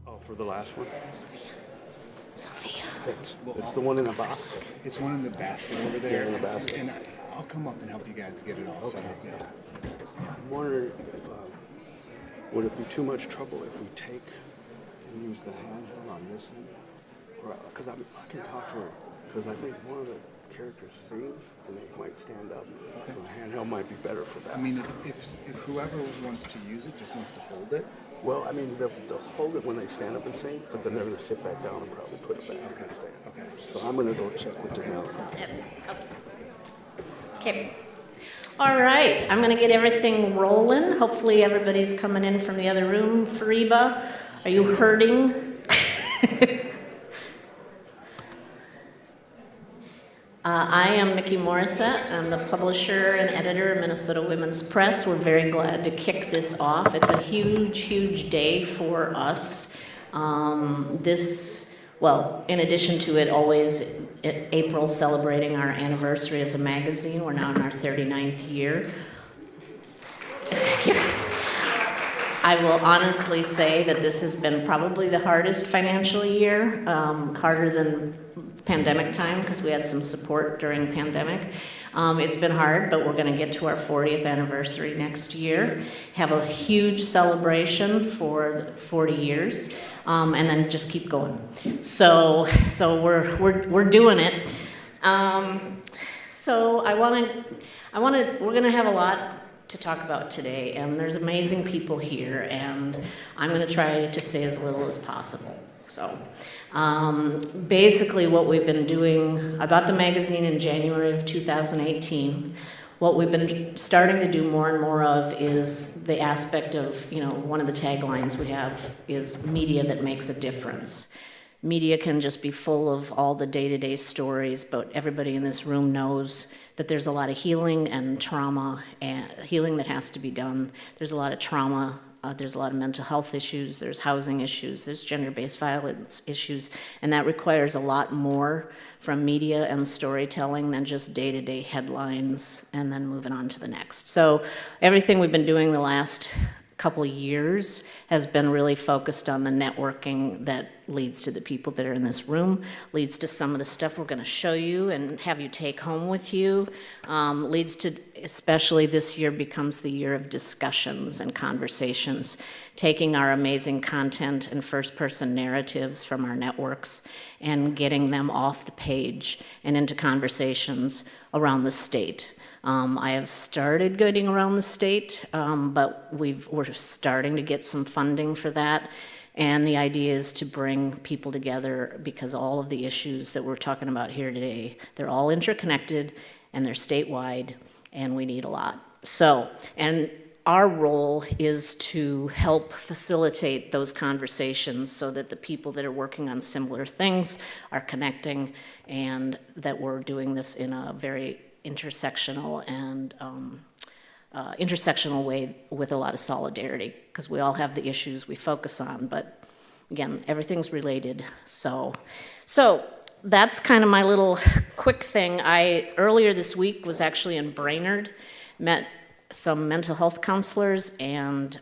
Oh, for the last one? Sophia. Thanks. It's the one in the box? It's one in the basket over there. Yeah, in the basket. And I'll come up and help you guys get it all set up. Yeah. I'm wondering if, would it be too much trouble if we take and use the handheld on this end? Because I can talk to her, because I think one of the characters sings and they might stand up. Okay. So the handheld might be better for that. I mean, if whoever wants to use it just wants to hold it. Well, I mean, they'll hold it when they stand up and sing, but then they're going to sit back down and probably put it back and stand. Okay. So I'm going to go check with the handheld. Yes. Okay. All right. I'm going to get everything rolling. Hopefully everybody's coming in from the other room. Fariba, are you hurting? I am Mickey Morissette. I'm the publisher and editor of Minnesota Women's Press. We're very glad to kick this off. It's a huge, huge day for us. In addition to it, always April celebrating our anniversary as a magazine. We're now in our 39th year. I will honestly say that this has been probably the hardest financial year, harder than pandemic time because we had some support during pandemic. It's been hard, but we're going to get to our 40th anniversary next year, have a huge celebration for 40 years, and then just keep going. So we're doing it. We're going to have a lot to talk about today, and there's amazing people here, and I'm going to try to say as little as possible. So basically what we've been doing, I bought the magazine in January of 2018. What we've been starting to do more and more of is the aspect of, one of the taglines we have is media that makes a difference. Media can just be full of all the day-to-day stories, but everybody in this room knows that there's a lot of healing and trauma and healing that has to be done. There's a lot of trauma. There's a lot of mental health issues, there's housing issues, there's gender-based violence issues, and that requires a lot more from media and storytelling than just day-to-day headlines and then moving on to the next. So everything we've been doing the last couple of years has been really focused on the networking that leads to the people that are in this room, leads to some of the stuff we're going to show you and have you take home with you, leads to, especially this year becomes the year of discussions and conversations, taking our amazing content and first-person narratives from our networks and getting them off the page and into conversations around the state. I have started getting around the state, but we're starting to get some funding for that. And the idea is to bring people together because all of the issues that we're talking about here today, they're all interconnected and they're statewide and we need a lot. So, and our role is to help facilitate those conversations so that the people that are working on similar things are connecting and that we're doing this in a very intersectional and intersectional way with a lot of solidarity because we all have the issues we focus on, but again, everything's related. So that's kind of my little quick thing. I earlier this week was actually in Brainerd, met some mental health counselors and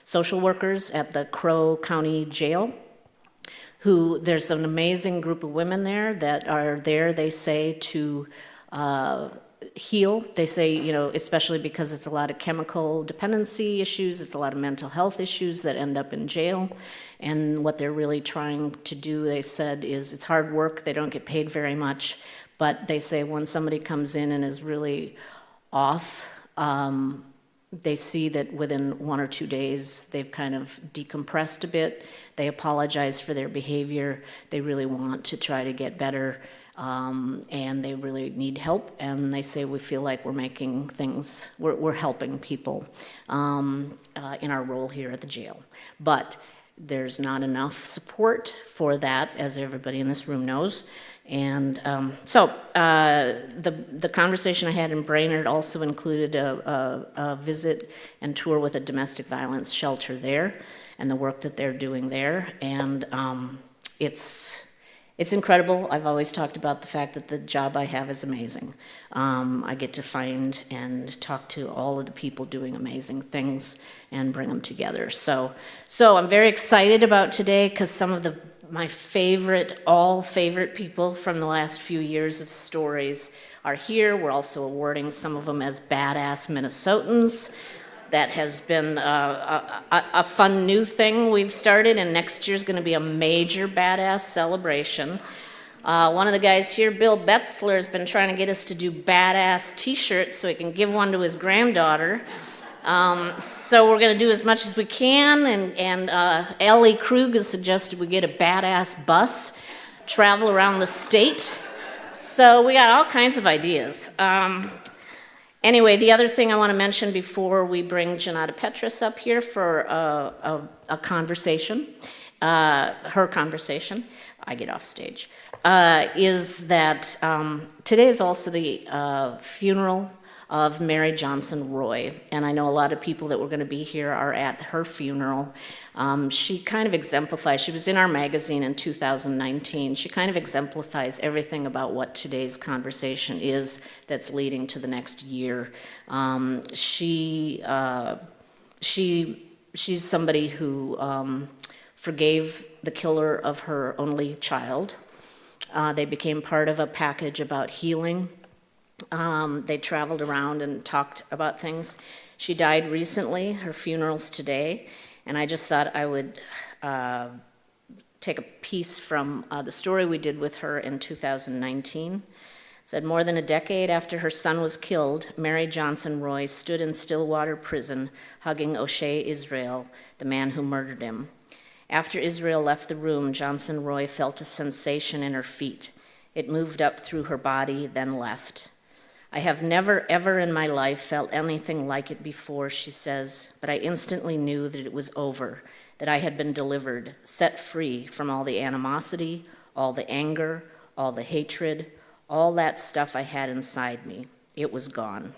social workers at the Crow County Jail. There's an amazing group of women there that are there, they say, to heal. They say, especially because it's a lot of chemical dependency issues, it's a lot of mental health issues that end up in jail. And what they're really trying to do, they said, is it's hard work. They don't get paid very much. But they say when somebody comes in and is really off, they see that within 1 or 2 days, they've kind of decompressed a bit. They apologize for their behavior. They really want to try to get better. And they really need help, and they say we feel like we're making things, we're helping people in our role here at the jail. But there's not enough support for that, as everybody in this room knows. And the conversation I had in Brainerd also included a visit and tour with a domestic violence shelter there, and the work that they're doing there. And It's incredible. I've always talked about the fact that the job I have is amazing. I get to find and talk to all of the people doing amazing things and bring them together. So I'm very excited about today because some of my favorite people from the last few years of stories are here. We're also awarding some of them as Badass Minnesotans. That has been a fun new thing we've started, and next year's going to be a major badass celebration. One of the guys here, Bill Betzler, has been trying to get us to do badass t-shirts so he can give one to his granddaughter. So we're going to do as much as we can, and Ellie Krug has suggested we get a badass bus, travel around the state. So we got all kinds of ideas. Anyway, the other thing I want to mention before we bring Janata Petrus up here for a conversation, her conversation, I get off stage, is that today is also the funeral of Mary Johnson Roy, and I know a lot of people that were going to be here are at her funeral. She kind of exemplifies, she was in our magazine in 2019, she kind of exemplifies everything about what today's conversation is that's leading to the next year. She's somebody who forgave the killer of her only child. They became part of a package about healing. They traveled around and talked about things. She died recently, her funeral's today, and I just thought I would take a piece from the story we did with her in 2019. It said, more than a decade after her son was killed, Mary Johnson Roy stood in Stillwater Prison hugging O'Shea Israel, the man who murdered him. After Israel left the room, Johnson Roy felt a sensation in her feet. It moved up through her body, then left. I have never, ever in my life felt anything like it before, she says, but I instantly knew that it was over, that I had been delivered, set free from all the animosity, all the anger, all the hatred, all that stuff I had inside me. It was gone.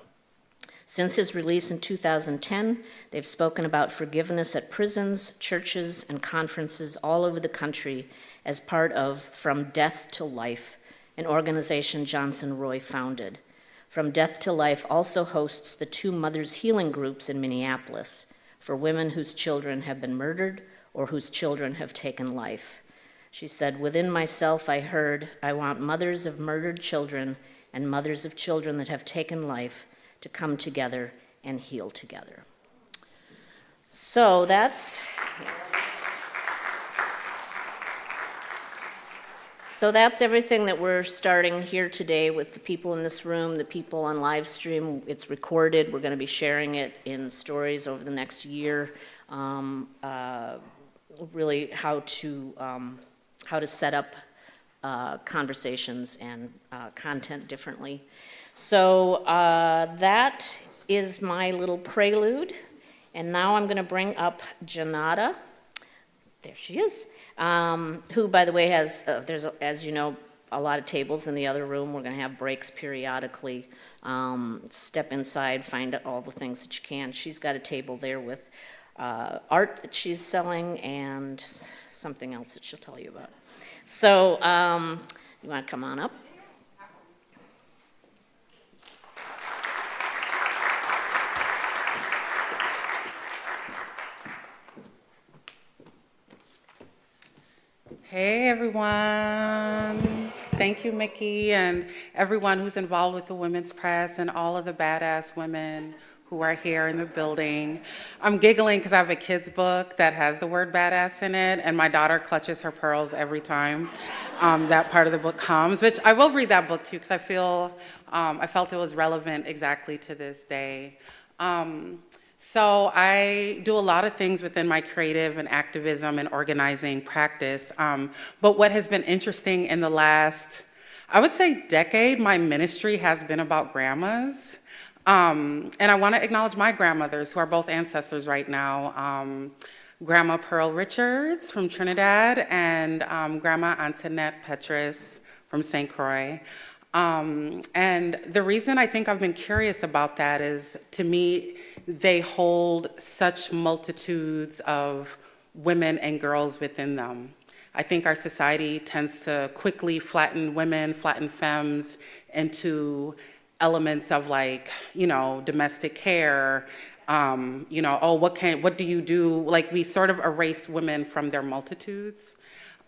Since his release in 2010, they've spoken about forgiveness at prisons, churches, and conferences all over the country as part of From Death to Life, an organization Johnson Roy founded. From Death to Life also hosts the 2 Mothers Healing Groups in Minneapolis for women whose children have been murdered or whose children have taken life. She said, within myself I heard, I want mothers of murdered children and mothers of children that have taken life to come together and heal together. So that's everything that we're starting here today with the people in this room, the people on live stream. It's recorded. We're going to be sharing it in stories over the next year. Really how to set up conversations and content differently. So that is my little prelude. And now I'm going to bring up Janata. There she is. Who, by the way, has, there's, as you know, a lot of tables in the other room. We're going to have breaks periodically. Step inside, find out all the things that you can. She's got a table there with art that she's selling and something else that she'll tell you about. So you want to come on up? Hey everyone. Thank you, Mickey, and everyone who's involved with the Women's Press and all of the badass women who are here in the building. I'm giggling because I have a kid's book that has the word badass in it, and my daughter clutches her pearls every time that part of the book comes, which I will read that book to you because I felt it was relevant exactly to this day. So I do a lot of things within my creative and activism and organizing practice. But what has been interesting in the last, I would say, decade, my ministry has been about grandmas. And I want to acknowledge my grandmothers, who are both ancestors right now. Grandma Pearl Richards from Trinidad and Grandma Antoinette Petrus from St. Croix. And the reason I think I've been curious about that is, to me, they hold such multitudes of women and girls within them. I think our society tends to quickly flatten women, flatten femmes into elements of like, you know, domestic care, you know, oh, what do you do? Like we sort of erase women from their multitudes.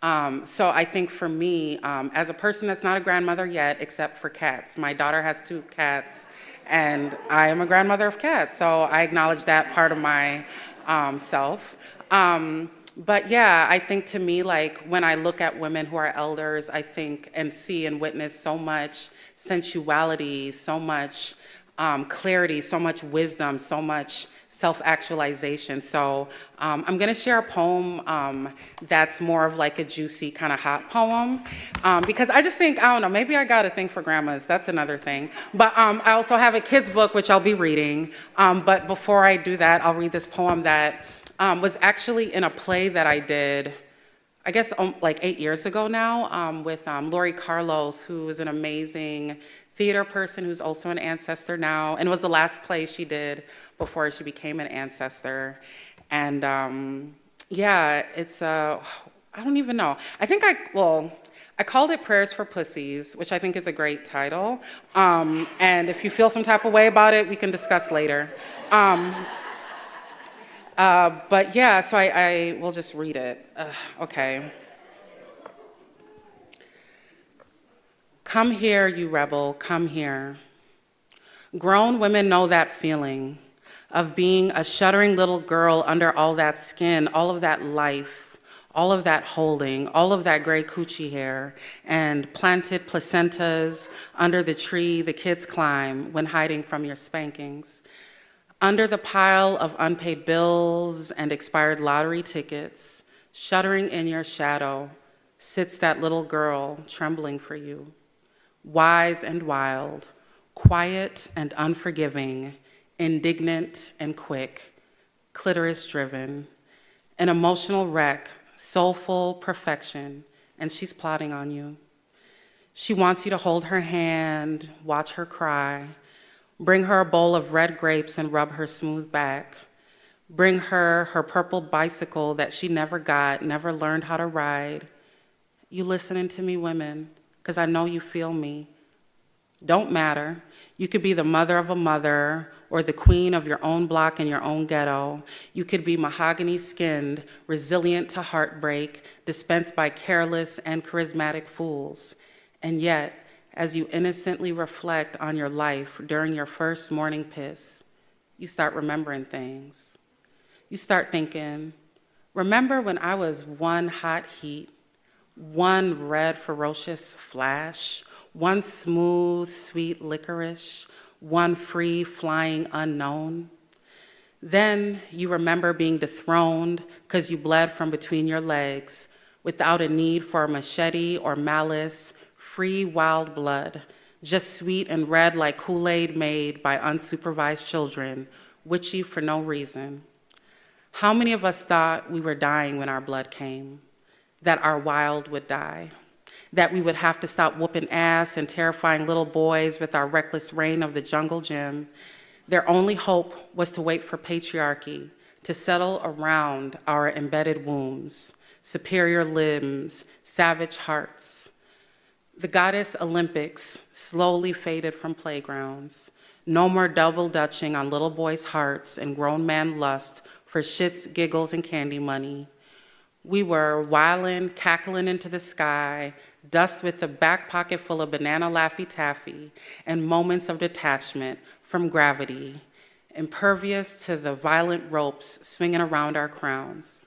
So I think for me, as a person that's not a grandmother yet, except for cats, my daughter has 2 cats, and I am a grandmother of cats, so I acknowledge that part of my self. But yeah, I think to me, like when I look at women who are elders, I think and see and witness so much sensuality, so much clarity, so much wisdom, so much self-actualization. So I'm gonna share a poem that's more of like a juicy kind of hot poem because I just think, I don't know, maybe I got a thing for grandmas, that's another thing. But I also have a kid's book, which I'll be reading. But before I do that, I'll read this poem that was actually in a play that I did, I guess like 8 years ago now, with Lori Carlos, who is an amazing theater person who's also an ancestor now, and it was the last play she did before she became an ancestor. And yeah, it's, I don't even know. I think I called it Prayers for Pussies, which I think is a great title. And if you feel some type of way about it, we can discuss later. But yeah, so I will just read it. Okay. Come here, you rebel, come here. Grown women know that feeling of being a shuddering little girl under all that skin, all of that life, all of that holding, all of that gray coochie hair, and planted placentas under the tree the kids climb when hiding from your spankings. Under the pile of unpaid bills and expired lottery tickets, shuddering in your shadow, sits that little girl trembling for you. Wise and wild, quiet and unforgiving, indignant and quick, clitoris-driven, an emotional wreck, soulful perfection, and she's plotting on you. She wants you to hold her hand, watch her cry, bring her a bowl of red grapes and rub her smooth back, bring her her purple bicycle that she never got, never learned how to ride. You listening to me, women? Because I know you feel me. Don't matter. You could be the mother of a mother or the queen of your own block and your own ghetto. You could be mahogany-skinned, resilient to heartbreak, dispensed by careless and charismatic fools. And yet, as you innocently reflect on your life during your first morning piss, you start remembering things. You start thinking, remember when I was one hot heat, one red ferocious flash, one smooth sweet licorice, one free flying unknown? Then you remember being dethroned because you bled from between your legs without a need for a machete or malice, free wild blood, just sweet and red like Kool-Aid made by unsupervised children, witchy for no reason. How many of us thought we were dying when our blood came? That our wild would die, that we would have to stop whooping ass and terrifying little boys with our reckless reign of the jungle gym. Their only hope was to wait for patriarchy to settle around our embedded wombs, superior limbs, savage hearts. The goddess Olympics slowly faded from playgrounds. No more double dutching on little boys' hearts and grown man lust for shits, giggles, and candy money. We were wildin', cackling into the sky, dust with a back pocket full of banana Laffy Taffy, and moments of detachment from gravity, impervious to the violent ropes swinging around our crowns.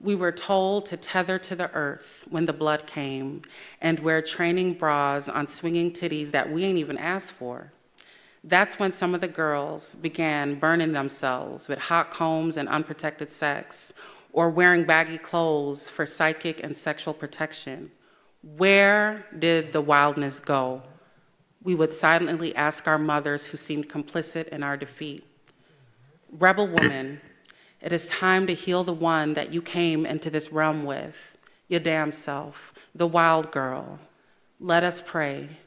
We were told to tether to the earth when the blood came and wear training bras on swinging titties that we ain't even asked for. That's when some of the girls began burning themselves with hot combs and unprotected sex, or wearing baggy clothes for psychic and sexual protection. Where did the wildness go? We would silently ask our mothers who seemed complicit in our defeat. Rebel woman, it is time to heal the one that you came into this realm with, your damn self, the wild girl. Let us pray.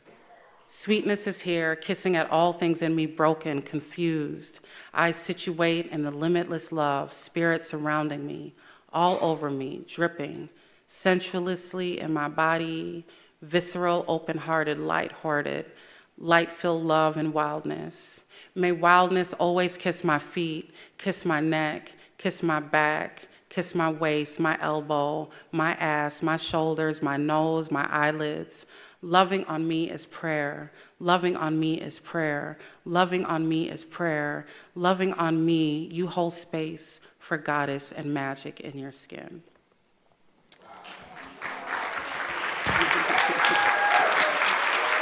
Sweetness is here, kissing at all things in me broken, confused. I situate in the limitless love, spirit surrounding me, all over me, dripping, sensuously in my body, visceral, open-hearted, light-hearted, light-filled love and wildness. May wildness always kiss my feet, kiss my neck, kiss my back, kiss my waist, my elbow, my ass, my shoulders, my nose, my eyelids. Loving on me is prayer. Loving on me is prayer. Loving on me is prayer. Loving on me, you hold space for goddess and magic in your skin.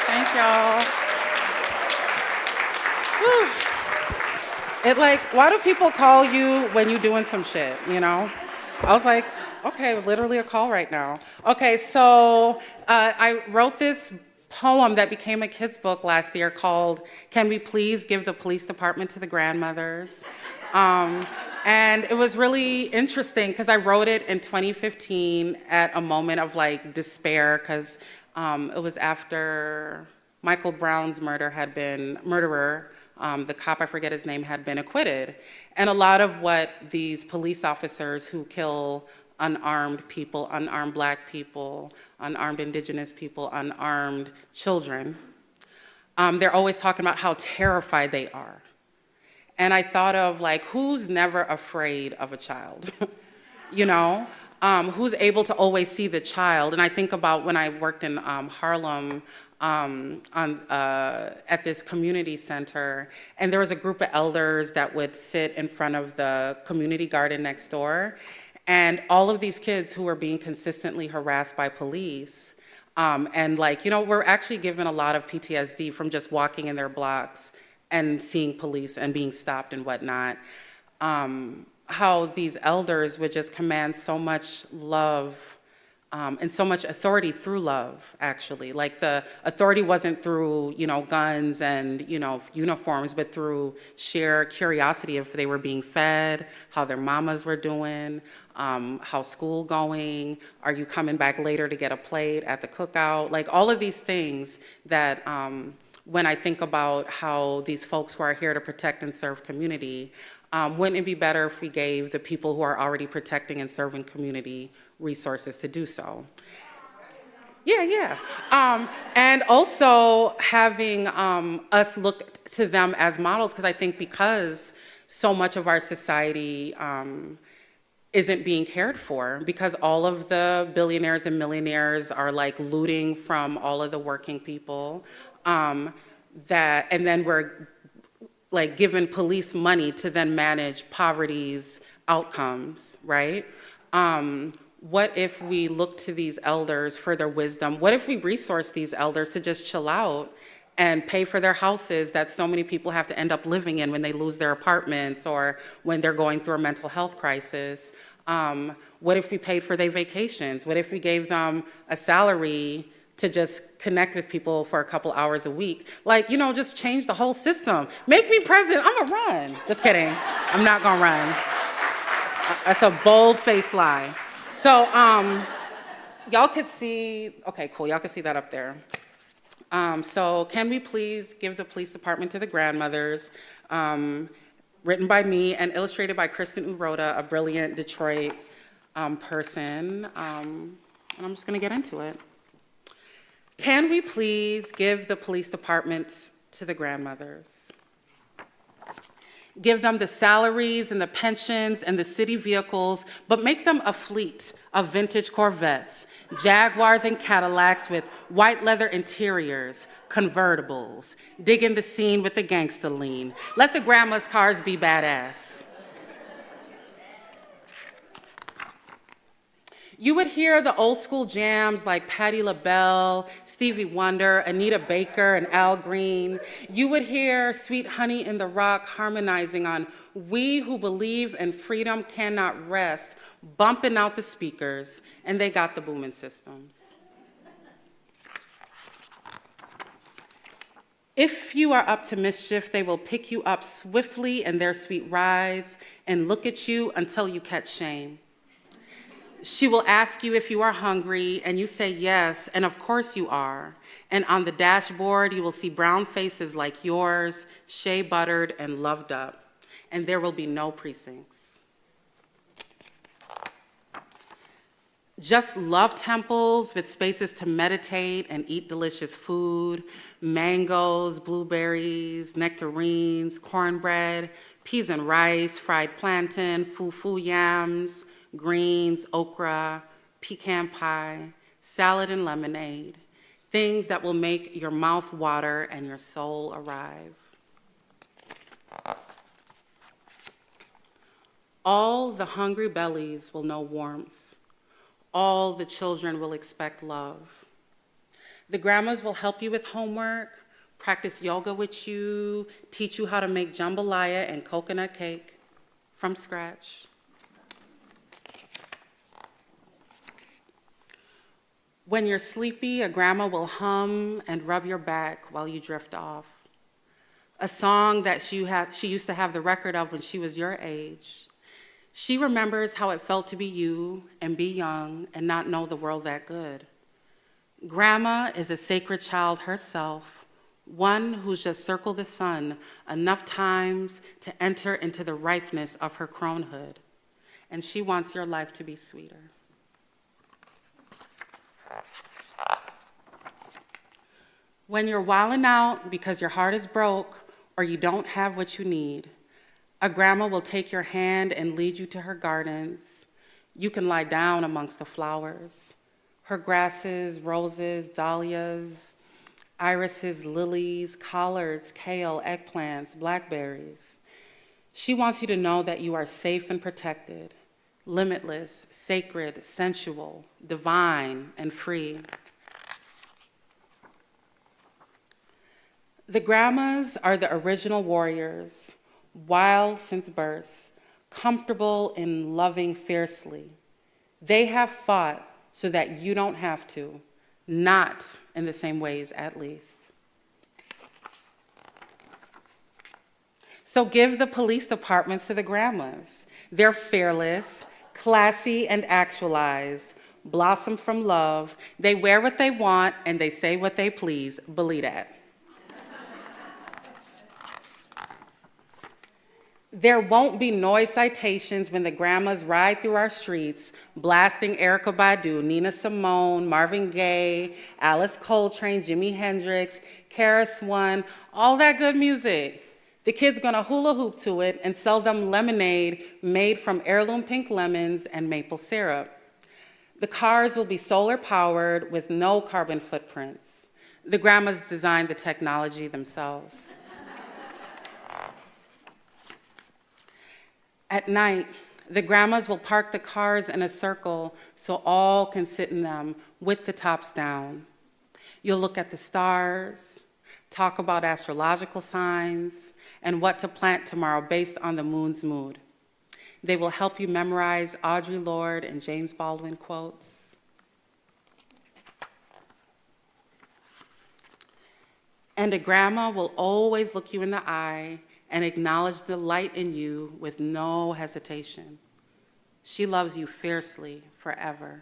Thank y'all. Whew. Why do people call you when you're doing some shit, you know? I was like, okay, literally a call right now. Okay, so I wrote this poem that became a kid's book last year called Can We Please Give the Police Department to the Grandmothers? And it was really interesting because I wrote it in 2015 at a moment of despair because it was after Michael Brown's murderer, the cop, I forget his name, had been acquitted. And a lot of what these police officers who kill unarmed people, unarmed Black people, unarmed Indigenous people, unarmed children, they're always talking about how terrified they are. And I thought of who's never afraid of a child, you know? Who's able to always see the child? And I think about when I worked in Harlem at this community center, and there was a group of elders that would sit in front of the community garden next door, and all of these kids who were being consistently harassed by police, and we're actually given a lot of PTSD from just walking in their blocks and seeing police and being stopped and whatnot. How these elders would just command so much love and so much authority through love, actually. The authority wasn't through, guns and, uniforms, but through sheer curiosity if they were being fed, how their mamas were doing, how school going, are you coming back later to get a plate at the cookout? All of these things that when I think about how these folks who are here to protect and serve community, wouldn't it be better if we gave the people who are already protecting and serving community resources to do so? Yeah. And also having us look to them as models, because I think because so much of our society isn't being cared for, because all of the billionaires and millionaires are looting from all of the working people, and then we're given police money to then manage poverty's outcomes, right? What if we look to these elders for their wisdom? What if we resource these elders to just chill out and pay for their houses that so many people have to end up living in when they lose their apartments or when they're going through a mental health crisis? What if we paid for their vacations? What if we gave them a salary to just connect with people for a couple hours a week? Just change the whole system. Make me president, I'm gonna run. Just kidding, I'm not gonna run. That's a bold-faced lie. So y'all could see, okay, cool, y'all can see that up there. So can we please give the police department to the grandmothers? Written by me and illustrated by Kristen Uroda, a brilliant Detroit person. And I'm just gonna get into it. Can we please give the police departments to the grandmothers? Give them the salaries and the pensions and the city vehicles, but make them a fleet of vintage Corvettes, Jaguars and Cadillacs with white leather interiors, convertibles. Dig in the scene with the gangsta lean. Let the grandma's cars be badass. You would hear the old school jams like Patti LaBelle, Stevie Wonder, Anita Baker, and Al Green. You would hear Sweet Honey in the Rock harmonizing on We Who Believe in Freedom Cannot Rest, bumping out the speakers, and they got the booming systems. If you are up to mischief, they will pick you up swiftly in their sweet rides and look at you until you catch shame. She will ask you if you are hungry, and you say yes, and of course you are. And on the dashboard, you will see brown faces like yours, shea buttered and loved up, and there will be no precincts. Just love temples with spaces to meditate and eat delicious food, mangoes, blueberries, nectarines, cornbread, peas and rice, fried plantain, fufu yams, greens, okra, pecan pie, salad and lemonade, things that will make your mouth water and your soul arrive. All the hungry bellies will know warmth. All the children will expect love. The grandmas will help you with homework, practice yoga with you, teach you how to make jambalaya and coconut cake from scratch. When you're sleepy, a grandma will hum and rub your back while you drift off. A song that she used to have the record of when she was your age. She remembers how it felt to be you and be young and not know the world that good. Grandma is a sacred child herself, one who's just circled the sun enough times to enter into the ripeness of her cronehood, and she wants your life to be sweeter. When you're wilding out because your heart is broke or you don't have what you need, a grandma will take your hand and lead you to her gardens. You can lie down amongst the flowers. Her grasses, roses, dahlias, irises, lilies, collards, kale, eggplants, blackberries. She wants you to know that you are safe and protected, limitless, sacred, sensual, divine, and free. The grandmas are the original warriors, wild since birth, comfortable in loving fiercely. They have fought so that you don't have to, not in the same ways at least. So give the police departments to the grandmas. They're fearless, classy, and actualized, blossom from love. They wear what they want and they say what they please. Believe that. There won't be noise citations when the grandmas ride through our streets, blasting Erykah Badu, Nina Simone, Marvin Gaye, Alice Coltrane, Jimi Hendrix, KRS-One, all that good music. The kids gonna hula hoop to it and sell them lemonade made from heirloom pink lemons and maple syrup. The cars will be solar powered with no carbon footprints. The grandmas designed the technology themselves. At night, the grandmas will park the cars in a circle so all can sit in them with the tops down. You'll look at the stars, talk about astrological signs, and what to plant tomorrow based on the moon's mood. They will help you memorize Audre Lorde and James Baldwin quotes. And a grandma will always look you in the eye and acknowledge the light in you with no hesitation. She loves you fiercely forever.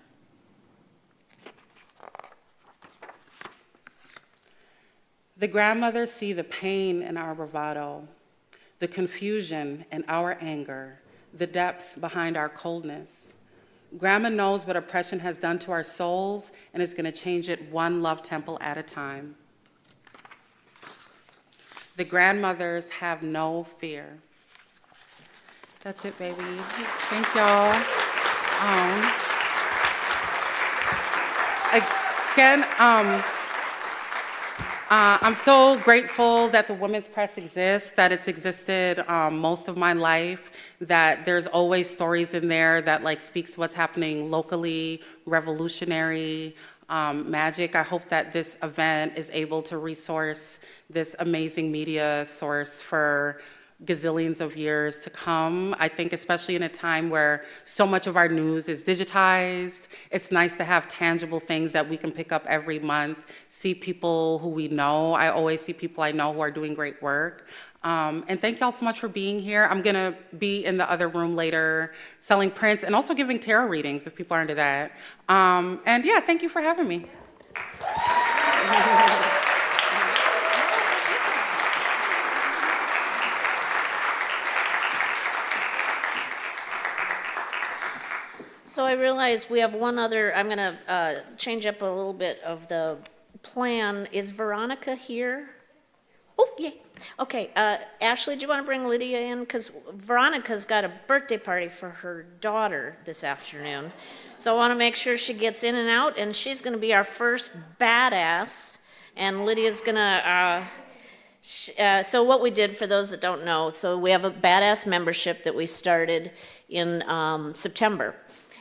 The grandmothers see the pain in our bravado, the confusion in our anger, the depth behind our coldness. Grandma knows what oppression has done to our souls and is gonna change it one love temple at a time. The grandmothers have no fear. That's it, baby. Thank y'all. Again, I'm so grateful that the Women's Press exists, that it's existed most of my life, that there's always stories in there that like speaks to what's happening locally, revolutionary, magic. I hope that this event is able to resource this amazing media source for gazillions of years to come. I think especially in a time where so much of our news is digitized, it's nice to have tangible things that we can pick up every month, see people who we know. I always see people I know who are doing great work. And thank y'all so much for being here. I'm gonna be in the other room later selling prints and also giving tarot readings if people are into that. And yeah, thank you for having me. So I realize we have one other, I'm gonna change up a little bit of the plan. Is Veronica here? Oh, yeah. Okay, Ashley, do you want to bring Lydia in? Because Veronica's got a birthday party for her daughter this afternoon. So I want to make sure she gets in and out, and she's going to be our first badass. And Lydia's going to, so what we did, for those that don't know, so we have a badass membership that we started in September.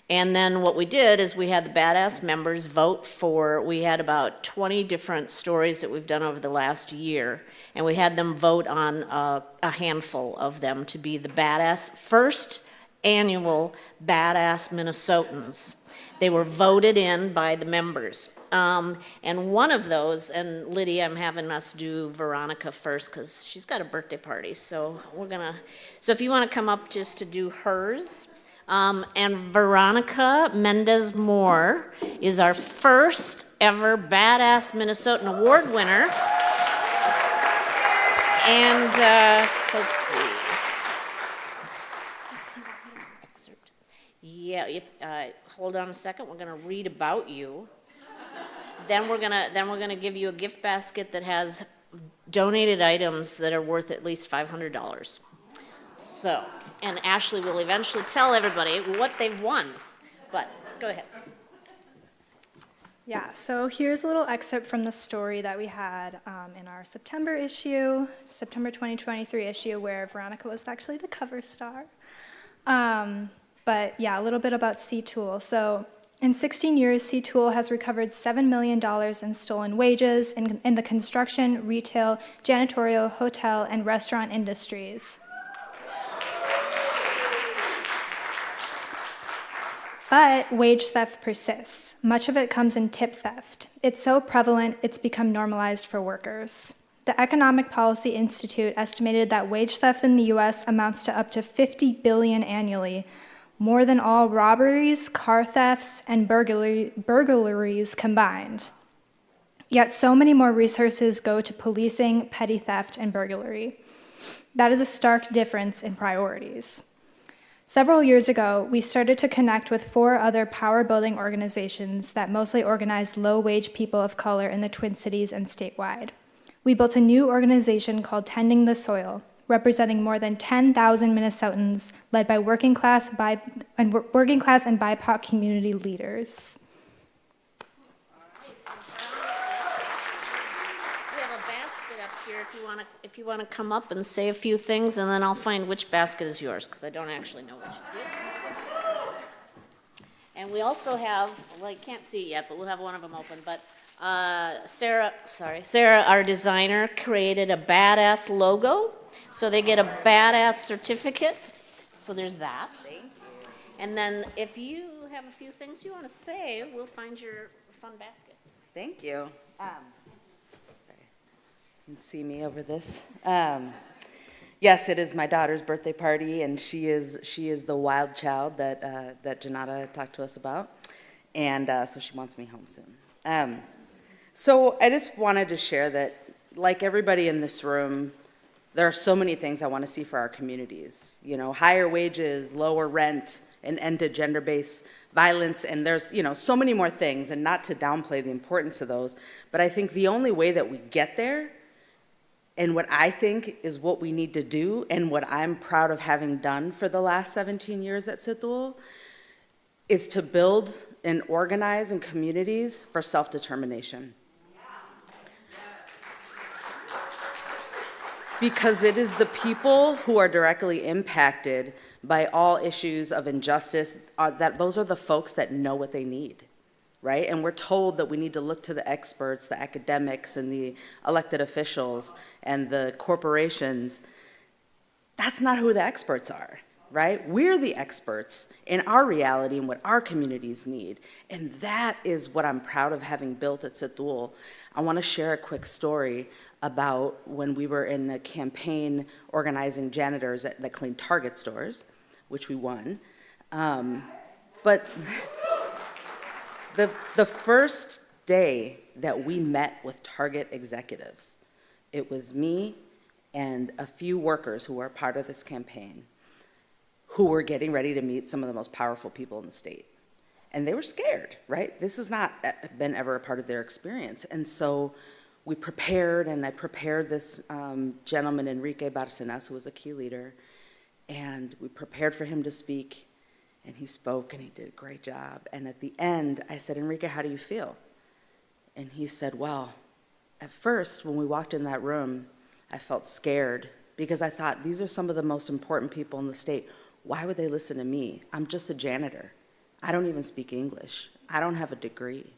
And then what we did is we had the badass members vote for, we had about 20 different stories that we've done over the last year. And we had them vote on a handful of them to be the badass, first annual Badass Minnesotans. They were voted in by the members. And one of those, and Lydia, I'm having us do Veronica first because she's got a birthday party. So so if you want to come up just to do hers. And Veronica Mendez Moore is our first ever Badass Minnesotan Award winner. And let's see. Excerpt. Yeah, hold on a second. We're going to read about you. Then we're gonna give you a gift basket that has donated items that are worth at least $500. So, and Ashley will eventually tell everybody what they've won, but go ahead. Yeah, so here's a little excerpt from the story that we had in our September 2023 issue, where Veronica was actually the cover star. But yeah, a little bit about C-Tool. So in 16 years, C-Tool has recovered $7 million in stolen wages in the construction, retail, janitorial, hotel, and restaurant industries. But wage theft persists. Much of it comes in tip theft. It's so prevalent, it's become normalized for workers. The Economic Policy Institute estimated that wage theft in the US amounts to up to $50 billion annually, more than all robberies, car thefts, and burglaries combined. Yet so many more resources go to policing, petty theft, and burglary. That is a stark difference in priorities. Several years ago, we started to connect with 4 other power-building organizations that mostly organized low-wage people of color in the Twin Cities and statewide. We built a new organization called Tending the Soil, representing more than 10,000 Minnesotans, led by working class and BIPOC community leaders. We have a basket up here if you want to come up and say a few things, and then I'll find which basket is yours, because I don't actually know which is yours. And we also have, well, you can't see it yet, but we'll have one of them open, but Sarah, our designer, created a badass logo, so they get a badass certificate. So there's that. And then if you have a few things you want to say, we'll find your fun basket. Thank you. You can see me over this. Yes, it is my daughter's birthday party, and she is the wild child that Janata talked to us about, and so she wants me home soon. So I just wanted to share that, like everybody in this room, there are so many things I want to see for our communities. You know, higher wages, lower rent, an end to gender-based violence, and there's, so many more things, and not to downplay the importance of those, but I think the only way that we get there, and what I think is what we need to do, and what I'm proud of having done for the last 17 years at C-Tool, is to build and organize in communities for self-determination. Because it is the people who are directly impacted by all issues of injustice, that those are the folks that know what they need, right? And we're told that we need to look to the experts, the academics, and the elected officials, and the corporations. That's not who the experts are, right? We're the experts in our reality and what our communities need. And that is what I'm proud of having built at C-Tool. I want to share a quick story about when we were in a campaign organizing janitors that cleaned Target stores, which we won. But the first day that we met with Target executives, it was me and a few workers who were part of this campaign who were getting ready to meet some of the most powerful people in the state. And they were scared, right? This has not been ever a part of their experience. And so we prepared, and I prepared this gentleman, Enrique Barcenas, who was a key leader, and we prepared for him to speak, and he spoke, and he did a great job. And at the end, I said, Enrique, how do you feel? And he said, well, at first, when we walked in that room, I felt scared because I thought, these are some of the most important people in the state. Why would they listen to me? I'm just a janitor. I don't even speak English. I don't have a degree.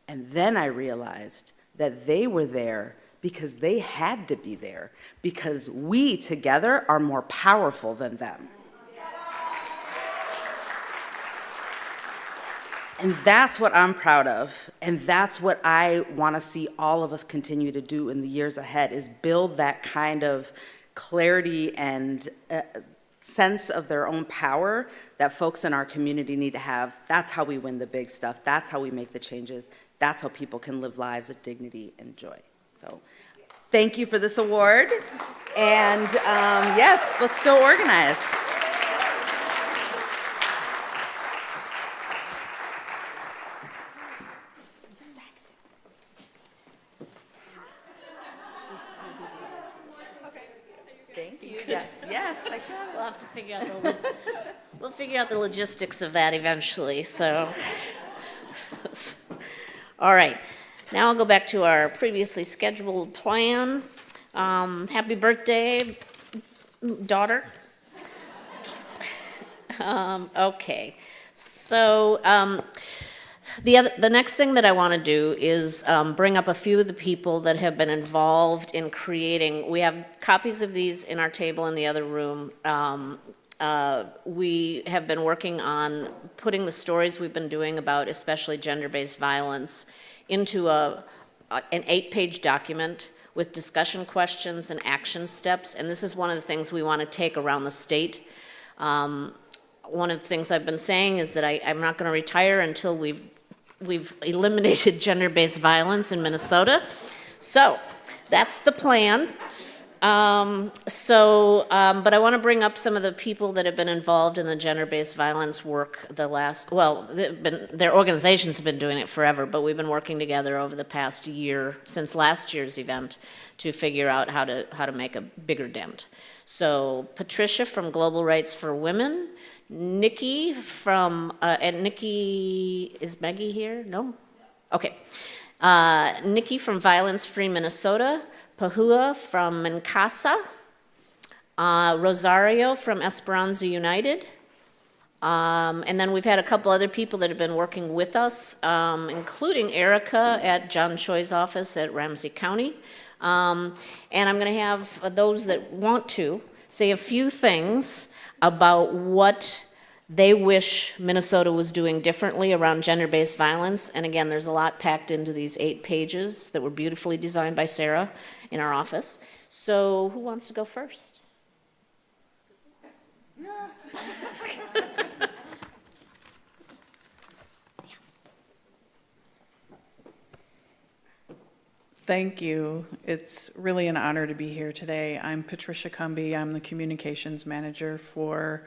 And then I realized that they were there because they had to be there, because we together are more powerful than them. And that's what I'm proud of, and that's what I want to see all of us continue to do in the years ahead, is build that kind of clarity and sense of their own power that folks in our community need to have. That's how we win the big stuff. That's how we make the changes. That's how people can live lives of dignity and joy. So thank you for this award. And yes, let's go organize. Thank you. Yes, yes, I got it. We'll have to figure out we'll figure out the logistics of that eventually, so. All right, now I'll go back to our previously scheduled plan. Happy birthday, daughter. Okay, so the next thing that I want to do is bring up a few of the people that have been involved in creating. We have copies of these in our table in the other room. We have been working on putting the stories we've been doing about especially gender-based violence into an 8-page document with discussion questions and action steps, and this is one of the things we want to take around the state. One of the things I've been saying is that I'm not going to retire until we've eliminated gender-based violence in Minnesota. So that's the plan. But I want to bring up some of the people that have been involved in the gender-based violence work their organizations have been doing it forever, but we've been working together over the past year, since last year's event, to figure out how to make a bigger dent. So Patricia from Global Rights for Women, Nikki from, and Nikki, is Maggie here? No? Okay. Nikki from Violence Free Minnesota, Pahua from Mincasa, Rosario from Esperanza United, and then we've had a couple other people that have been working with us, including Erica at John Choi's office at Ramsey County. And I'm going to have those that want to say a few things about what they wish Minnesota was doing differently around gender-based violence. And again, there's a lot packed into these 8 pages that were beautifully designed by Sarah in our office. So who wants to go first? Thank you. It's really an honor to be here today. I'm Patricia Cumby. I'm the communications manager for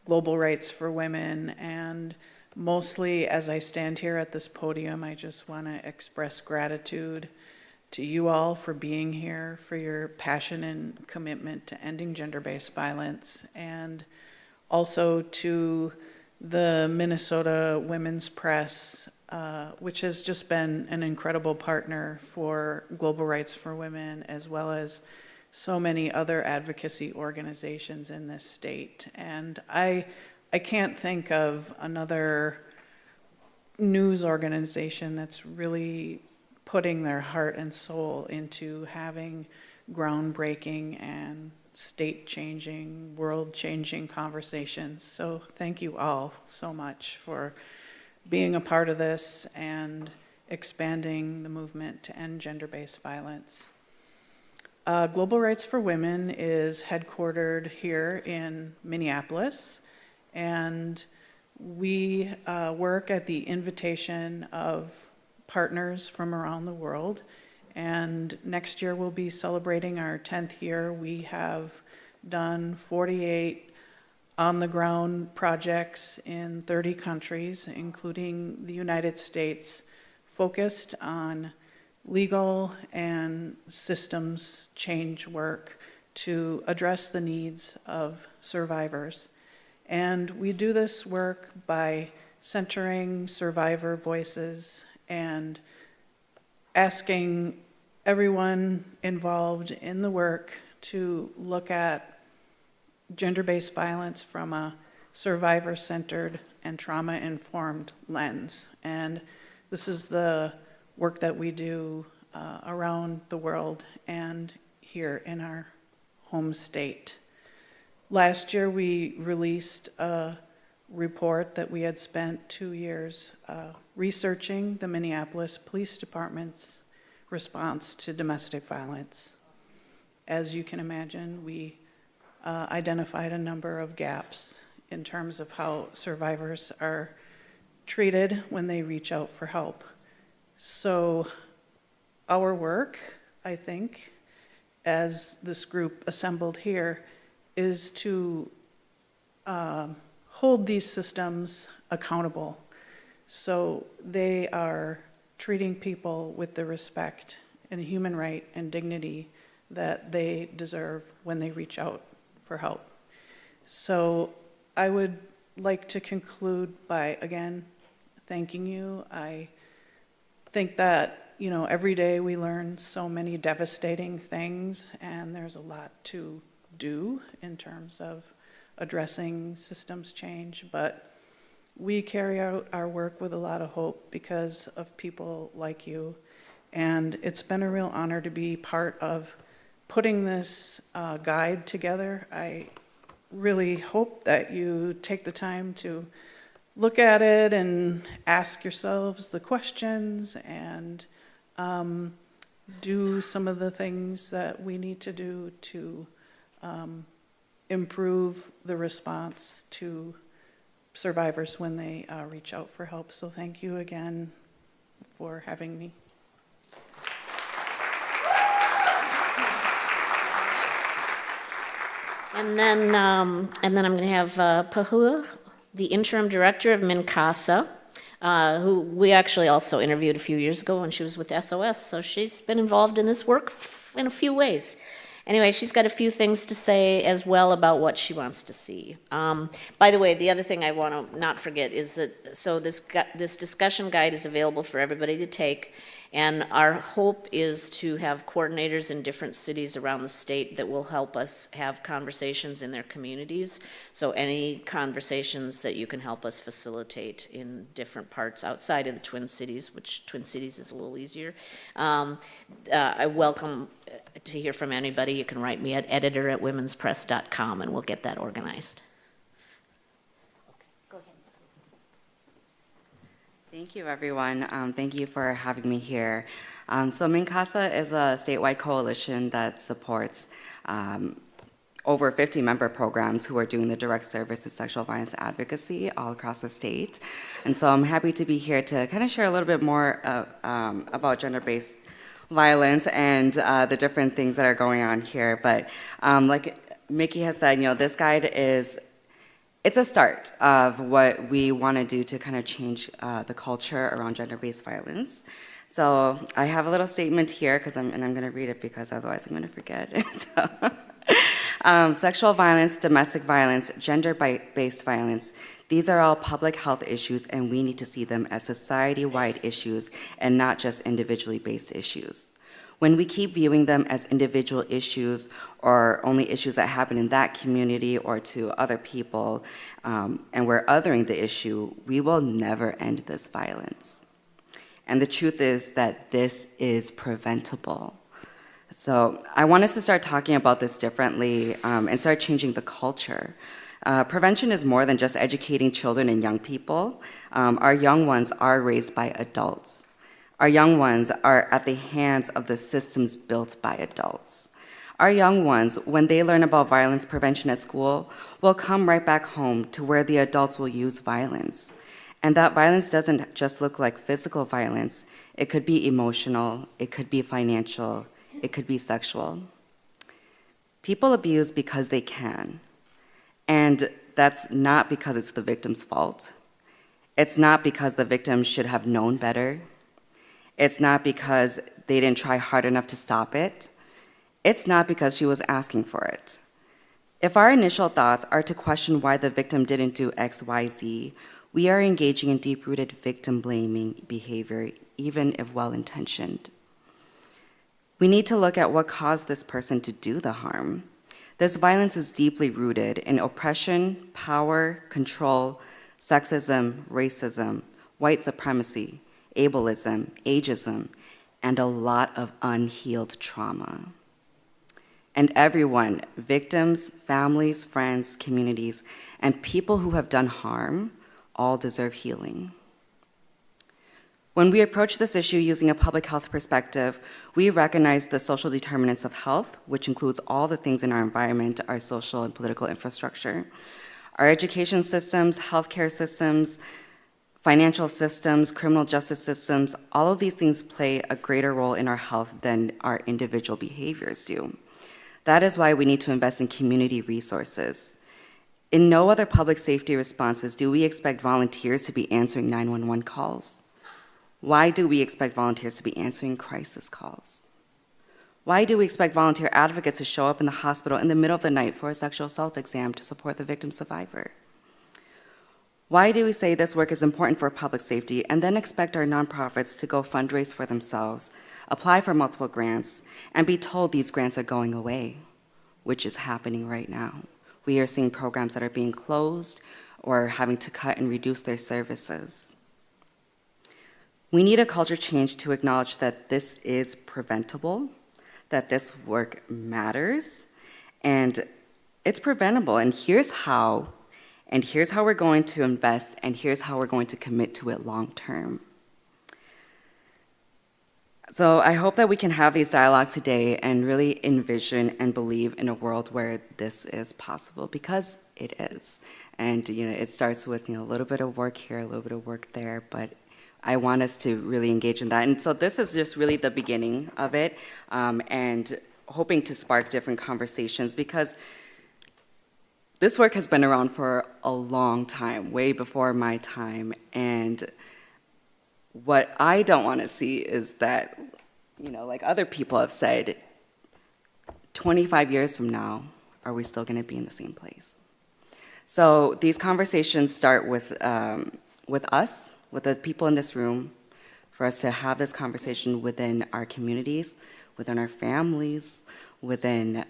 Global Rights for Women, and mostly as I stand here at this podium, I just want to express gratitude to you all for being here, for your passion and commitment to ending gender-based violence, and also to the Minnesota Women's Press, which has just been an incredible partner for Global Rights for Women, as well as so many other advocacy organizations in this state. And I can't think of another news organization that's really putting their heart and soul into having groundbreaking and state-changing, world-changing conversations. So thank you all so much for being a part of this and expanding the movement to end gender-based violence. Global Rights for Women is headquartered here in Minneapolis, and we work at the invitation of partners from around the world. And next year we'll be celebrating our 10th year. We have done 48 on-the-ground projects in 30 countries, including the United States, focused on legal and systems change work to address the needs of survivors. And we do this work by centering survivor voices and asking everyone involved in the work to look at gender-based violence from a survivor-centered and trauma-informed lens. And this is the work that we do around the world and here in our home state. Last year, we released a report that we had spent 2 years researching the Minneapolis Police Department's response to domestic violence. As you can imagine, we identified a number of gaps in terms of how survivors are treated when they reach out for help. So our work, I think, as this group assembled here, is to hold these systems accountable so they are treating people with the respect and human right and dignity that they deserve when they reach out for help. So I would like to conclude by, again, thanking you. I think that, you know, every day we learn so many devastating things, and there's a lot to do in terms of addressing systems change, but we carry out our work with a lot of hope because of people like you, and it's been a real honor to be part of putting this guide together. I really hope that you take the time to look at it and ask yourselves the questions and do some of the things that we need to do to improve the response to survivors when they reach out for help. So thank you again for having me. And then I'm going to have Pahua, the interim director of MINCASA, who we actually also interviewed a few years ago when she was with SOS, so she's been involved in this work in a few ways. Anyway, she's got a few things to say as well about what she wants to see. By the way, the other thing I want to not forget is that, so this discussion guide is available for everybody to take, and our hope is to have coordinators in different cities around the state that will help us have conversations in their communities. So any conversations that you can help us facilitate in different parts outside of the Twin Cities, which Twin Cities is a little easier. I welcome to hear from anybody. You can write me at editor@womenspress.com and we'll get that organized. Thank you, everyone. Thank you for having me here. So MINCASA is a statewide coalition that supports over 50 member programs who are doing the direct service of sexual violence advocacy all across the state. And so I'm happy to be here to kind of share a little bit more about gender-based violence and the different things that are going on here. But like Mickey has said, you know, this guide it's a start of what we want to do to kind of change the culture around gender-based violence. So I have a little statement here, I'm going to read it because otherwise I'm going to forget. Sexual violence, domestic violence, gender-based violence, these are all public health issues, and we need to see them as society-wide issues and not just individually based issues. When we keep viewing them as individual issues or only issues that happen in that community or to other people, and we're othering the issue, we will never end this violence. And the truth is that this is preventable. So I want us to start talking about this differently and start changing the culture. Prevention is more than just educating children and young people. Our young ones are raised by adults. Our young ones are at the hands of the systems built by adults. Our young ones, when they learn about violence prevention at school, will come right back home to where the adults will use violence. And that violence doesn't just look like physical violence. It could be emotional, it could be financial, it could be sexual. People abuse because they can. And that's not because it's the victim's fault. It's not because the victim should have known better. It's not because they didn't try hard enough to stop it. It's not because she was asking for it. If our initial thoughts are to question why the victim didn't do X, Y, Z, we are engaging in deep-rooted victim-blaming behavior, even if well-intentioned. We need to look at what caused this person to do the harm. This violence is deeply rooted in oppression, power, control, sexism, racism, white supremacy, ableism, ageism, and a lot of unhealed trauma. And everyone, victims, families, friends, communities, and people who have done harm, all deserve healing. When we approach this issue using a public health perspective, we recognize the social determinants of health, which includes all the things in our environment, our social and political infrastructure, our education systems, healthcare systems, financial systems, criminal justice systems. All of these things play a greater role in our health than our individual behaviors do. That is why we need to invest in community resources. In no other public safety responses do we expect volunteers to be answering 911 calls. Why do we expect volunteers to be answering crisis calls? Why do we expect volunteer advocates to show up in the hospital in the middle of the night for a sexual assault exam to support the victim survivor? Why do we say this work is important for public safety and then expect our nonprofits to go fundraise for themselves, apply for multiple grants, and be told these grants are going away, which is happening right now? We are seeing programs that are being closed or having to cut and reduce their services. We need a culture change to acknowledge that this is preventable, that this work matters, and it's preventable, and here's how we're going to invest, and here's how we're going to commit to it long term. So I hope that we can have these dialogues today and really envision and believe in a world where this is possible, because it is. And it starts with a little bit of work here, a little bit of work there, but I want us to really engage in that. And so this is just really the beginning of it, and hoping to spark different conversations, because this work has been around for a long time, way before my time. And what I don't want to see is that, like other people have said, 25 years from now, are we still going to be in the same place? So these conversations start with us, with the people in this room, for us to have this conversation within our communities, within our families, within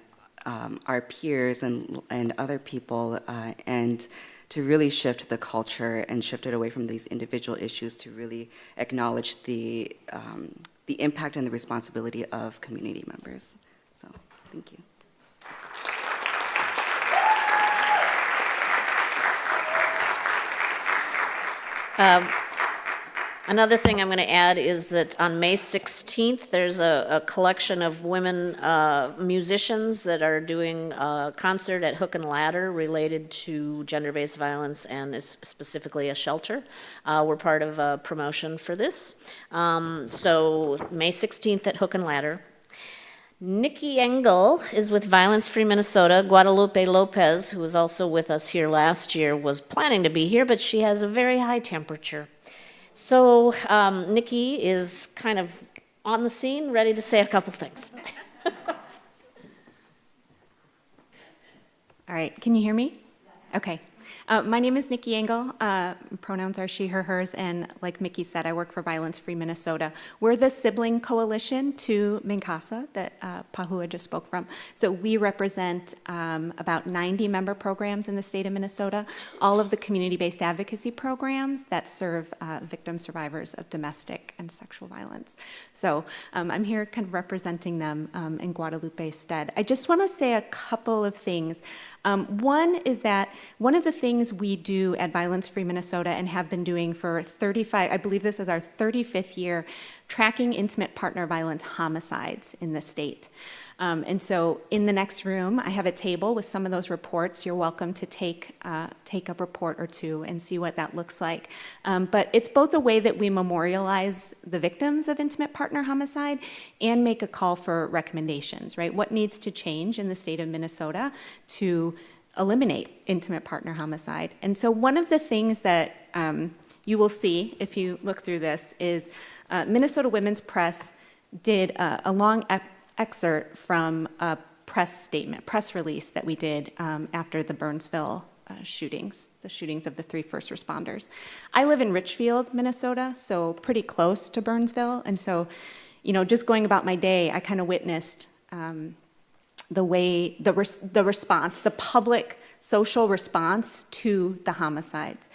our peers and other people, and to really shift the culture and shift it away from these individual issues to really acknowledge the impact and the responsibility of community members. So, thank you. Another thing I'm going to add is that on May 16th, there's a collection of women musicians that are doing a concert at Hook and Ladder related to gender-based violence and specifically a shelter. We're part of a promotion for this. So May 16th at Hook and Ladder. Nikki Engel is with Violence Free Minnesota. Guadalupe Lopez, who was also with us here last year, was planning to be here, but she has a very high temperature. So Nikki is kind of on the scene, ready to say a couple things. All right, can you hear me? Okay. My name is Nikki Engel. Pronouns are she, her, hers, and like Mickey said, I work for Violence Free Minnesota. We're the sibling coalition to MNCASA that Pahua just spoke from. So we represent about 90 member programs in the state of Minnesota, all of the community-based advocacy programs that serve victim survivors of domestic and sexual violence. So I'm here kind of representing them in Guadalupe's stead. I just want to say a couple of things. One is that one of the things we do at Violence Free Minnesota and have been doing for 35, I believe this is our 35th year, tracking intimate partner violence homicides in the state. And so in the next room, I have a table with some of those reports. You're welcome to take a report or two and see what that looks like. But it's both a way that we memorialize the victims of intimate partner homicide and make a call for recommendations, right? What needs to change in the state of Minnesota to eliminate intimate partner homicide. And so one of the things that you will see if you look through this is Minnesota Women's Press did a long excerpt from a press release that we did after the Burnsville shootings, the shootings of the 3 first responders. I live in Richfield, Minnesota, so pretty close to Burnsville, and so, just going about my day, I kind of witnessed the way, the response, the public social response to the homicides.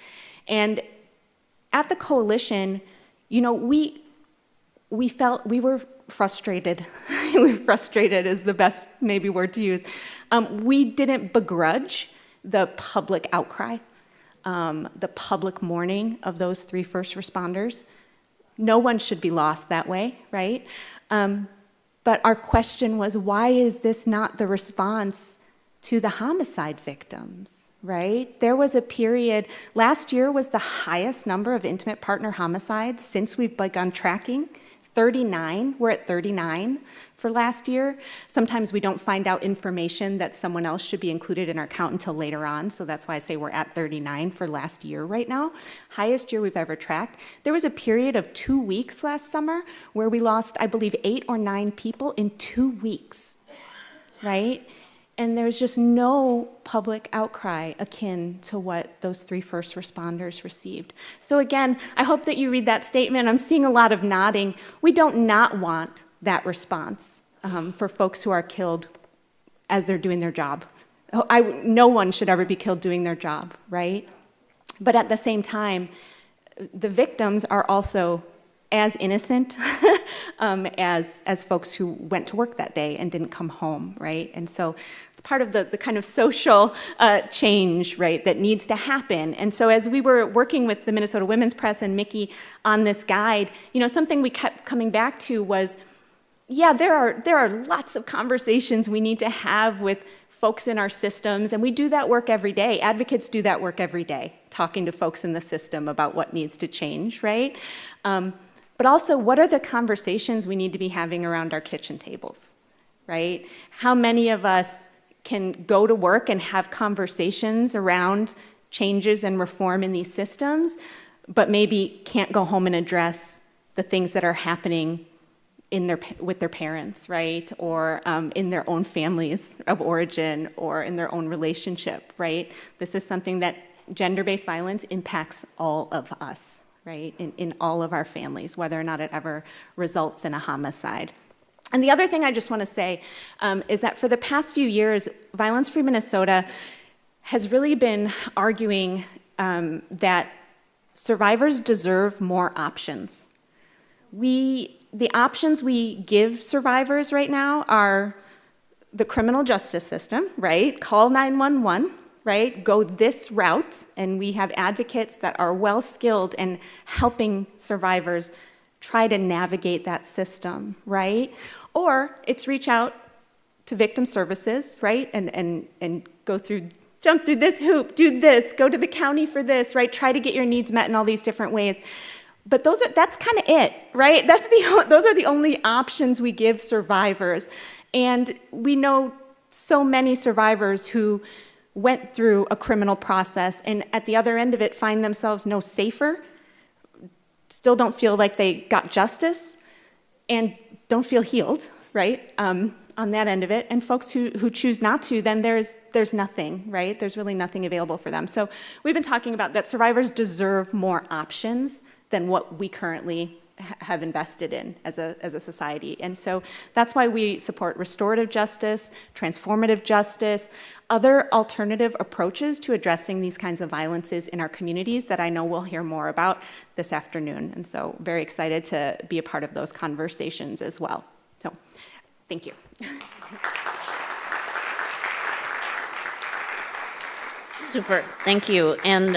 And at the coalition, we were frustrated. We were frustrated is the best maybe word to use. We didn't begrudge the public outcry, the public mourning of those 3 first responders. No one should be lost that way, right? But our question was, why is this not the response to the homicide victims, right? There was a period, last year was the highest number of intimate partner homicides since we've begun tracking. 39, we're at 39 for last year. Sometimes we don't find out information that someone else should be included in our count until later on, so that's why I say we're at 39 for last year right now. Highest year we've ever tracked. There was a period of 2 weeks last summer where we lost, I believe, 8 or 9 people in 2 weeks, right? And there's just no public outcry akin to what those 3 first responders received. So again, I hope that you read that statement. I'm seeing a lot of nodding. We don't not want that response for folks who are killed as they're doing their job. No one should ever be killed doing their job, right? But at the same time, the victims are also as innocent as folks who went to work that day and didn't come home, right? And so it's part of the kind of social change, right, that needs to happen. And so as we were working with the Minnesota Women's Press and Mickey on this guide, something we kept coming back to was, yeah, there are lots of conversations we need to have with folks in our systems, and we do that work every day. Advocates do that work every day, talking to folks in the system about what needs to change, right? But also, what are the conversations we need to be having around our kitchen tables, right? How many of us can go to work and have conversations around changes and reform in these systems, but maybe can't go home and address the things that are happening with their parents, right? Or in their own families of origin or in their own relationship, right? This is something that gender-based violence impacts all of us, right, in all of our families, whether or not it ever results in a homicide. And the other thing I just want to say is that for the past few years, Violence Free Minnesota has really been arguing that survivors deserve more options. The options we give survivors right now are the criminal justice system, right? Call 911. Right? Go this route, and we have advocates that are well skilled in helping survivors try to navigate that system, right? Or it's reach out to victim services, right? And jump through this hoop, do this, go to the county for this, right? Try to get your needs met in all these different ways. But that's kind of it, right? Those are the only options we give survivors. And we know so many survivors who went through a criminal process and at the other end of it find themselves no safer, still don't feel like they got justice, and don't feel healed, right, on that end of it. And folks who choose not to, then there's nothing, right? There's really nothing available for them. So we've been talking about that survivors deserve more options than what we currently have invested in as a society. And so that's why we support restorative justice, transformative justice, other alternative approaches to addressing these kinds of violences in our communities that I know we'll hear more about this afternoon. And so very excited to be a part of those conversations as well. So thank you. Super, thank you. And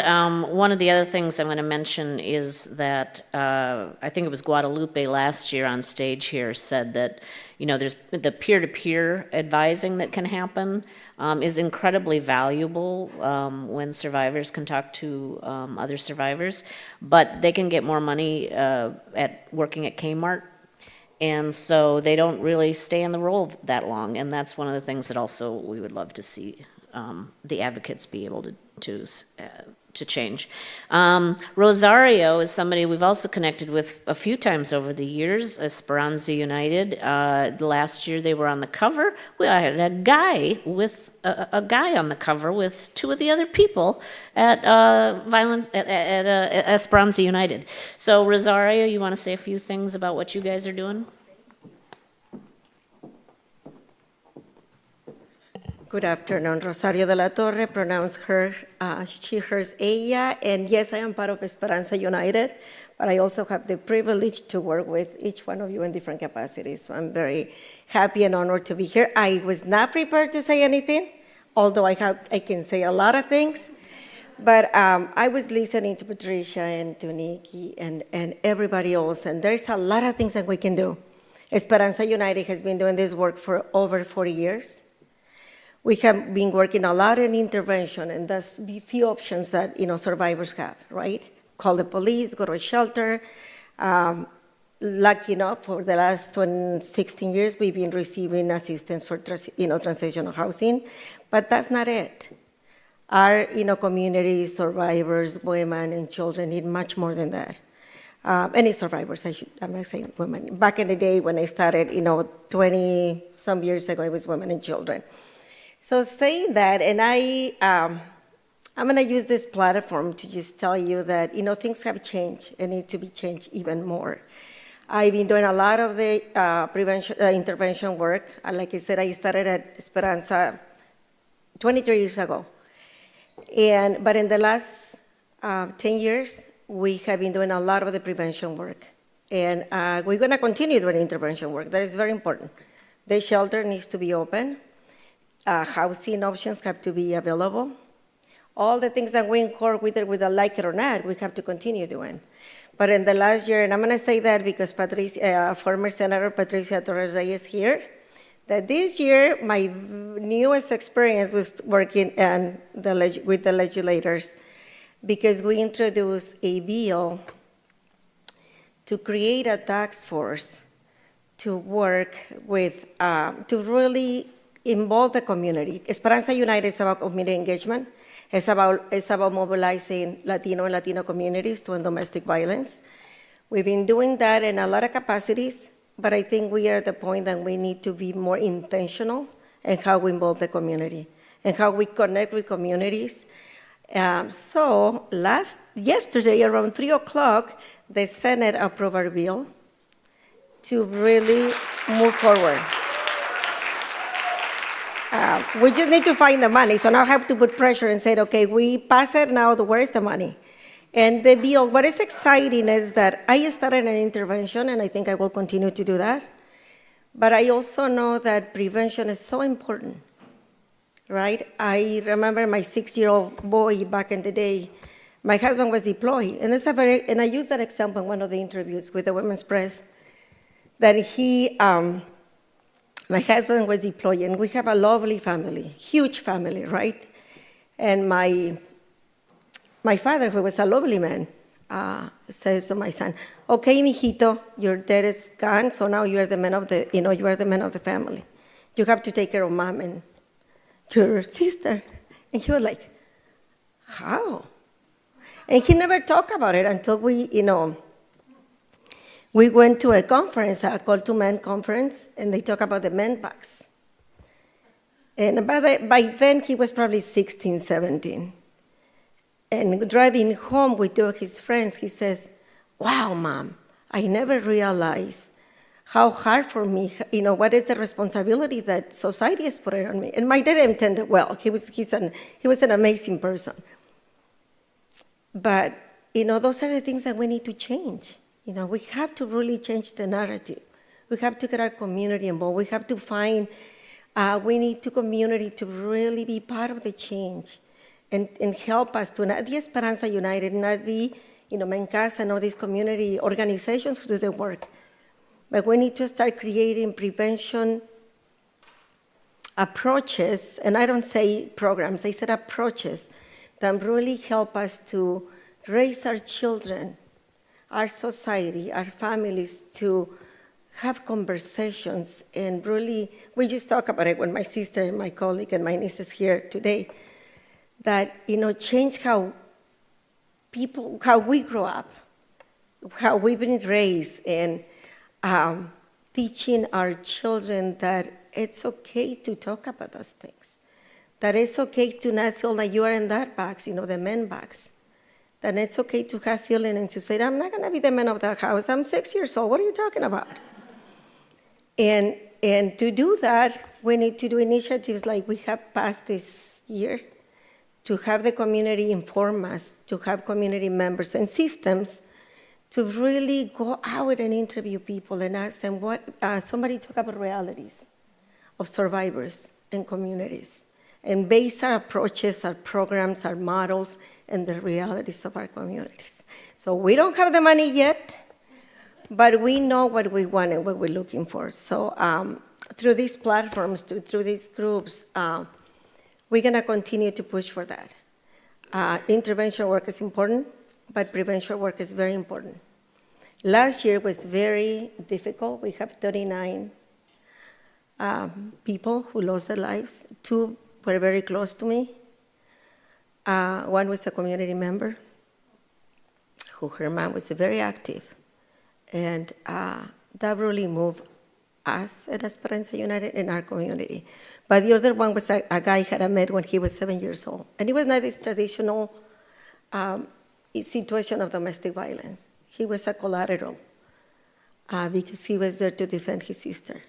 one of the other things I'm going to mention is that I think it was Guadalupe last year on stage here said that, there's the peer-to-peer advising that can happen is incredibly valuable when survivors can talk to other survivors, but they can get more money at working at Kmart. And so they don't really stay in the role that long. And that's one of the things that also we would love to see the advocates be able to change. Rosario is somebody we've also connected with a few times over the years, Esperanza United. Last year they were on the cover. We had a guy with a guy on the cover with two of the other people at Esperanza United. So Rosario, you want to say a few things about what you guys are doing? Good afternoon. Rosario de la Torre, pronouns her, she, hers, ella. And yes, I am part of Esperanza United, but I also have the privilege to work with each one of you in different capacities. So I'm very happy and honored to be here. I was not prepared to say anything, although I can say a lot of things. But I was listening to Patricia and to Nikki and everybody else, and there's a lot of things that we can do. Esperanza United has been doing this work for over 40 years. We have been working a lot in intervention, and that's the few options that survivors have, right? Call the police, go to a shelter. Lucky enough, for the last 16 years, we've been receiving assistance for transitional housing, but that's not it. Our community survivors, women and children need much more than that. Any survivors, I'm not saying women. Back in the day when I started, 20-some years ago, it was women and children. So saying that, and I'm going to use this platform to just tell you that, things have changed and need to be changed even more. I've been doing a lot of the intervention work. Like I said, I started at Esperanza 23 years ago. But in the last 10 years, we have been doing a lot of the prevention work. And we're going to continue doing intervention work. That is very important. The shelter needs to be open. Housing options have to be available. All the things that we incorporate, whether like it or not, we have to continue doing. But in the last year, and I'm going to say that because former Senator Patricia Torres is here, that this year my newest experience was working with the legislators, because we introduced a bill to create a task force to work with, to really involve the community. Esperanza United is about community engagement. It's about mobilizing Latino and Latino communities to end domestic violence. We've been doing that in a lot of capacities, but I think we are at the point that we need to be more intentional in how we involve the community and how we connect with communities. So yesterday around 3 o'clock, the Senate approved our bill to really move forward. We just need to find the money. So now I have to put pressure and say, okay, we pass it now, where is the money? And the bill, what is exciting is that I started an intervention, and I think I will continue to do that. But I also know that prevention is so important, right? I remember my 6-year-old boy back in the day, my husband was deployed. And I use that example in one of the interviews with the Women's Press, that my husband was deployed, and we have a lovely family, huge family, right? And my father, who was a lovely man, says to my son, "Okay, mijito, your dad is gone, so now you are the man of the family. You have to take care of mom and your sister." And he was like, "How?" And he never talked about it until we went to a conference, a Call to Men conference, and they talk about the men box. And by then, he was probably 16, 17. And driving home with two of his friends, he says, "Wow, Mom, I never realized how hard for me, what is the responsibility that society has put on me." And my dad intended well. He was an amazing person. But, those are the things that we need to change. We have to really change the narrative. We have to get our community involved. We have to we need the community to really be part of the change and help us to not be Esperanza United, not be, Mencasa and all these community organizations who do the work. But we need to start creating prevention approaches, and I don't say programs, I said approaches that really help us to raise our children, our society, our families to have conversations and really, we just talk about it when my sister and my colleague and my niece is here today, that, change how we grow up, how we've been raised, and teaching our children that it's okay to talk about those things, that it's okay to not feel like you are in that box, the men box, that it's okay to have feeling and to say, I'm not going to be the man of the house. I'm 6 years old. What are you talking about? And to do that, we need to do initiatives like we have passed this year, to have the community inform us, to have community members and systems to really go out and interview people and ask them what, somebody talk about realities of survivors and communities, and base our approaches, our programs, our models, and the realities of our communities. So we don't have the money yet, but we know what we want and what we're looking for. So through these platforms, through these groups, we're going to continue to push for that. Intervention work is important, but prevention work is very important. Last year was very difficult. We have 39 people who lost their lives. 2 were very close to me. One was a community member who her mom was very active. And that really moved us at Esperanza United in our community. But the other one was a guy I had met when he was 7 years old. And it was not this traditional situation of domestic violence. He was a collateral because he was there to defend his sister.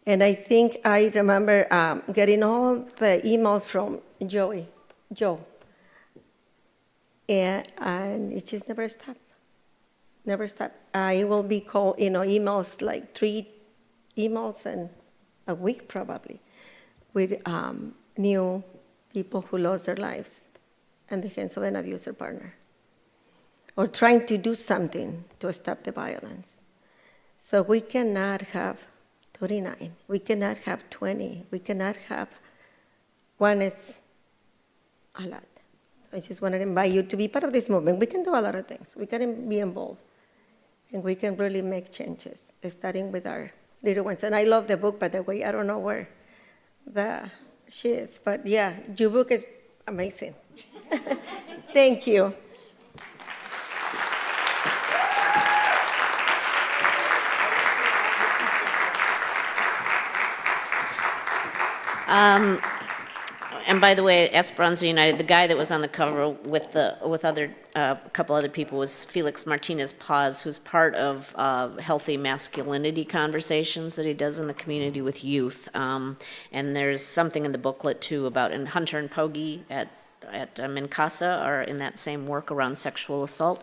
And I think I remember getting all the emails from Joe. And it just never stopped. Never stopped. I will be called, emails like 3 emails in a week probably with new people who lost their lives in the hands of an abuser partner, or trying to do something to stop the violence. So we cannot have 39. We cannot have 20. We cannot have one. It's a lot. I just want to invite you to be part of this movement. We can do a lot of things. We can be involved. And we can really make changes, starting with our little ones. And I love the book, by the way. I don't know where she is. But yeah, your book is amazing. Thank you. And by the way, Esperanza United, the guy that was on the cover with other a couple other people was Felix Martinez Paz, who's part of healthy masculinity conversations that he does in the community with youth. And there's something in the booklet too about, and Hunter and Pogi at Mincasa are in that same work around sexual assault.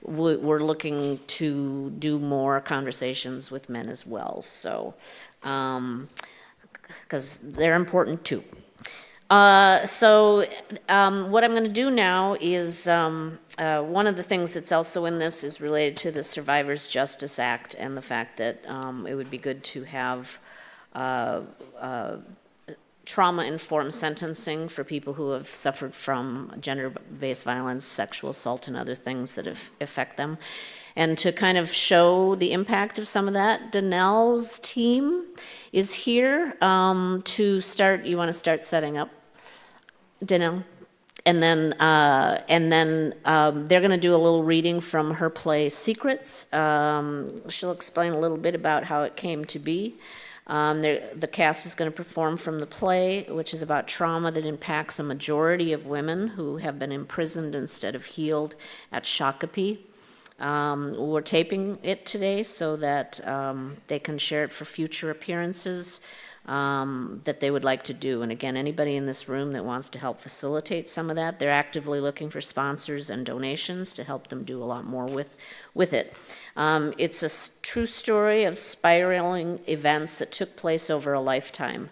We're looking to do more conversations with men as well. So, because they're important too. What I'm going to do now is one of the things that's also in this is related to the Survivors Justice Act and the fact that it would be good to have trauma-informed sentencing for people who have suffered from gender-based violence, sexual assault, and other things that affect them. And to kind of show the impact of some of that, Danelle's team is here to start. You want to start setting up, Danelle? And then they're going to do a little reading from her play Secrets. She'll explain a little bit about how it came to be. The cast is going to perform from the play, which is about trauma that impacts a majority of women who have been imprisoned instead of healed at Shakopee. We're taping it today so that they can share it for future appearances that they would like to do. And again, anybody in this room that wants to help facilitate some of that, they're actively looking for sponsors and donations to help them do a lot more with it. It's a true story of spiraling events that took place over a lifetime,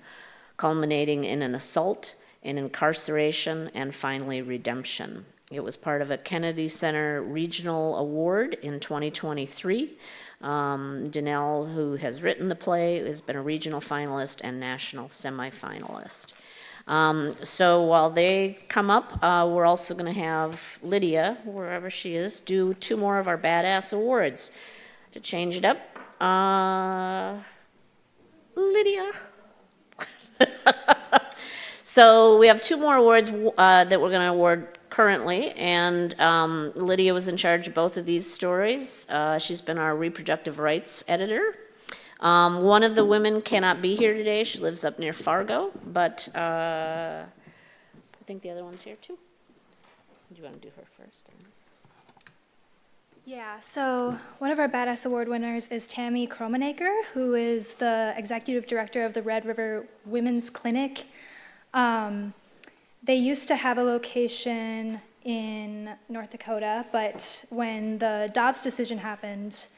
culminating in an assault, in incarceration, and finally redemption. It was part of a Kennedy Center Regional Award in 2023. Danelle, who has written the play, has been a regional finalist and national semifinalist. So while they come up, we're also going to have Lydia, wherever she is, do 2 more of our Badass Awards to change it up. Lydia. So we have two more awards that we're going to award currently, and Lydia was in charge of both of these stories. She's been our reproductive rights editor. One of the women cannot be here today. She lives up near Fargo, but I think the other one's here too. Do you want to do her first? Yeah, so one of our Badass Award winners is Tammy Kromenaker, who is the executive director of the Red River Women's Clinic. They used to have a location in North Dakota, but when the Dobbs decision happened,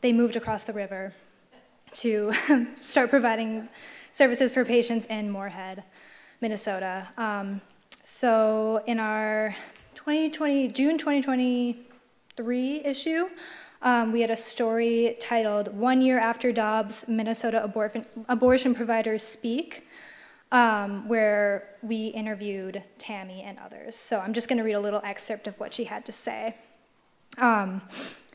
they moved across the river to start providing services for patients in Moorhead, Minnesota. So in our June 2023 issue, we had a story titled 1 Year After Dobbs, Minnesota Abortion Providers Speak, where we interviewed Tammy and others. So I'm just going to read a little excerpt of what she had to say.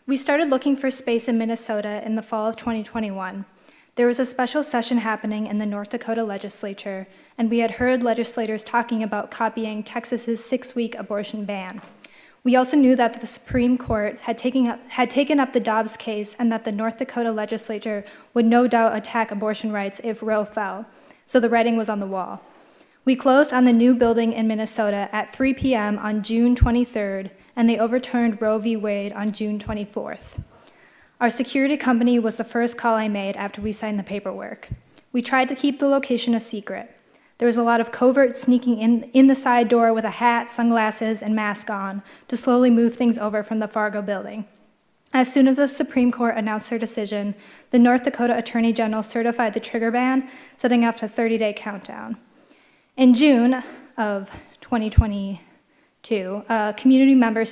We started looking for space in Minnesota in the fall of 2021. There was a special session happening in the North Dakota legislature, and we had heard legislators talking about copying Texas's 6-week abortion ban. We also knew that the Supreme Court had taken up the Dobbs case and that the North Dakota legislature would no doubt attack abortion rights if Roe fell, so the writing was on the wall. We closed on the new building in Minnesota at 3 p.m. on June 23rd, and they overturned Roe v. Wade on June 24th. Our security company was the first call I made after we signed the paperwork. We tried to keep the location a secret. There was a lot of covert sneaking in the side door with a hat, sunglasses, and mask on to slowly move things over from the Fargo building. As soon as the Supreme Court announced their decision, the North Dakota Attorney General certified the trigger ban, setting off a 30-day countdown. In June of 2022, a community member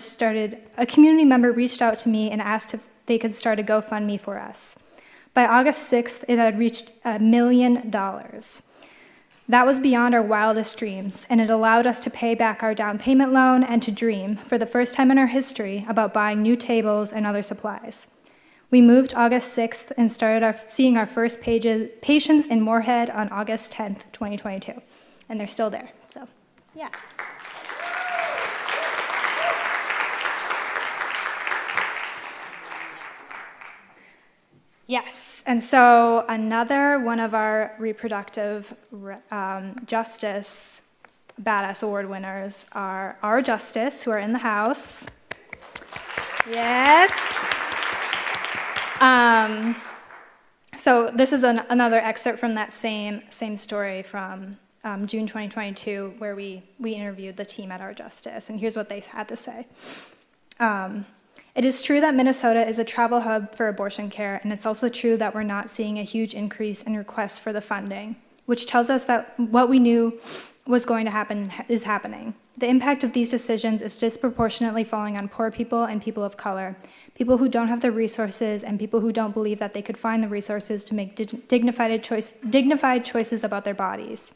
reached out to me and asked if they could start a GoFundMe for us. By August 6th, it had reached $1 million. That was beyond our wildest dreams, and it allowed us to pay back our down payment loan and to dream, for the first time in our history, about buying new tables and other supplies. We moved August 6th and started seeing our first patients in Moorhead on August 10th, 2022. And they're still there, so, yeah. Yes, and so another one of our reproductive justice Badass Award winners are our Justice, who are in the house. Yes. So this is another excerpt from that same story from June 2022, where we interviewed the team at our Justice, and here's what they had to say. It is true that Minnesota is a travel hub for abortion care, and it's also true that we're not seeing a huge increase in requests for the funding, which tells us that what we knew was going to happen is happening. The impact of these decisions is disproportionately falling on poor people and people of color, people who don't have the resources and people who don't believe that they could find the resources to make dignified choices about their bodies.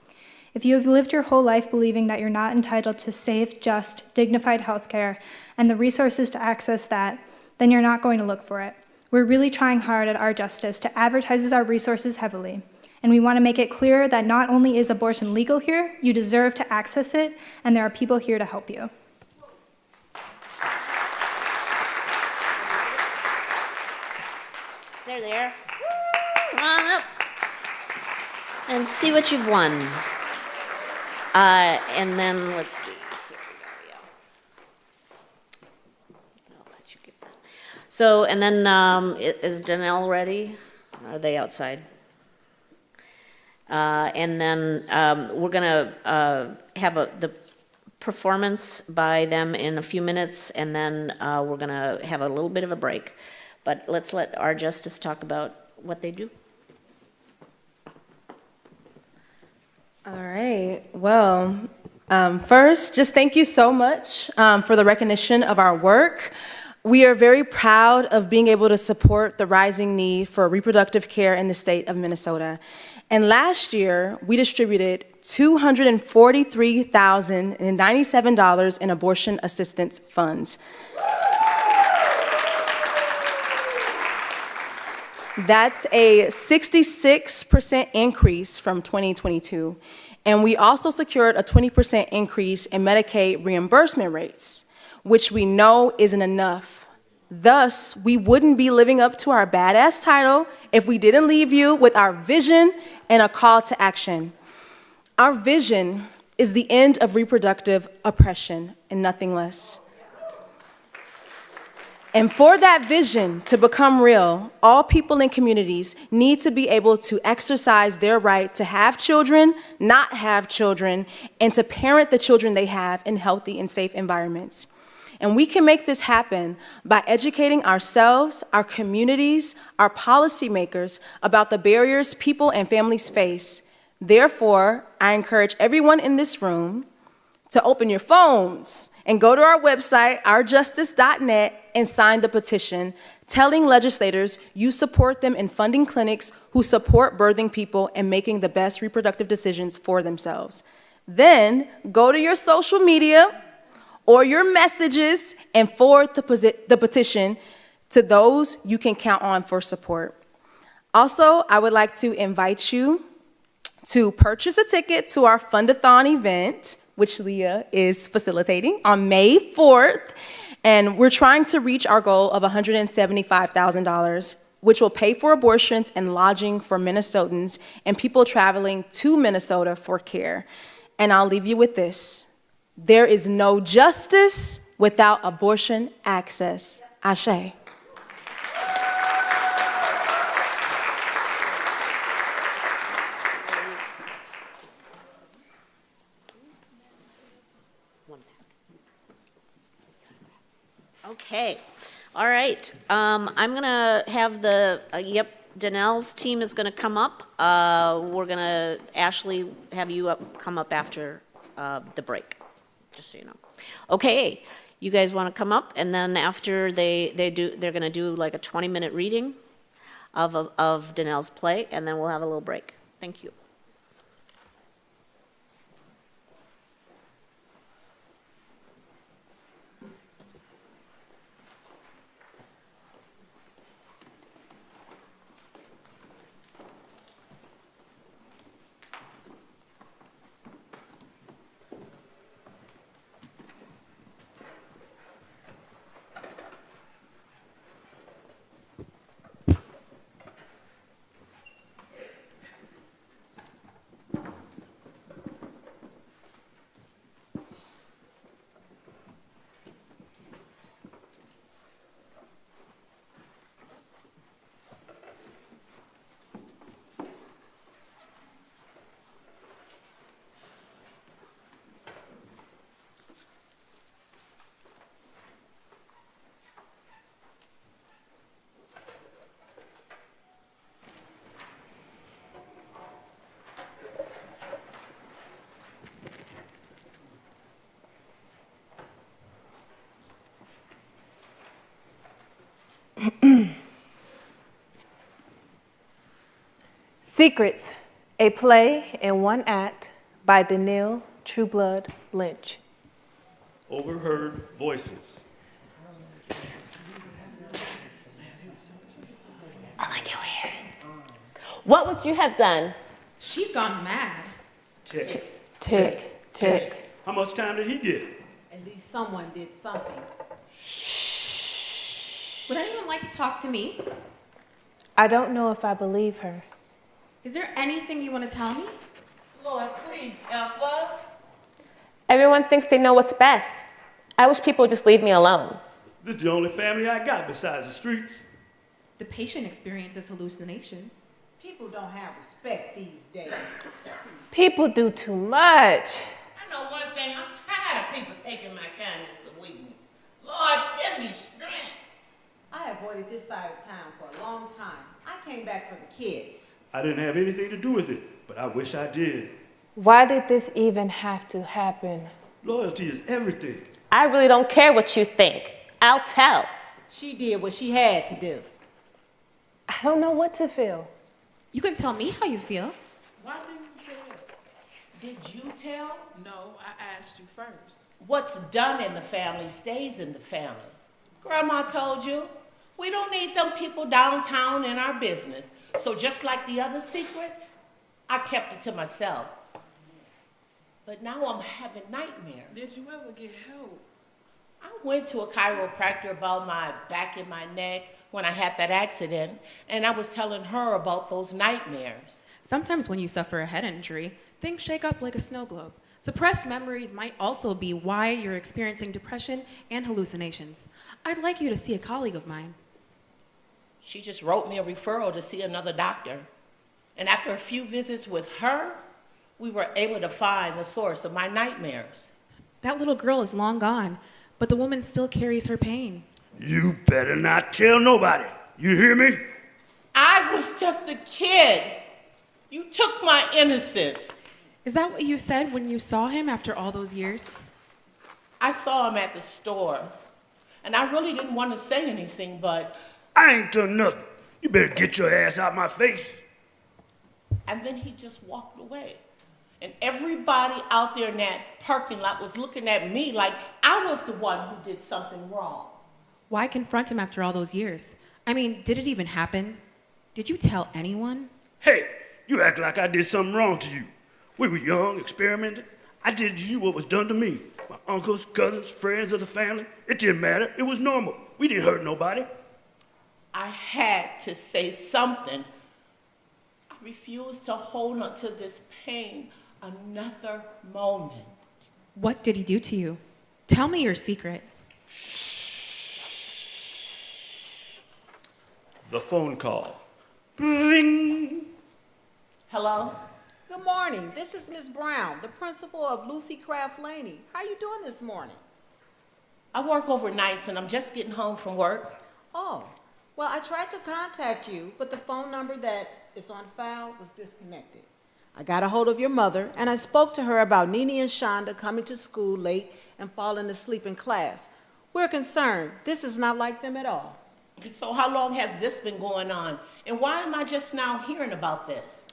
If you have lived your whole life believing that you're not entitled to safe, just, dignified health care and the resources to access that, then you're not going to look for it. We're really trying hard at our Justice to advertise our resources heavily, and we want to make it clear that not only is abortion legal here, you deserve to access it, and there are people here to help you. They're there. Come on up and see what you've won. And then let's see. Here we go. I'll let you give that. So, and then is Danelle ready? Are they outside? And then we're gonna have the performance by them in a few minutes, and then we're gonna have a little bit of a break. But let's let our Justice talk about what they do. All right. Well, first, just thank you so much for the recognition of our work. We are very proud of being able to support the rising need for reproductive care in the state of Minnesota. And last year, we distributed $243,097 in abortion assistance funds. That's a 66% increase from 2022. And we also secured a 20% increase in Medicaid reimbursement rates, which we know isn't enough. Thus, we wouldn't be living up to our badass title if we didn't leave you with our vision and a call to action. Our vision is the end of reproductive oppression and nothing less. And for that vision to become real, all people in communities need to be able to exercise their right to have children, not have children, and to parent the children they have in healthy and safe environments. And we can make this happen by educating ourselves, our communities, our policymakers about the barriers people and families face. Therefore, I encourage everyone in this room to open your phones and go to our website, ourjustice.net, and sign the petition telling legislators you support them in funding clinics who support birthing people and making the best reproductive decisions for themselves. Then go to your social media or your messages and forward the petition to those you can count on for support. Also, I would like to invite you to purchase a ticket to our Fundathon event, which Leah is facilitating on May 4th. And we're trying to reach our goal of $175,000, which will pay for abortions and lodging for Minnesotans and people traveling to Minnesota for care. And I'll leave you with this. There is no justice without abortion access. Ashe. Okay, all right. I'm gonna have Danelle's team is gonna come up. We're gonna, Ashley, have you come up after the break, just so you know. Okay, you guys wanna come up, and then after they're gonna do like a 20-minute reading of Danelle's play, and then we'll have a little break. Thank you. Secrets, a play in one act by Daniel Trueblood Lynch. Overheard voices. I like your hair. What would you have done? She's gone mad. Tick. Tick, tick. How much time did he get? At least someone did something. Would anyone like to talk to me? I don't know if I believe her. Is there anything you want to tell me? Lord, please help us. Everyone thinks they know what's best. I wish people would just leave me alone. This is the only family I got besides the streets. The patient experiences hallucinations. People don't have respect these days. People do too much. I know one thing, I'm tired of people taking my kindness for weakness. Lord, give me strength. I avoided this side of town for a long time. I came back for the kids. I didn't have anything to do with it, but I wish I did. Why did this even have to happen? Loyalty is everything. I really don't care what you think. I'll tell. She did what she had to do. I don't know what to feel. You can tell me how you feel. Why didn't you tell? Did you tell? No, I asked you first. What's done in the family stays in the family. Grandma told you. We don't need them people downtown in our business. So just like the other secrets, I kept it to myself. But now I'm having nightmares. Did you ever get help? I went to a chiropractor about my back and my neck when I had that accident, and I was telling her about those nightmares. Sometimes when you suffer a head injury, things shake up like a snow globe. Suppressed memories might also be why you're experiencing depression and hallucinations. I'd like you to see a colleague of mine. She just wrote me a referral to see another doctor. And after a few visits with her, we were able to find the source of my nightmares. That little girl is long gone, but the woman still carries her pain. You better not tell nobody. You hear me? I was just a kid. You took my innocence. Is that what you said when you saw him after all those years? I saw him at the store, and I really didn't want to say anything, but... I ain't done nothing. You better get your ass out my face. And then he just walked away. And everybody out there in that parking lot was looking at me like I was the one who did something wrong. Why confront him after all those years? I mean, did it even happen? Did you tell anyone? Hey, you act like I did something wrong to you. We were young, experimenting. I did to you what was done to me. My uncles, cousins, friends of the family. It didn't matter. It was normal. We didn't hurt nobody. I had to say something. I refused to hold on to this pain another moment. What did he do to you? Tell me your secret. The phone call. Ring. Hello? Good morning. This is Miss Brown, the principal of Lucy Craft Laney. How you doing this morning? I work overnights and I'm just getting home from work. Oh, well, I tried to contact you, but the phone number that is on file was disconnected. I got a hold of your mother, and I spoke to her about Nene and Shonda coming to school late and falling asleep in class. We're concerned. This is not like them at all. So how long has this been going on? And why am I just now hearing about this?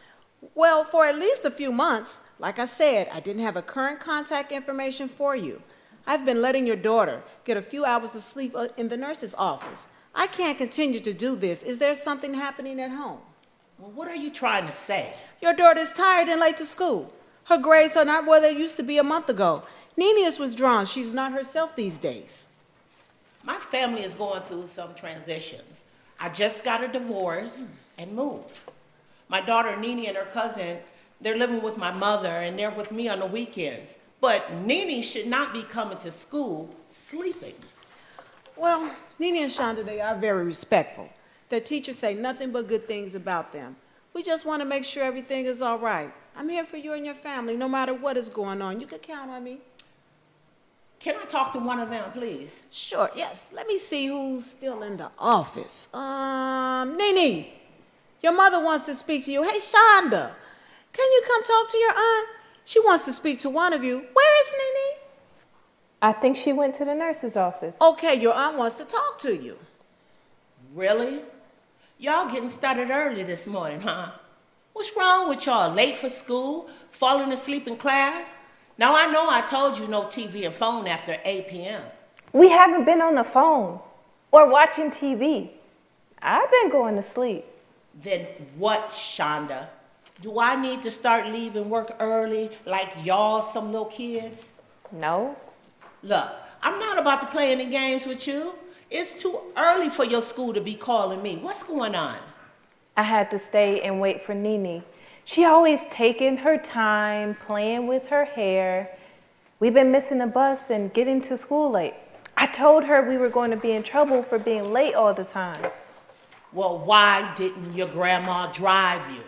Well, for at least a few months. Like I said, I didn't have a current contact information for you. I've been letting your daughter get a few hours of sleep in the nurse's office. I can't continue to do this. Is there something happening at home? Well, what are you trying to say? Your daughter is tired and late to school. Her grades are not where they used to be a month ago. Nene is withdrawn. She's not herself these days. My family is going through some transitions. I just got a divorce and moved. My daughter Nene and her cousin, they're living with my mother and they're with me on the weekends. But Nene should not be coming to school sleeping. Well, Nene and Shonda, they are very respectful. Their teachers say nothing but good things about them. We just want to make sure everything is all right. I'm here for you and your family, no matter what is going on. You can count on me. Can I talk to one of them, please? Sure, yes. Let me see who's still in the office. Nene, your mother wants to speak to you. Hey, Shonda, can you come talk to your aunt? She wants to speak to one of you. Where is Nene? I think she went to the nurse's office. Okay, your aunt wants to talk to you. Really? Y'all getting started early this morning, huh? What's wrong with y'all? Late for school? Falling asleep in class? Now, I know I told you no TV and phone after 8 p.m. We haven't been on the phone or watching TV. I've been going to sleep. Then what, Shonda? Do I need to start leaving work early like y'all some little kids? No. Look, I'm not about to play any games with you. It's too early for your school to be calling me. What's going on? I had to stay and wait for Nene. She always taking her time, playing with her hair. We've been missing the bus and getting to school late. I told her we were going to be in trouble for being late all the time. Well, why didn't your grandma drive you?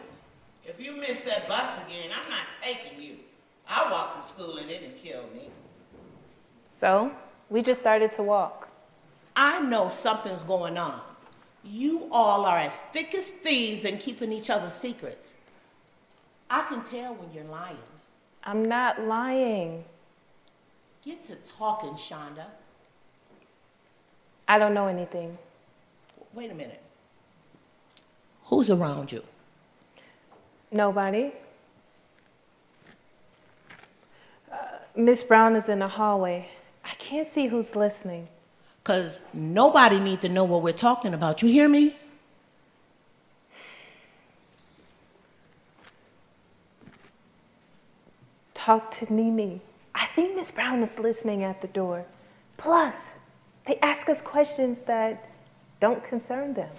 If you miss that bus again, I'm not taking you. I walked to school and it didn't kill me. So we just started to walk. I know something's going on. You all are as thick as thieves and keeping each other's secrets. I can tell when you're lying. I'm not lying. Get to talking, Shonda. I don't know anything. Wait a minute. Who's around you? Nobody. Miss Brown is in the hallway. I can't see who's listening. Because nobody needs to know what we're talking about. You hear me? Talk to Nene. I think Miss Brown is listening at the door. Plus, they ask us questions that don't concern them.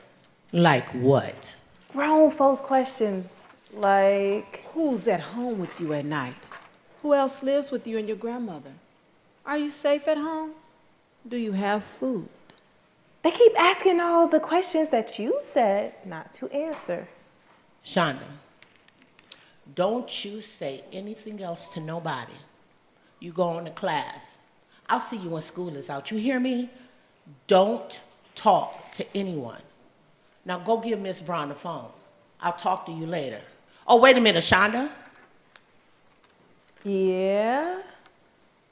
Like what? Grown folks questions like, Who's at home with you at night? Who else lives with you and your grandmother? Are you safe at home? Do you have food? they keep asking all the questions that you said not to answer. Shonda, don't you say anything else to nobody. You go on to class. I'll see you when school is out. You hear me? Don't talk to anyone. Now go give Miss Brown the phone. I'll talk to you later. Oh, wait a minute, Shonda. Yeah?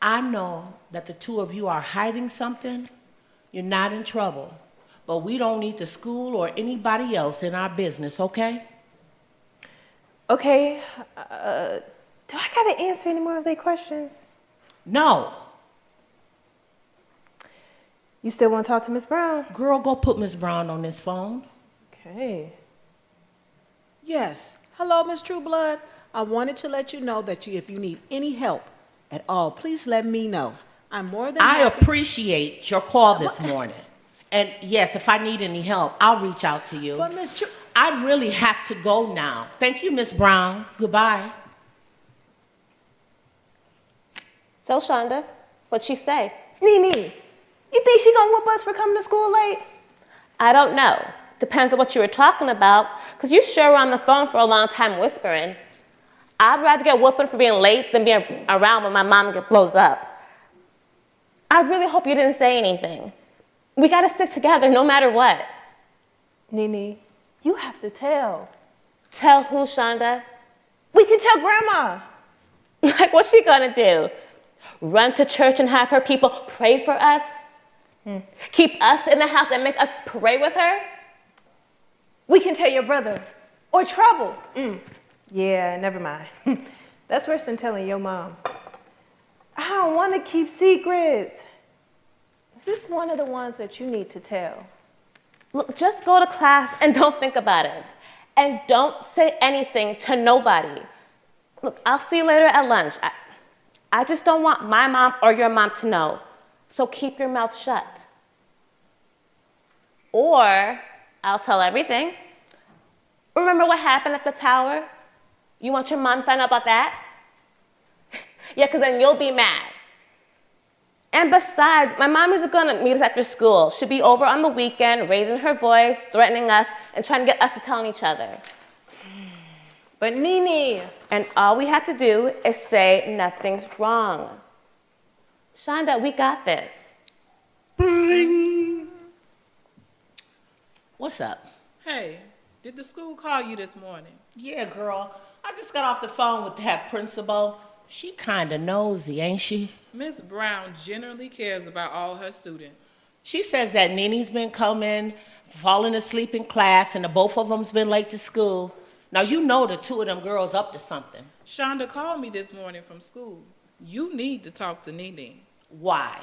I know that the two of you are hiding something. You're not in trouble. But we don't need the school or anybody else in our business, okay? Okay, do I gotta answer any more of their questions? No. You still wanna talk to Miss Brown? Girl, go put Miss Brown on this phone. Okay. Yes. Hello, Miss Trueblood. I wanted to let you know that if you need any help at all, please let me know. I'm more than I happy. appreciate your call this morning. And yes, if I need any help, I'll reach out to you. But Miss I really have to go now. Thank you, Miss Brown. Goodbye. So, Shonda, what'd she say? Nene, you think she gonna whoop us for coming to school late? I don't know. Depends on what you were talking about, because you sure were on the phone for a long time whispering. I'd rather get whooping for being late than being around when my mom blows up. I really hope you didn't say anything. We gotta stick together no matter what. Nene, you have to tell. Tell who, Shonda? We can tell Grandma. Like, what's she gonna do? Run to church and have her people pray for us? Keep us in the house and make us pray with her? We can tell your brother. Or Trouble. Yeah, never mind. That's worse than telling your mom. I don't want to keep secrets. This is one of the ones that you need to tell. Look, just go to class and don't think about it. And don't say anything to nobody. Look, I'll see you later at lunch. I just don't want my mom or your mom to know. So keep your mouth shut. Or I'll tell everything. Remember what happened at the tower? You want your mom to find out about that? Yeah, because then you'll be mad. And besides, my mom isn't going to meet us after school. She'll be over on the weekend, raising her voice, threatening us, and trying to get us to tell each other. But Nene. And all we have to do is say nothing's wrong. Shonda, we got this. Bring. What's up? Hey, did the school call you this morning? Yeah, girl. I just got off the phone with that principal. She kind of nosy, ain't she? Miss Brown generally cares about all her students. She says that Nene's been coming, falling asleep in class, and the both of them's been late to school. Now, you know the two of them girls up to something. Shonda called me this morning from school. You need to talk to Nene. Why?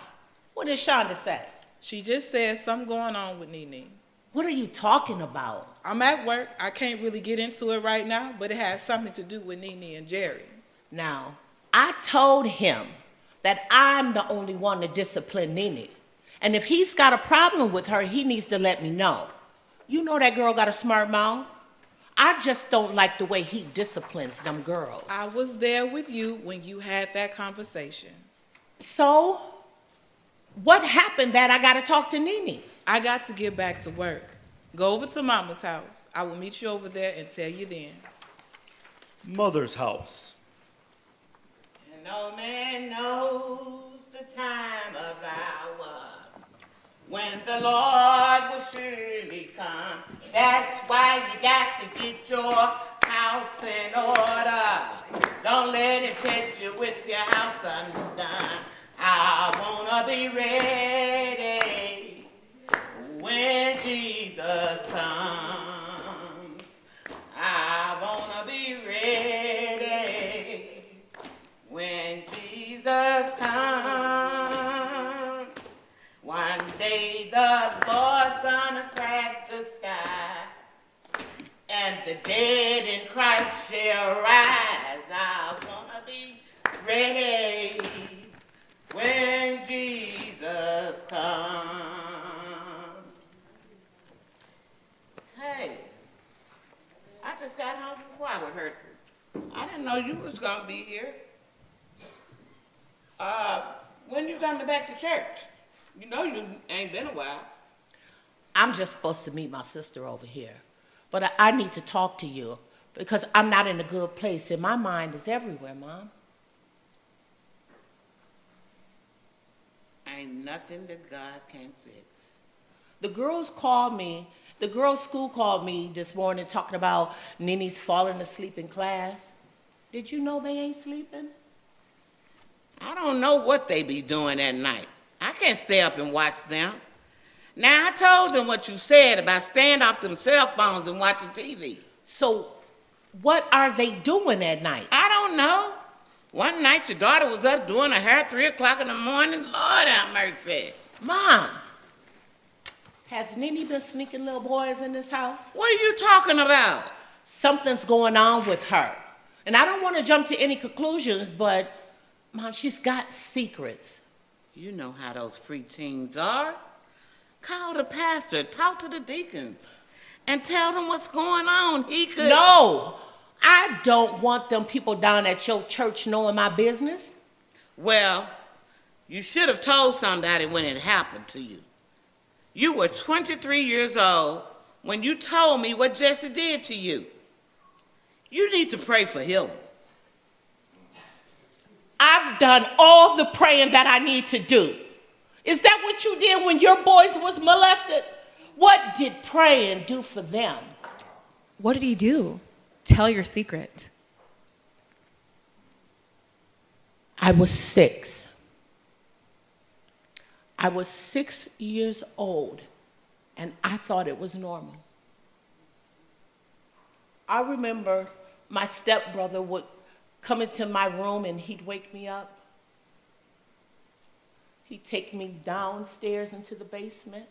What did Shonda say? She just said something going on with Nene. What are you talking about? I'm at work. I can't really get into it right now, but it has something to do with Nene and Jerry. Now, I told him that I'm the only one to discipline Nene. And if he's got a problem with her, he needs to let me know. You know that girl got a smart mouth. I just don't like the way he disciplines them girls. I was there with you when you had that conversation. So, what happened that I got to talk to Nene? I got to get back to work. Go over to Mama's house. I will meet you over there and tell you then. Mother's house. And no man knows the time of hour when the Lord will surely come. That's why you got to get your house in order. Don't let him catch you with your house undone. I wanna be ready when Jesus comes. I wanna be ready when Jesus comes. One day the dead in Christ shall rise. I wanna be ready when Jesus comes. Hey, I just got home from choir rehearsal. I didn't know you was gonna be here. When you coming back to church? You know you ain't been a while. I'm just supposed to meet my sister over here. But I need to talk to you because I'm not in a good place and my mind is everywhere, Mom. Ain't nothing that God can't fix. The girls school called me this morning talking about Nini's falling asleep in class. Did you know they ain't sleeping? I don't know what they be doing at night. I can't stay up and watch them. Now, I told them what you said about staying off them cell phones and watching TV. So, what are they doing at night? I don't know. One night, your daughter was up doing her hair at 3 o'clock in the morning. Lord have mercy. Mom, has Nini been sneaking little boys in this house? What are you talking about? Something's going on with her. And I don't want to jump to any conclusions, but, Mom, she's got secrets. You know how those preteens are. Call the pastor, talk to the deacons, and tell them what's going on. He could... No, I don't want them people down at your church knowing my business. Well, you should have told somebody when it happened to you. You were 23 years old when you told me what Jesse did to you. You need to pray for healing. I've done all the praying that I need to do. Is that what you did when your boys was molested? What did praying do for them? What did he do? Tell your secret. I was 6. I was 6 years old, and I thought it was normal. I remember my stepbrother would come into my room and he'd wake me up. He'd take me downstairs into the basement.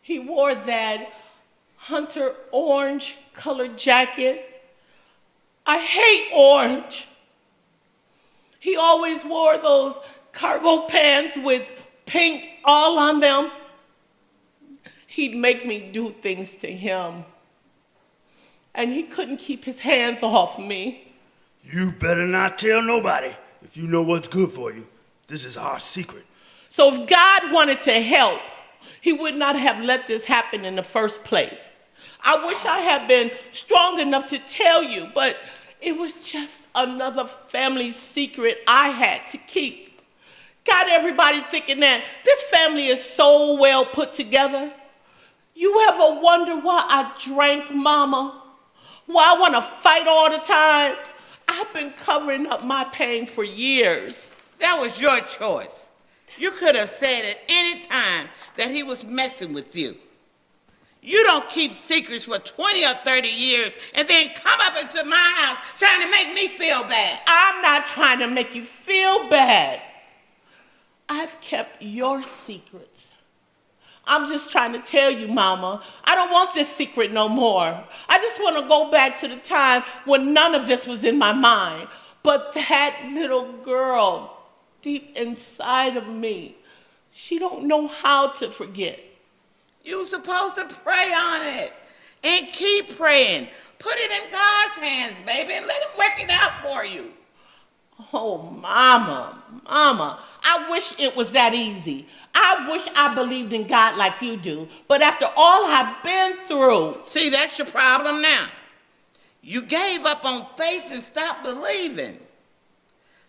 He wore that hunter orange colored jacket. I hate orange. He always wore those cargo pants with pink all on them. He'd make me do things to him. And he couldn't keep his hands off me. You better not tell nobody. If you know what's good for you, this is our secret. So if God wanted to help, he would not have let this happen in the first place. I wish I had been strong enough to tell you, but it was just another family secret I had to keep. Got everybody thinking that this family is so well put together. You ever wonder why I drank, Mama? Why I want to fight all the time? I've been covering up my pain for years. That was your choice. You could have said at any time that he was messing with you. You don't keep secrets for 20 or 30 years and then come up into my house trying to make me feel bad. I'm not trying to make you feel bad. I've kept your secrets. I'm just trying to tell you, Mama, I don't want this secret no more. I just want to go back to the time when none of this was in my mind. But that little girl deep inside of me, she don't know how to forget. You're supposed to pray on it and keep praying. Put it in God's hands, baby, and let him work it out for you. Oh, Mama, I wish it was that easy. I wish I believed in God like you do. But after all I've been through... See, that's your problem now. You gave up on faith and stopped believing.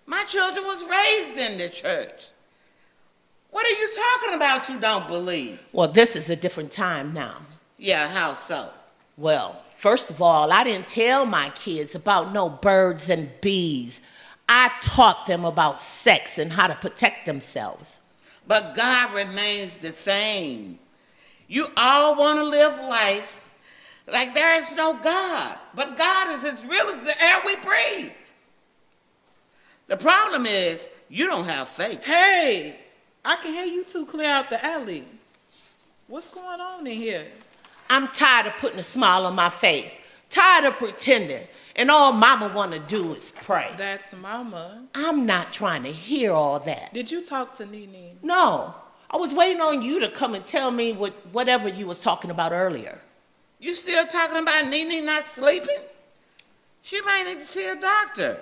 My children was raised in the church. What are you talking about you don't believe? Well, this is a different time now. Yeah, how so? Well, first of all, I didn't tell my kids about no birds and bees. I taught them about sex and how to protect themselves. But God remains the same. You all want to live life like there is no God. But God is as real as the air we breathe. The problem is you don't have faith. Hey, I can hear you two clear out the alley. What's going on in here? I'm tired of putting a smile on my face, tired of pretending, and all mama want to do is pray. That's mama. I'm not trying to hear all that. Did you talk to Nene? No, I was waiting on you to come and tell me whatever you was talking about earlier. You still talking about Nene not sleeping? She might need to see a doctor.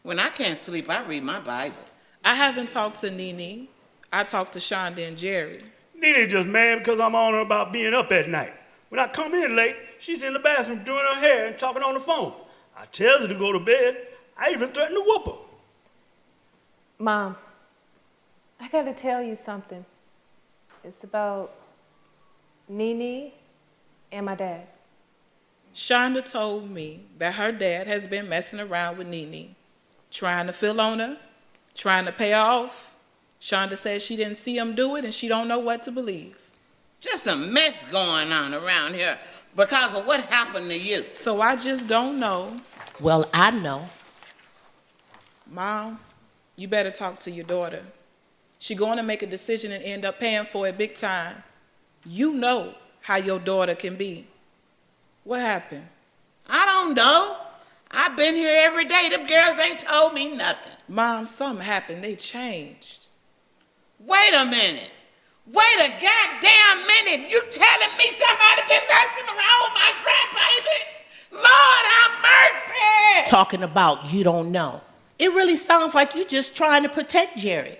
When I can't sleep, I read my Bible. I haven't talked to Nene. I talked to Shonda and Jerry. Nene just mad because I'm on her about being up at night. When I come in late, she's in the bathroom doing her hair and talking on the phone. I tell her to go to bed. I even threaten to whoop her. Mom, I got to tell you something. It's about Nene and my dad. Shonda told me that her dad has been messing around with Nene, trying to fill on her, trying to pay her off. Shonda says she didn't see him do it and she don't know what to believe. Just a mess going on around here because of what happened to you. So I just don't know. Well, I know. Mom, you better talk to your daughter. She going to make a decision and end up paying for it big time. You know how your daughter can be. What happened? I don't know. I've been here every day. Them girls ain't told me nothing. Mom, something happened. They changed. Wait a minute. Wait a goddamn minute. You telling me somebody been messing around with my grandbaby? Lord have mercy. Talking about you don't know. It really sounds like you just trying to protect Jerry.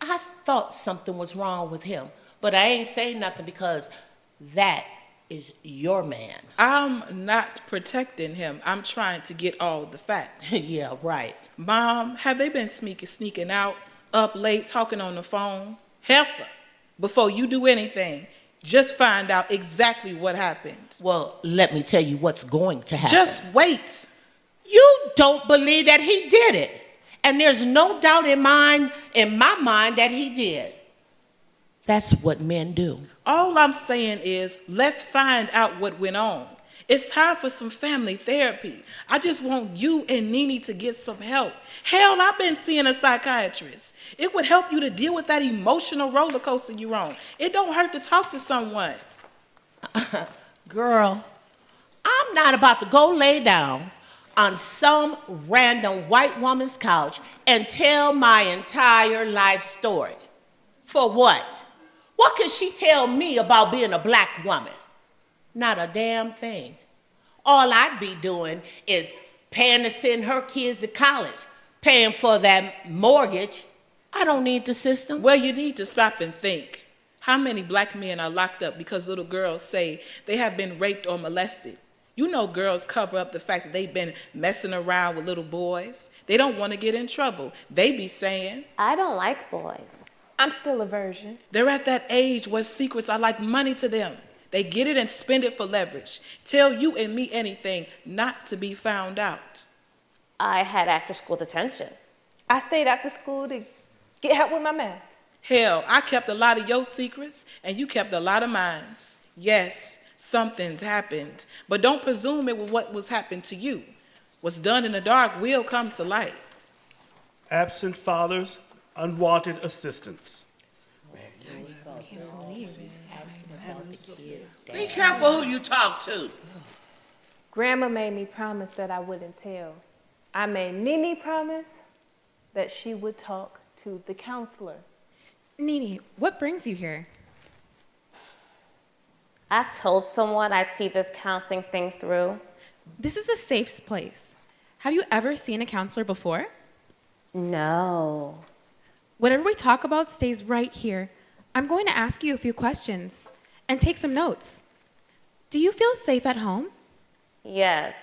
I thought something was wrong with him, but I ain't saying nothing because that is your man. I'm not protecting him. I'm trying to get all the facts. Yeah, right. Mom, have they been sneaking out, up late, talking on the phone? Heifer, before you do anything, just find out exactly what happened. Well, let me tell you what's going to happen. Just wait. You don't believe that he did it. And there's no doubt in my mind that he did. That's what men do. All I'm saying is, let's find out what went on. It's time for some family therapy. I just want you and Nene to get some help. Hell, I've been seeing a psychiatrist. It would help you to deal with that emotional roller coaster you're on. It don't hurt to talk to someone. Girl, I'm not about to go lay down on some random white woman's couch and tell my entire life story. For what? What could she tell me about being a black woman? Not a damn thing. All I'd be doing is paying to send her kids to college, paying for that mortgage. I don't need the system. Well, you need to stop and think. How many black men are locked up because little girls say they have been raped or molested? You know girls cover up the fact that they've been messing around with little boys. They don't want to get in trouble. They be saying, I don't like boys. I'm still a virgin. They're at that age where secrets are like money to them. They get it and spend it for leverage. Tell you and me anything not to be found out. I had after-school detention. I stayed after school to get help with my math. Hell, I kept a lot of your secrets and you kept a lot of mine. Yes, something's happened, but don't presume it was what was happened to you. What's done in the dark will come to light. Absent fathers, unwanted assistance. Be careful who you talk to. Grandma made me promise that I wouldn't tell. I made Nene promise that she would talk to the counselor. Nene, what brings you here? I told someone I'd see this counseling thing through. This is a safe place. Have you ever seen a counselor before? No. Whatever we talk about stays right here. I'm going to ask you a few questions and take some notes. Do you feel safe at home? Yes.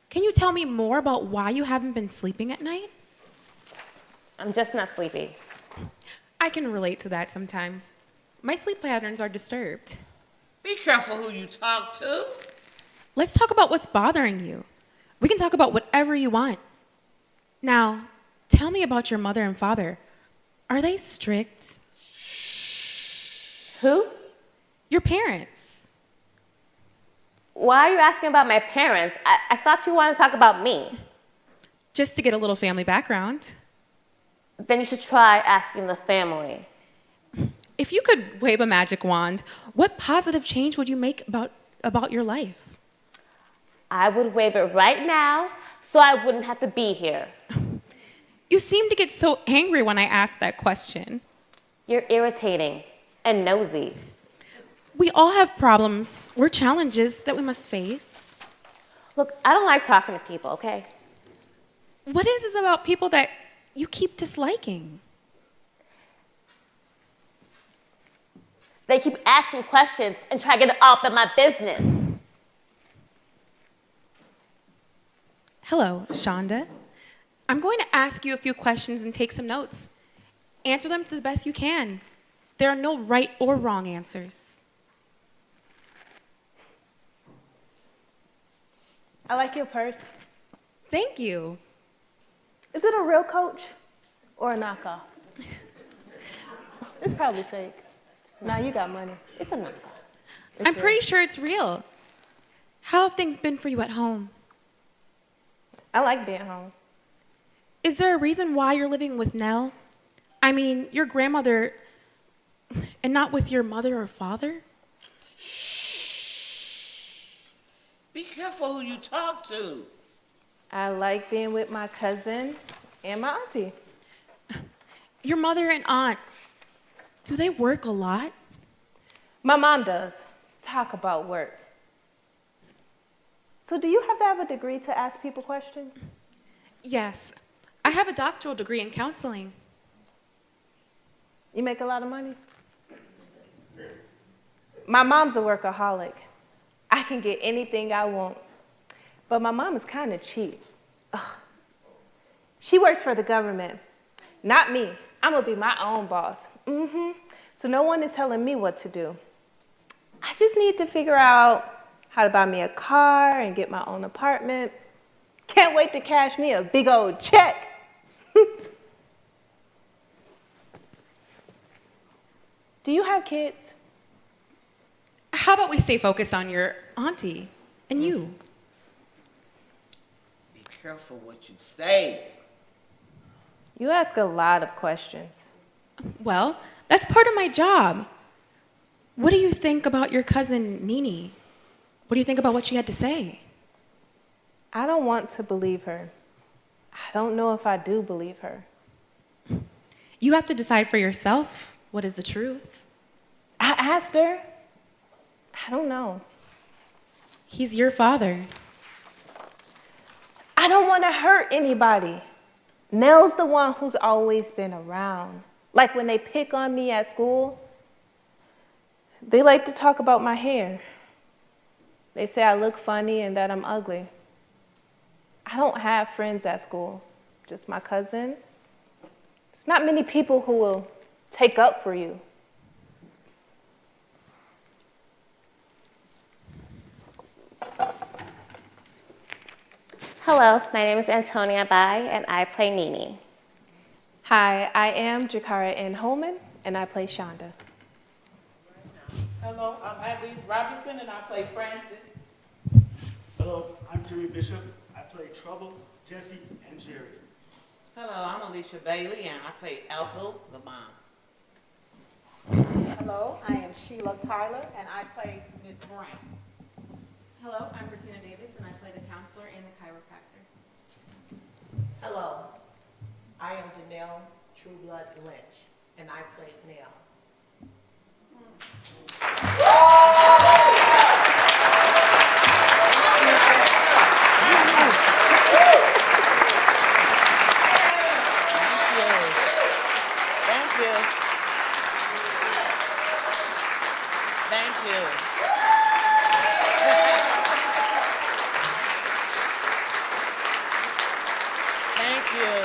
Can you tell me more about why you haven't been sleeping at night? I'm just not sleepy. I can relate to that sometimes. My sleep patterns are disturbed. Be careful who you talk to. Let's talk about what's bothering you. We can talk about whatever you want. Now, tell me about your mother and father. Are they strict? Who? Your parents. Why are you asking about my parents? I thought you wanted to talk about me. Just to get a little family background. Then you should try asking the family. If you could wave a magic wand, what positive change would you make about your life? I would wave it right now so I wouldn't have to be here. You seem to get so angry when I ask that question. You're irritating and nosy. We all have problems or challenges that we must face. Look, I don't like talking to people, okay? What is it about people that you keep disliking? They keep asking questions and try to get up in my business. Hello, Shonda. I'm going to ask you a few questions and take some notes. Answer them to the best you can. There are no right or wrong answers. I like your purse. Thank you. Is it a real Coach or a knockoff? It's probably fake. Now you got money. It's a knockoff. I'm pretty sure it's real. How have things been for you at home? I like being home. Is there a reason why you're living with Nell? I mean, your grandmother, and not with your mother or father? Be careful who you talk to. I like being with my cousin and my auntie. Your mother and aunt, do they work a lot? My mom does. Talk about work. So do you have to have a degree to ask people questions? Yes. I have a doctoral degree in counseling. You make a lot of money? My mom's a workaholic. I can get anything I want. But my mom is kind of cheap. Ugh. She works for the government. Not me. I'm going to be my own boss. So no one is telling me what to do. I just need to figure out how to buy me a car and get my own apartment. Can't wait to cash me a big old check. Do you have kids? How about we stay focused on your auntie and you? Be careful what you say. You ask a lot of questions. Well, that's part of my job. What do you think about your cousin, Nini? What do you think about what she had to say? I don't want to believe her. I don't know if I do believe her. You have to decide for yourself what is the truth. I asked her. I don't know. He's your father. I don't want to hurt anybody. Nell's the one who's always been around. Like when they pick on me at school, they like to talk about my hair. They say I look funny and that I'm ugly. I don't have friends at school, just my cousin. It's not many people who will take up for you. Hello, my name is Antonia Bai, and I play Nini. Hi, I am Jakara N. Holman, and I play Shonda. Hello, I'm Adlise Robinson, and I play Francis. Hello, I'm Jimmy Bishop. I play Trouble, Jesse, and Jerry. Hello, I'm Alicia Bailey, and I play Ethel, the mom. Hello, I am Sheila Tyler, and I play Miss Brown. Hello, I'm Bertina Davis, and I play the counselor and the chiropractor. Hello, I am Janelle Trueblood Lynch, and I play Nell. Thank you. Thank you. Thank you.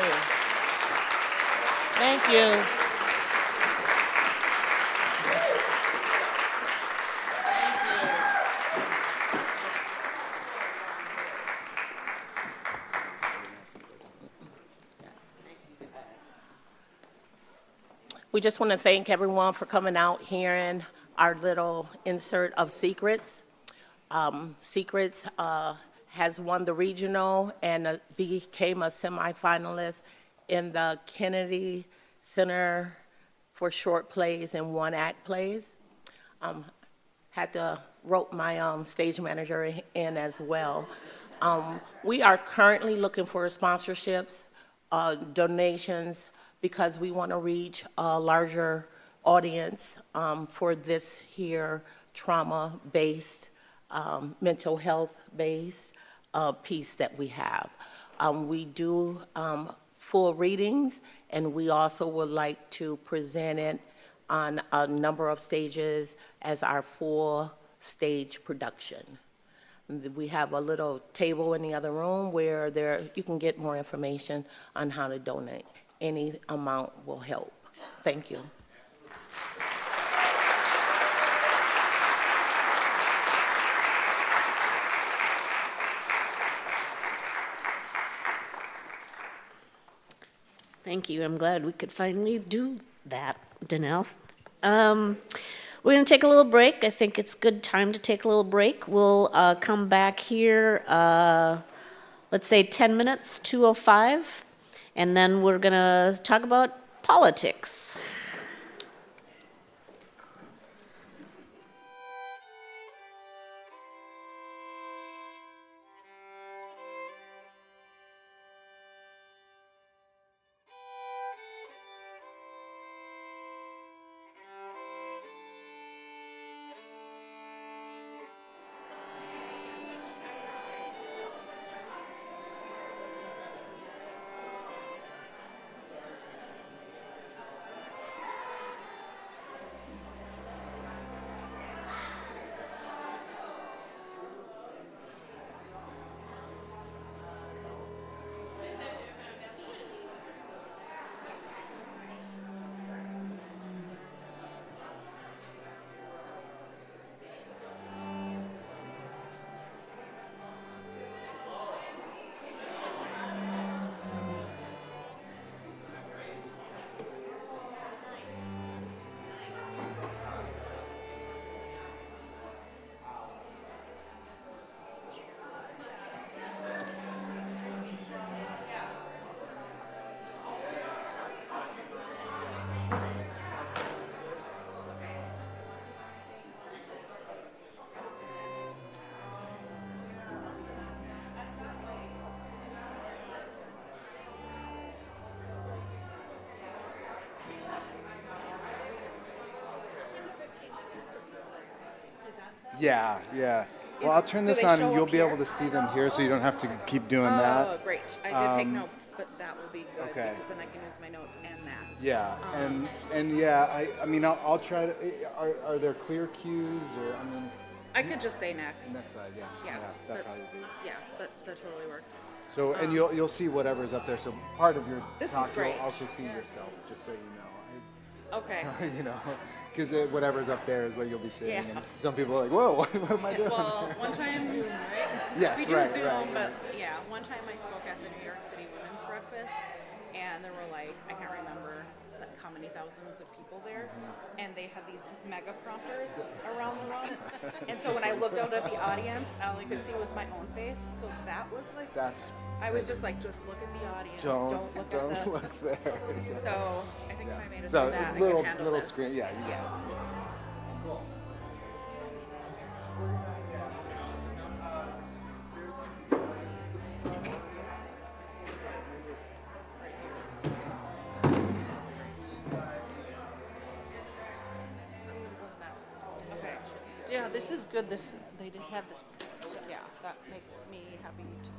Thank you. We just want to thank everyone for coming out, hearing our little insert of Secrets. Secrets has won the regional and became a semifinalist in the Kennedy Center for short plays and one-act plays. Had to rope my stage manager in as well. We are currently looking for sponsorships, donations, because we want to reach a larger audience for this here trauma-based, mental health-based piece that we have. We do full readings, and we also would like to present it on a number of stages as our full stage production. We have a little table in the other room where you can get more information on how to donate. Any amount will help. Thank you. Thank you. I'm glad we could finally do that, Danelle. We're going to take a little break. I think it's good time to take a little break. We'll come back here, let's say 10 minutes, 2:05, and then we're going to talk about politics. Yeah, yeah. Well, I'll turn this on and you'll be able to see them here so you don't have to keep doing that. Oh, great. I did take notes, but that will be good okay. because then I can use my notes and that. Yeah, and yeah, I mean, I'll try to, are there clear cues or, I mean. I could just say next. Next slide, yeah. Yeah, that probably be. Yeah, that totally works. So, and you'll see whatever's up there. So part of your this talk, is great. You'll also see yourself, just so you know. Okay. So, you know, because whatever's up there is what you'll be seeing. Yeah. And some people are like, whoa, what am I doing? Well, one time Zoom, right? Yes, we do right, Zoom, right. but yeah, one time I spoke at the New York City Women's Breakfast, and there were like, I can't remember how many thousands of people there, and they had these mega prompters around the room. And so when I looked out at the audience, all I could see was my own face. So that was like, I was just like, just look at the audience. Don't look there. So I think if I made it So through that, little I could handle this. screen, yeah. Yeah, this is good. They didn't have this. Yeah, that makes me happy to see.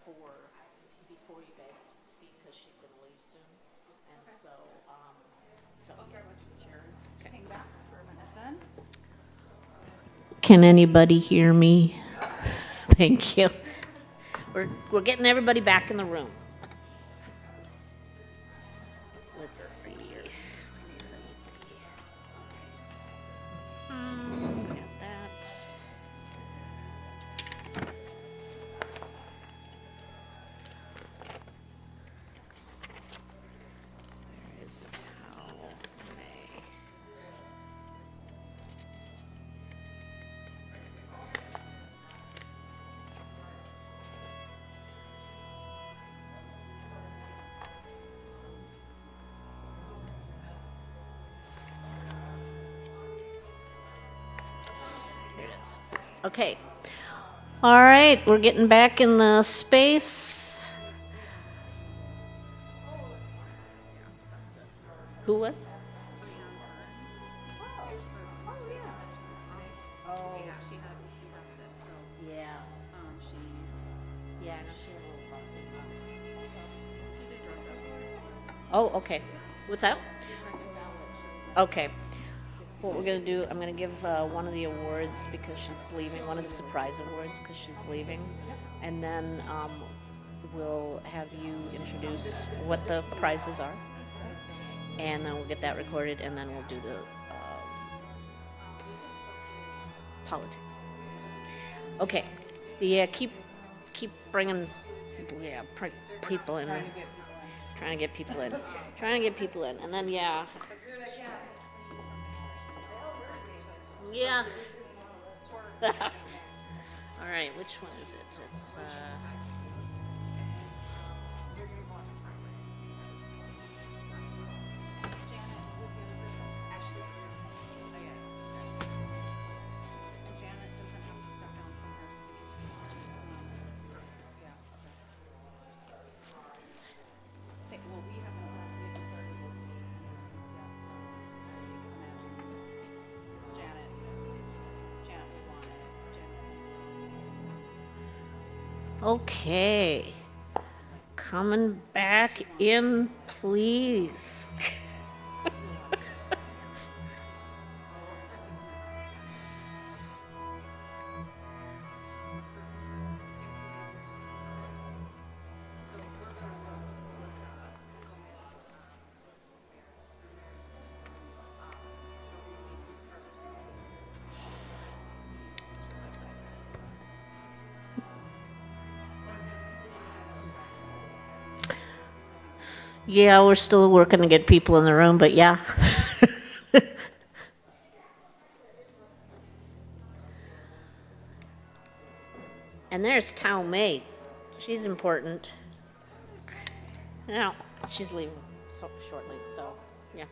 before you guys speak, because she's going to leave soon. And so, Hang back for a minute then. Can anybody hear me? Thank you. We're getting everybody back in the room. Let's see. We got that. Where is Tao May? Here it is. Okay. All right, we're getting back in the space. Who was? Yeah. Yeah, I know she had a little problem. Oh, okay. What's that? Okay. What we're gonna do, I'm gonna give one of the awards because she's leaving, one of the surprise awards because she's leaving. And then we'll have you introduce what the prizes are. And then we'll get that recorded, and then we'll do the politics. Okay. Yeah, keep bringing people in. Trying to get people in. Trying to get people in. And then, yeah. Yeah. All right, which one is it? It's okay. Coming back in, please. Yeah, we're still working to get people in the room, but yeah. And there's Tao May. She's important. Now, she's leaving shortly, so yeah.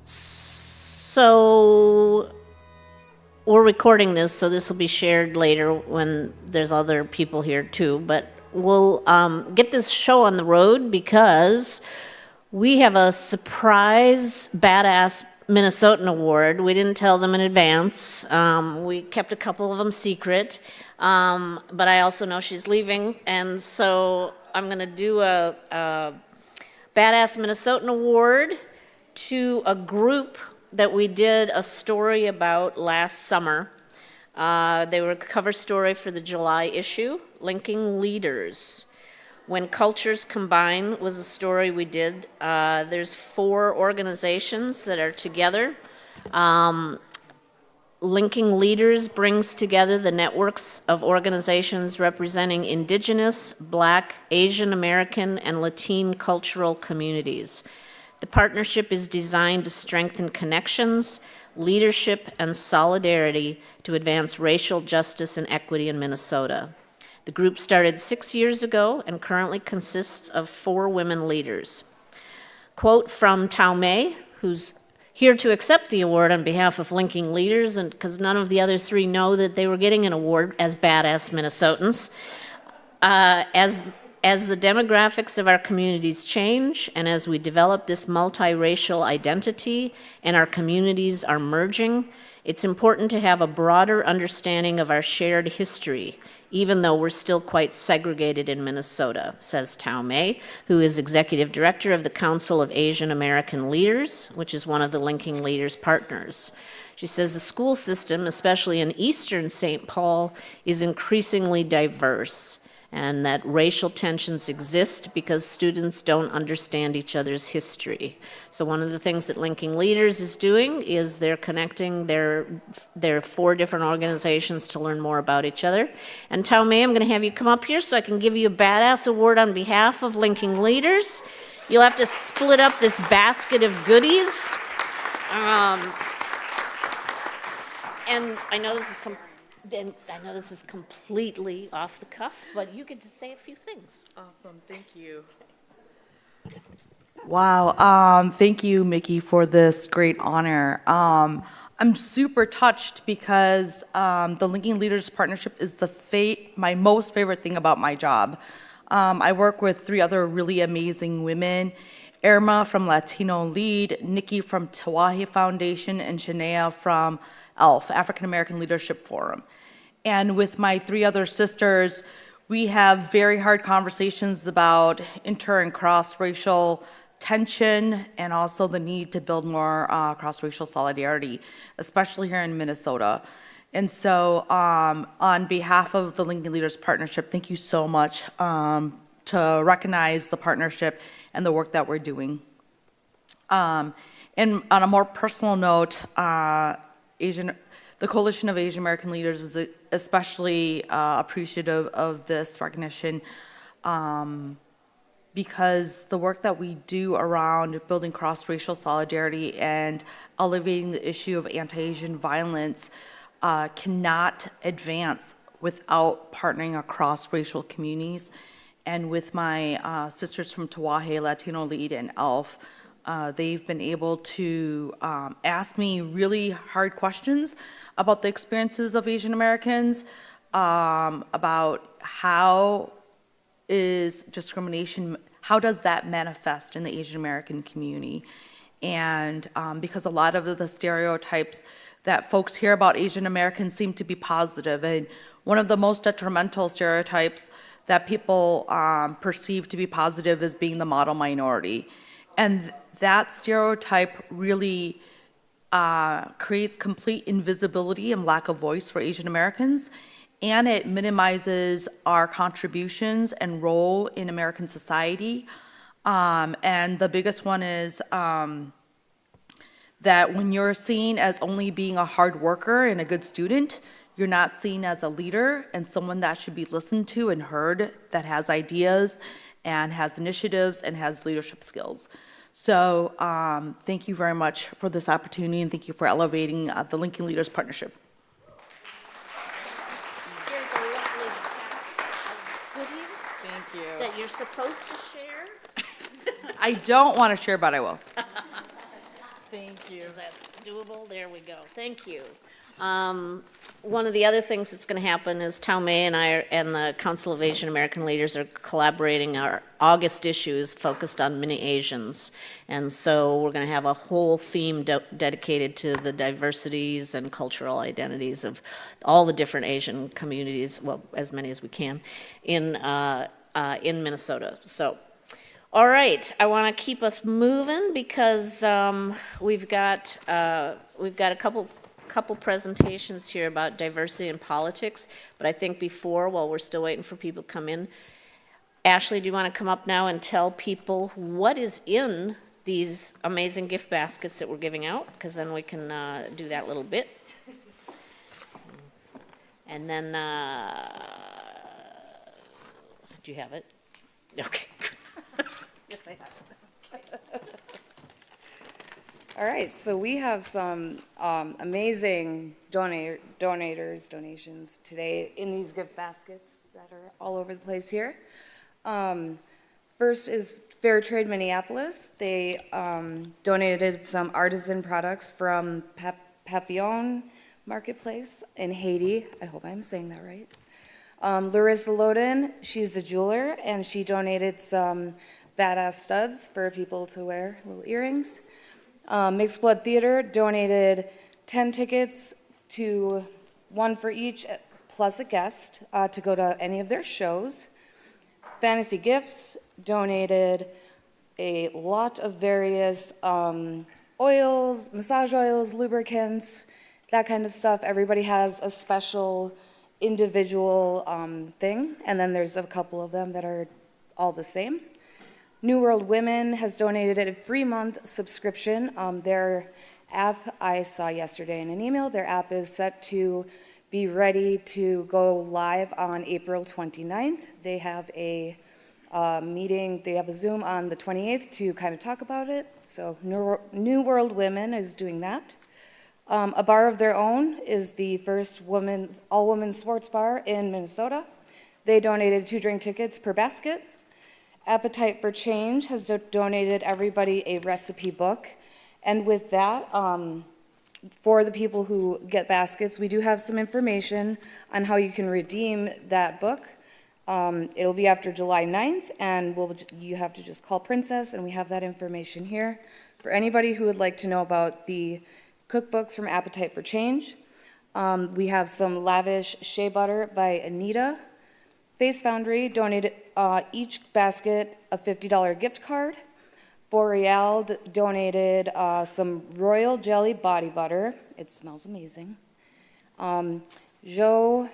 So we're recording this, so this will be shared later when there's other people here too, but we'll get this show on the road because we have a surprise Badass Minnesotan award. We didn't tell them in advance. We kept a couple of them secret, but I also know she's leaving, and so I'm going to do a Badass Minnesotan award to a group that we did a story about last summer. They were a cover story for the July issue, Linking Leaders. When Cultures Combine was a story we did. There's 4 organizations that are together. Linking Leaders brings together the networks of organizations representing Indigenous, Black, Asian American, and Latin cultural communities. The partnership is designed to strengthen connections, leadership, and solidarity to advance racial justice and equity in Minnesota. The group started 6 years ago and currently consists of 4 women leaders. Quote from Tao May, who's here to accept the award on behalf of Linking Leaders, and because none of the other 3 know that they were getting an award as Badass Minnesotans. As the demographics of our communities change, and as we develop this multiracial identity and our communities are merging, It's important to have a broader understanding of our shared history, even though we're still quite segregated in Minnesota, says Tao Mei, who is executive director of the Council of Asian American Leaders, which is one of the Linking Leaders partners. She says the school system, especially in eastern St. Paul, is increasingly diverse, and that racial tensions exist because students don't understand each other's history. So one of the things that Linking Leaders is doing is they're connecting their 4 different organizations to learn more about each other. And Tao Mei, I'm going to have you come up here so I can give you a Badass Award on behalf of Linking Leaders. You'll have to split up this basket of goodies. And I know this is completely off the cuff, but you get to say a few things. Awesome, thank you. Wow, thank you, Mickey, for this great honor. I'm super touched because the Linking Leaders Partnership is my most favorite thing about my job. I work with 3 other really amazing women, Irma from Latino Lead, Nikki from Tawahe Foundation, and Shania from ALF, African American Leadership Forum. And with my 3 other sisters, we have very hard conversations about inter and cross-racial tension and also the need to build more cross-racial solidarity, especially here in Minnesota. And so on behalf of the Linking Leaders Partnership, thank you so much to recognize the partnership and the work that we're doing. And on a more personal note, the Coalition of Asian American Leaders is especially appreciative of this recognition because the work that we do around building cross-racial solidarity and elevating the issue of anti-Asian violence cannot advance without partnering across racial communities. And with my sisters from Tawahe, Latino Lead, and ALF, they've been able to ask me really hard questions about the experiences of Asian Americans, about how is discrimination, how does that manifest in the Asian American community? And because a lot of the stereotypes that folks hear about Asian Americans seem to be positive, and one of the most detrimental stereotypes that people perceive to be positive is being the model minority. And that stereotype really creates complete invisibility and lack of voice for Asian Americans, and it minimizes our contributions and role in American society. And the biggest one is that when you're seen as only being a hard worker and a good student, you're not seen as a leader and someone that should be listened to and heard, that has ideas and has initiatives and has leadership skills. So thank you very much for this opportunity, and thank you for elevating the Linking Leaders Partnership. Here's a lovely basket of goodies Thank you. that you're supposed to share. I don't want to share, but I will. Thank you. Is that doable? There we go. Thank you. One of the other things that's going to happen is Tao Mei and I and the Council of Asian American Leaders are collaborating. Our August issue is focused on Mini-Asians. And so we're going to have a whole theme dedicated to the diversities and cultural identities of all the different Asian communities, well, as many as we can, in Minnesota. So, all right, I want to keep us moving because we've got a couple presentations here about diversity in politics, but I think before, while we're still waiting for people to come in, Ashley, do you want to come up now and tell people what is in these amazing gift baskets that we're giving out? Because then we can do that little bit. And then, do you have it? Okay. Yes, I have. All right, so we have some amazing donations today in these gift baskets that are all over the place here. First is Fair Trade Minneapolis. They donated some artisan products from Papillon Marketplace in Haiti. I hope I'm saying that right. Larissa Loden, she's a jeweler, and she donated some badass studs for people to wear, little earrings. Mixed Blood Theater donated 10 tickets to one for each, plus a guest, to go to any of their shows. Fantasy Gifts donated a lot of various oils, massage oils, lubricants, that kind of stuff. Everybody has a special individual thing, and then there's a couple of them that are all the same. New World Women has donated a free month subscription. Their app, I saw yesterday in an email, their app is set to be ready to go live on April 29th. They have a meeting, they have a Zoom on the 28th to kind of talk about it. So New World Women is doing that. A Bar of Their Own is the first all-women sports bar in Minnesota. They donated 2 drink tickets per basket. Appetite for Change has donated everybody a recipe book. And with that, for the people who get baskets, we do have some information on how you can redeem that book. It'll be after July 9th, and you have to just call Princess, and we have that information here. For anybody who would like to know about the cookbooks from Appetite for Change, we have some lavish shea butter by Anita. Face Foundry donated each basket a $50 gift card. Boreal donated some royal jelly body butter. It smells amazing. Jo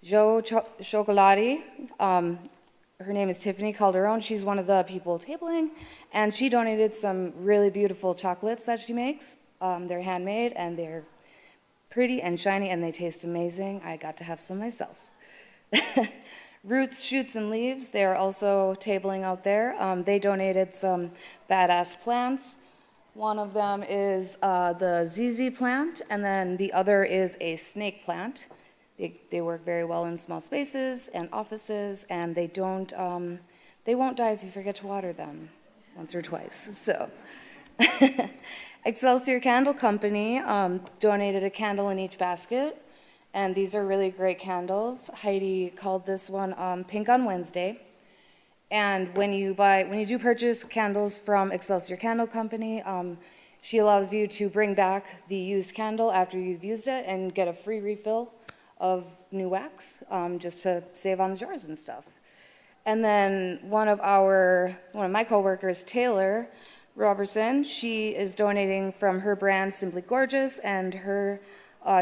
Chocolati, her name is Tiffany Calderon. She's one of the people tabling, and she donated some really beautiful chocolates that she makes. They're handmade, and they're pretty and shiny, and they taste amazing. I got to have some myself. Roots, Shoots, and Leaves, they're also tabling out there. They donated some badass plants. One of them is the ZZ plant, and then the other is a snake plant. They work very well in small spaces and offices, and they won't die if you forget to water them once or twice. So, Excelsior Candle Company donated a candle in each basket. And these are really great candles. Heidi called this one Pink on Wednesday. And when you do purchase candles from Excelsior Candle Company, she allows you to bring back the used candle after you've used it and get a free refill of new wax, just to save on the jars and stuff. And then one of my coworkers, Taylor Robertson, she is donating from her brand Simply Gorgeous, and her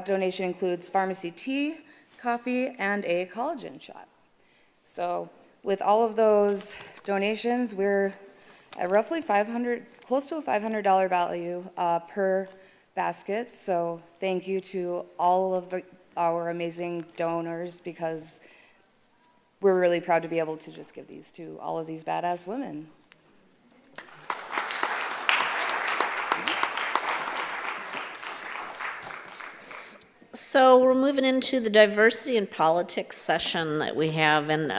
donation includes pharmacy tea, coffee, and a collagen shot. So with all of those donations, we're at roughly close to a $500 value per basket. So thank you to all of our amazing donors, because we're really proud to be able to just give these to all of these badass women. So we're moving into the diversity and politics session that we have, and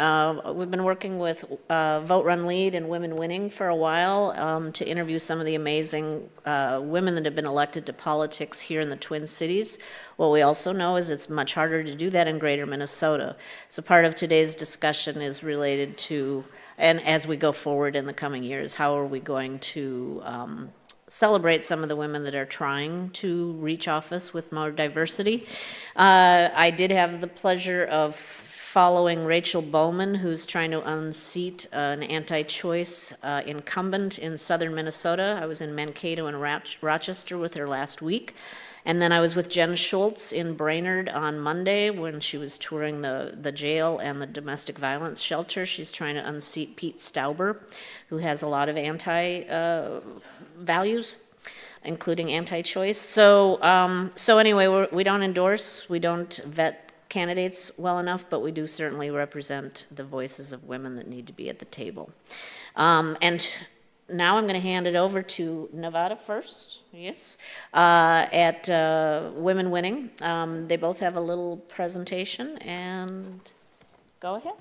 we've been working with Vote, Run, Lead and Women Winning for a while to interview some of the amazing women that have been elected to politics here in the Twin Cities. What we also know is it's much harder to do that in greater Minnesota. So part of today's discussion is related to, and as we go forward in the coming years, how are we going to celebrate some of the women that are trying to reach office with more diversity. I did have the pleasure of following Rachel Bowman, who's trying to unseat an anti-choice incumbent in southern Minnesota. I was in Mankato and Rochester with her last week. And then I was with Jen Schultz in Brainerd on Monday when she was touring the jail and the domestic violence shelter. She's trying to unseat Pete Stauber, who has a lot of values, including anti-choice. So anyway, we don't endorse, we don't vet candidates well enough, but we do certainly represent the voices of women that need to be at the table. And now I'm going to hand it over to Nevada first, yes, at Women Winning. They both have a little presentation, and go ahead.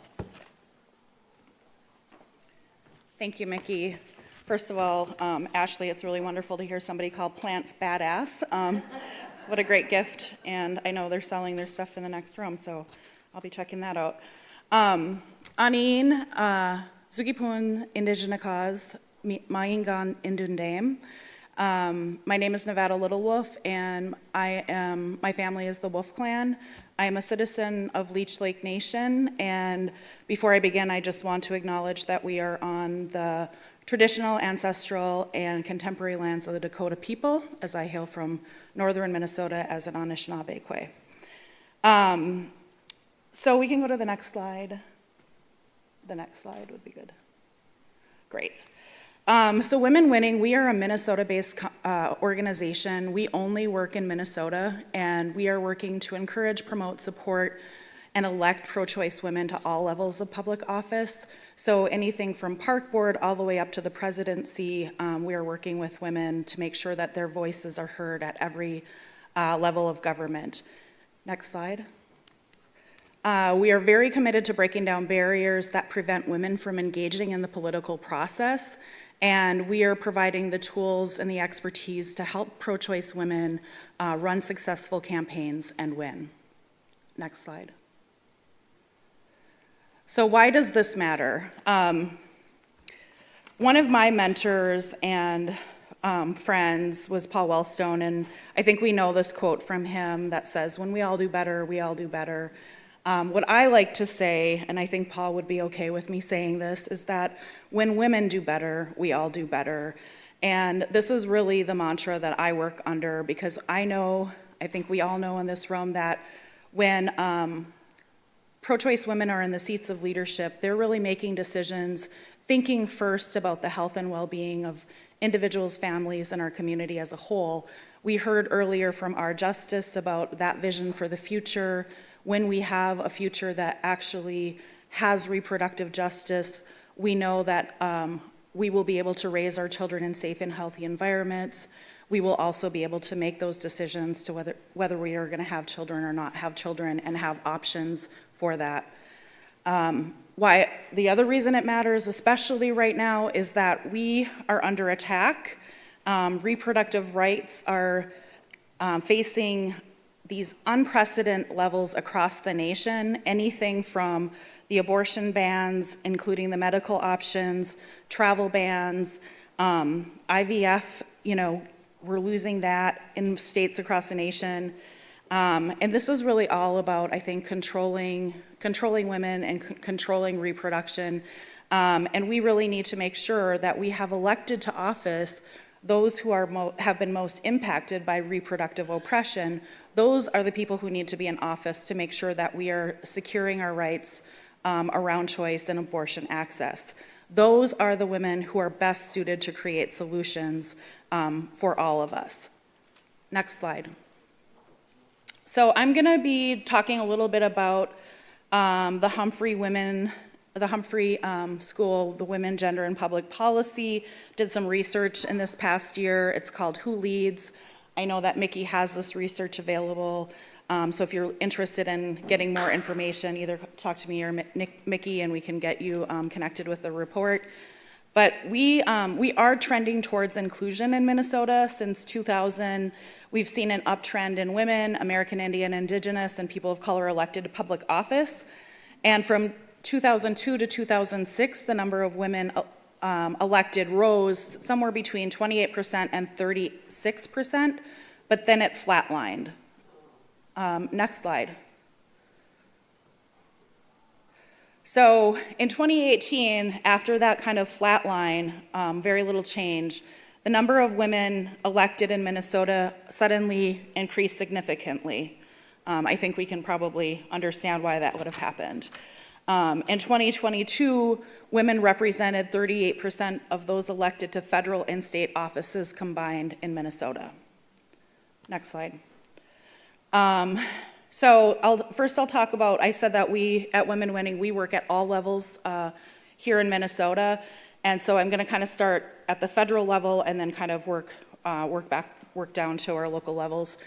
Thank you, Mickey. First of all, Ashley, it's really wonderful to hear somebody call plants badass. What a great gift, and I know they're selling their stuff in the next room, so I'll be checking that out. Anin, Zugipun Indigenakaz, Maingan Indundame. My name is Nevada Little Wolf, and my family is the Wolf Clan. I am a citizen of Leech Lake Nation, and before I begin, I just want to acknowledge that we are on the traditional, ancestral, and contemporary lands of the Dakota people, as I hail from northern Minnesota as an Anishinaabe. So we can go to the next slide. The next slide would be good. Great. So Women Winning, we are a Minnesota-based organization. We only work in Minnesota, and we are working to encourage, promote, support, and elect pro-choice women to all levels of public office. So anything from park board all the way up to the presidency, we are working with women to make sure that their voices are heard at every level of government. Next slide. We are very committed to breaking down barriers that prevent women from engaging in the political process, and we are providing the tools and the expertise to help pro-choice women run successful campaigns and win. Next slide. So why does this matter? One of my mentors and friends was Paul Wellstone, and I think we know this quote from him that says, "When we all do better, we all do better." What I like to say, and I think Paul would be okay with me saying this, is that when women do better, we all do better. And this is really the mantra that I work under, because I think we all know in this room that when pro-choice women are in the seats of leadership, they're really making decisions, thinking first about the health and well-being of individuals, families, and our community as a whole. We heard earlier from our justice about that vision for the future. When we have a future that actually has reproductive justice, we know that we will be able to raise our children in safe and healthy environments. We will also be able to make those decisions to whether we are going to have children or not have children, and have options for that. Why the other reason it matters, especially right now, is that we are under attack. Reproductive rights are facing these unprecedented levels across the nation, anything from the abortion bans, including the medical options, travel bans, IVF, we're losing that in states across the nation. And this is really all about, I think, controlling women and controlling reproduction. And we really need to make sure that we have elected to office those who have been most impacted by reproductive oppression. Those are the people who need to be in office to make sure that we are securing our rights around choice and abortion access. Those are the women who are best suited to create solutions for all of us. Next slide. So I'm going to be talking a little bit about the Humphrey School, the Women, Gender, and Public Policy. Did some research in this past year. It's called Who Leads? I know that Mickey has this research available, so if you're interested in getting more information, either talk to me or Mickey, and we can get you connected with the report. But we are trending towards inclusion in Minnesota. Since 2000, we've seen an uptrend in women, American Indian, Indigenous, and people of color elected to public office. And from 2002 to 2006, the number of women elected rose somewhere between 28% and 36%, but then it flatlined. Next slide. So in 2018, after that kind of flatline, very little change, the number of women elected in Minnesota suddenly increased significantly. I think we can probably understand why that would have happened. In 2022, women represented 38% of those elected to federal and state offices combined in Minnesota. Next slide. So I'll talk about, I said that we at Women Winning, we work at all levels here in Minnesota. And so I'm going to kind of start at the federal level and then kind of work down to our local levels.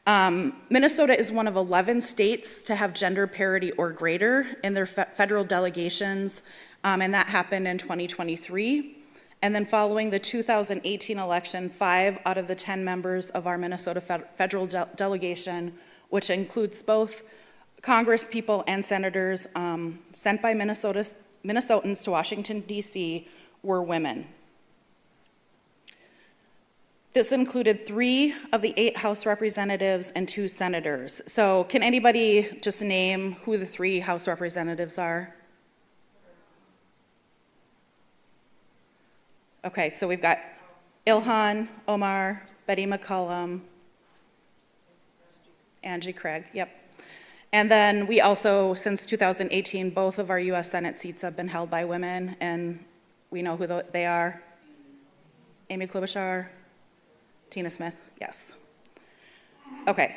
Minnesota is one of 11 states to have gender parity or greater in their federal delegations, and that happened in 2023. And then following the 2018 election, 5 out of the 10 members of our Minnesota federal delegation, which includes both congresspeople and senators sent by Minnesotans to Washington, D.C., were women. This included 3 of the 8 House representatives and 2 senators. So can anybody just name who the 3 House representatives are? Okay, so we've got Ilhan Omar, Betty McCollum, Angie Craig, yep. And then we also, since 2018, both of our US Senate seats have been held by women, and we know who they are. Amy Klobuchar, Tina Smith, yes. Okay,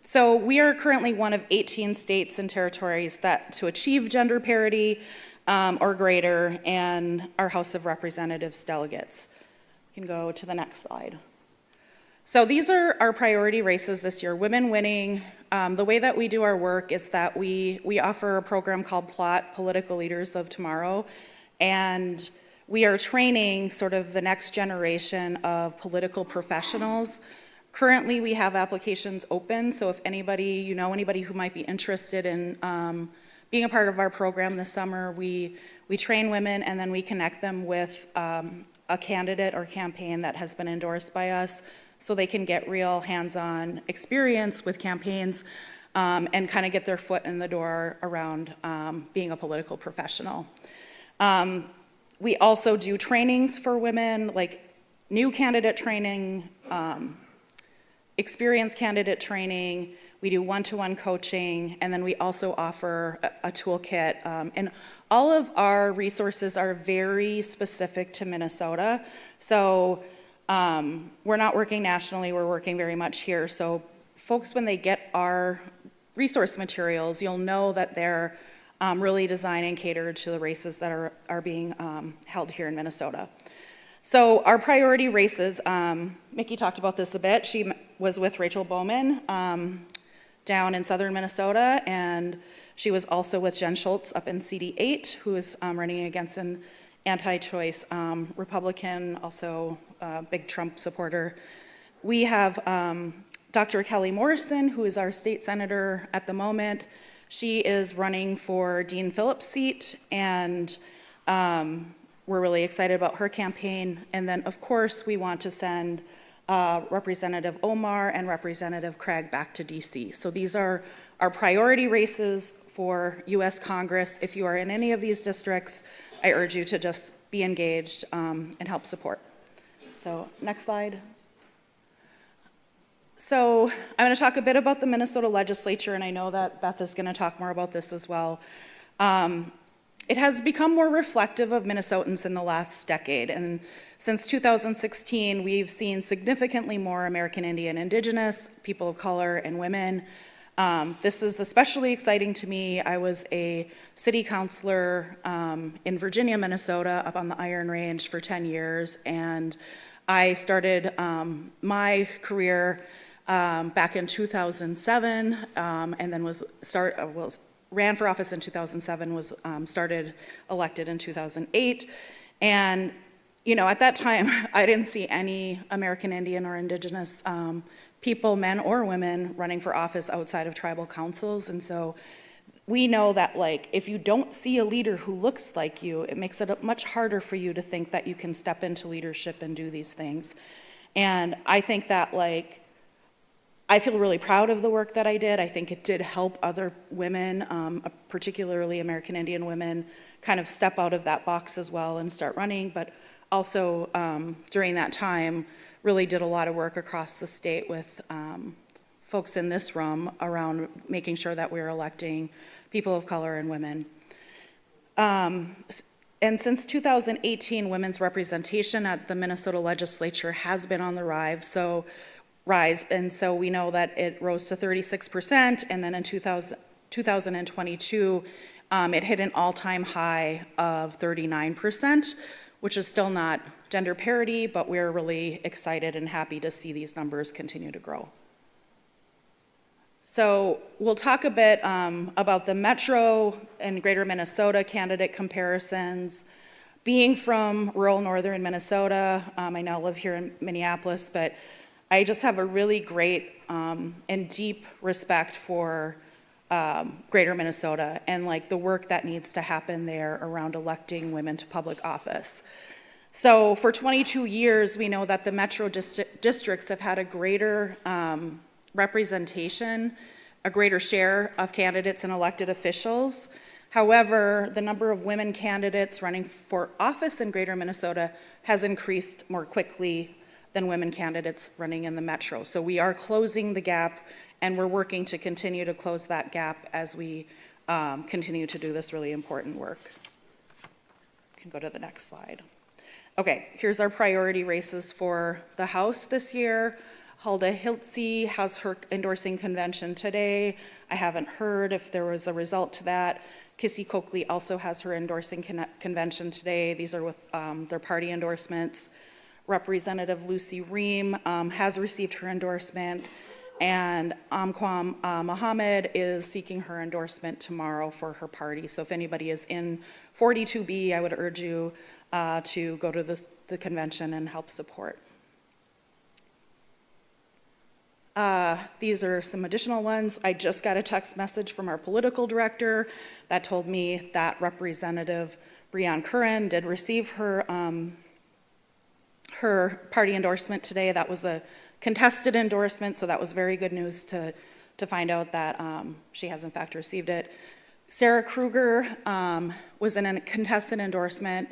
so we are currently one of 18 states and territories that to achieve gender parity or greater, and our House of Representatives delegates. You can go to the next slide. So these are our priority races this year. Women winning. The way that we do our work is that we offer a program called PLOT, Political Leaders of Tomorrow, and we are training sort of the next generation of political professionals. Currently, we have applications open, so if anybody, anybody who might be interested in being a part of our program this summer, we train women and then we connect them with a candidate or campaign that has been endorsed by us so they can get real hands-on experience with campaigns and kind of get their foot in the door around being a political professional. We also do trainings for women, like new candidate training, experienced candidate training. We do one-to-one coaching, and then we also offer a toolkit. And all of our resources are very specific to Minnesota. So we're not working nationally, we're working very much here. So folks, when they get our resource materials, you'll know that they're really designed and catered to the races that are being held here in Minnesota. So our priority races, Mickey talked about this a bit. She was with Rachel Bowman down in southern Minnesota, and she was also with Jen Schultz up in CD8, who is running against an anti-choice Republican, also a big Trump supporter. We have Dr. Kelly Morrison, who is our state senator at the moment. She is running for Dean Phillips' seat, and we're really excited about her campaign. And then, of course, we want to send Representative Omar and Representative Craig back to DC. So these are our priority races for US Congress. If you are in any of these districts, I urge you to just be engaged and help support. So next slide. So I'm going to talk a bit about the Minnesota legislature, and I know that Beth is going to talk more about this as well. It has become more reflective of Minnesotans in the last decade, and since 2016, we've seen significantly more American Indian, Indigenous, people of color, and women. This is especially exciting to me. I was a city councilor in Virginia, Minnesota, up on the Iron Range for 10 years, and I started my career back in 2007, and then ran for office in 2007, was elected in 2008, and at that time, I didn't see any American Indian or Indigenous people, men or women, running for office outside of tribal councils, and so we know that if you don't see a leader who looks like you, it makes it much harder for you to think that you can step into leadership and do these things. And I think that I feel really proud of the work that I did. I think it did help other women, particularly American Indian women, kind of step out of that box as well and start running, but also during that time really did a lot of work across the state with folks in this room around making sure that we're electing people of color and women. And since 2018, women's representation at the Minnesota legislature has been on the rise, and so we know that it rose to 36%, and then in 2022, it hit an all-time high of 39%, which is still not gender parity, but we're really excited and happy to see these numbers continue to grow. So we'll talk a bit about the Metro and Greater Minnesota candidate comparisons. Being from rural northern Minnesota, I now live here in Minneapolis, but I just have a really great and deep respect for Greater Minnesota and the work that needs to happen there around electing women to public office. So for 22 years, we know that the metro districts have had a greater representation, a greater share of candidates and elected officials. However, the number of women candidates running for office in Greater Minnesota has increased more quickly than women candidates running in the metro. So we are closing the gap, and we're working to continue to close that gap as we continue to do this really important work. You can go to the next slide. Okay, here's our priority races for the House this year. Hulda Hiltze has her endorsing convention today. I haven't heard if there was a result to that. Kissy Coakley also has her endorsing convention today. These are with their party endorsements. Representative Lucy Ream has received her endorsement, and Amquam Mohammed is seeking her endorsement tomorrow for her party. So if anybody is in 42B, I would urge you to go to the convention and help support. These are some additional ones. I just got a text message from our political director that told me that Representative Breeden Curran did receive her party endorsement today. That was a contested endorsement, so that was very good news to find out that she has in fact received it. Sarah Kruger was in a contested endorsement,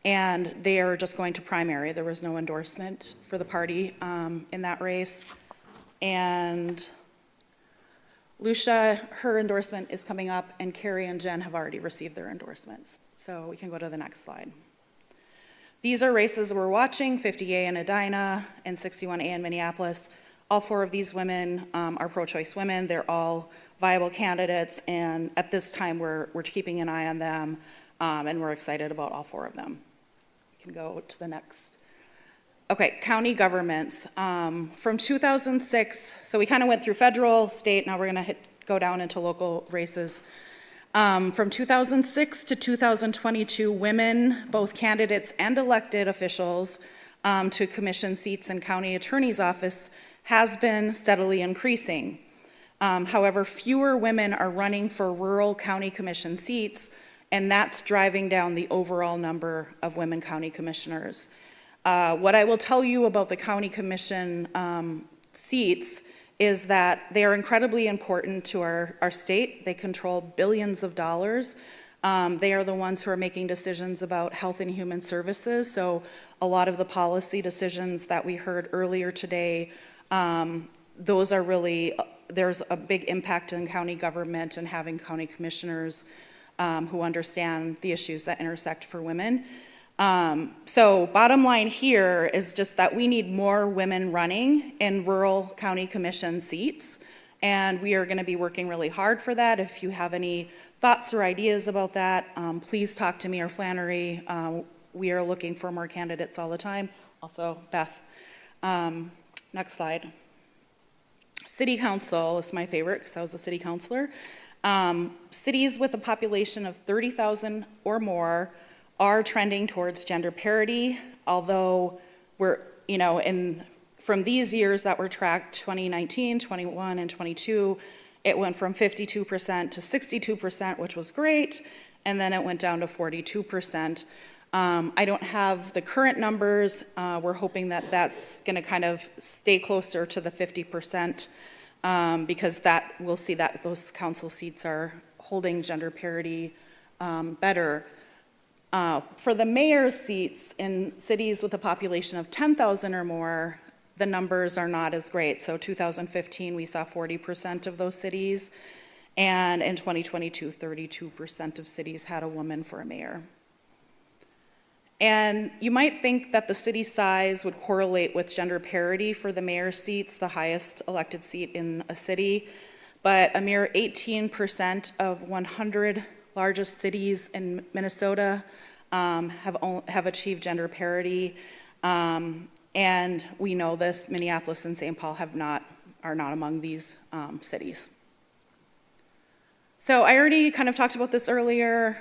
and they are just going to primary. There was no endorsement for the party in that race. And Lucia, her endorsement is coming up, and Carrie and Jen have already received their endorsements. So we can go to the next slide. These are races we're watching, 50A in Edina and 61A in Minneapolis. All four of these women are pro-choice women. They're all viable candidates, and at this time we're keeping an eye on them, and we're excited about all four of them. We can go to the next. Okay, county governments. From 2006, so we kind of went through federal, state, now we're gonna go down into local races. From 2006 to 2022, women, both candidates and elected officials to commission seats in county attorney's office has been steadily increasing. However, fewer women are running for rural county commission seats, and that's driving down the overall number of women county commissioners. What I will tell you about the county commission seats is that they are incredibly important to our state. They control billions of dollars. They are the ones who are making decisions about health and human services. So a lot of the policy decisions that we heard earlier today, those are really, there's a big impact in county government and having county commissioners who understand the issues that intersect for women. So bottom line here is just that we need more women running in rural county commission seats, and we are going to be working really hard for that. If you have any thoughts or ideas about that, please talk to me or Flannery. We are looking for more candidates all the time. Also, Beth. Next slide. City council is my favorite because I was a city councilor. Cities with a population of 30,000 or more are trending towards gender parity, although we're, from these years that were tracked, 2019, 21, and 22, it went from 52% to 62%, which was great, and then it went down to 42%. I don't have the current numbers. We're hoping that that's gonna kind of stay closer to the 50%, because that, we'll see that those council seats are holding gender parity better. For the mayor's seats in cities with a population of 10,000 or more, the numbers are not as great. So 2015, we saw 40% of those cities, and in 2022, 32% of cities had a woman for a mayor. And you might think that the city size would correlate with gender parity for the mayor's seats, the highest elected seat in a city, but a mere 18% of 100 largest cities in Minnesota have achieved gender parity, and we know this. Minneapolis and St. Paul are not among these cities. So I already kind of talked about this earlier.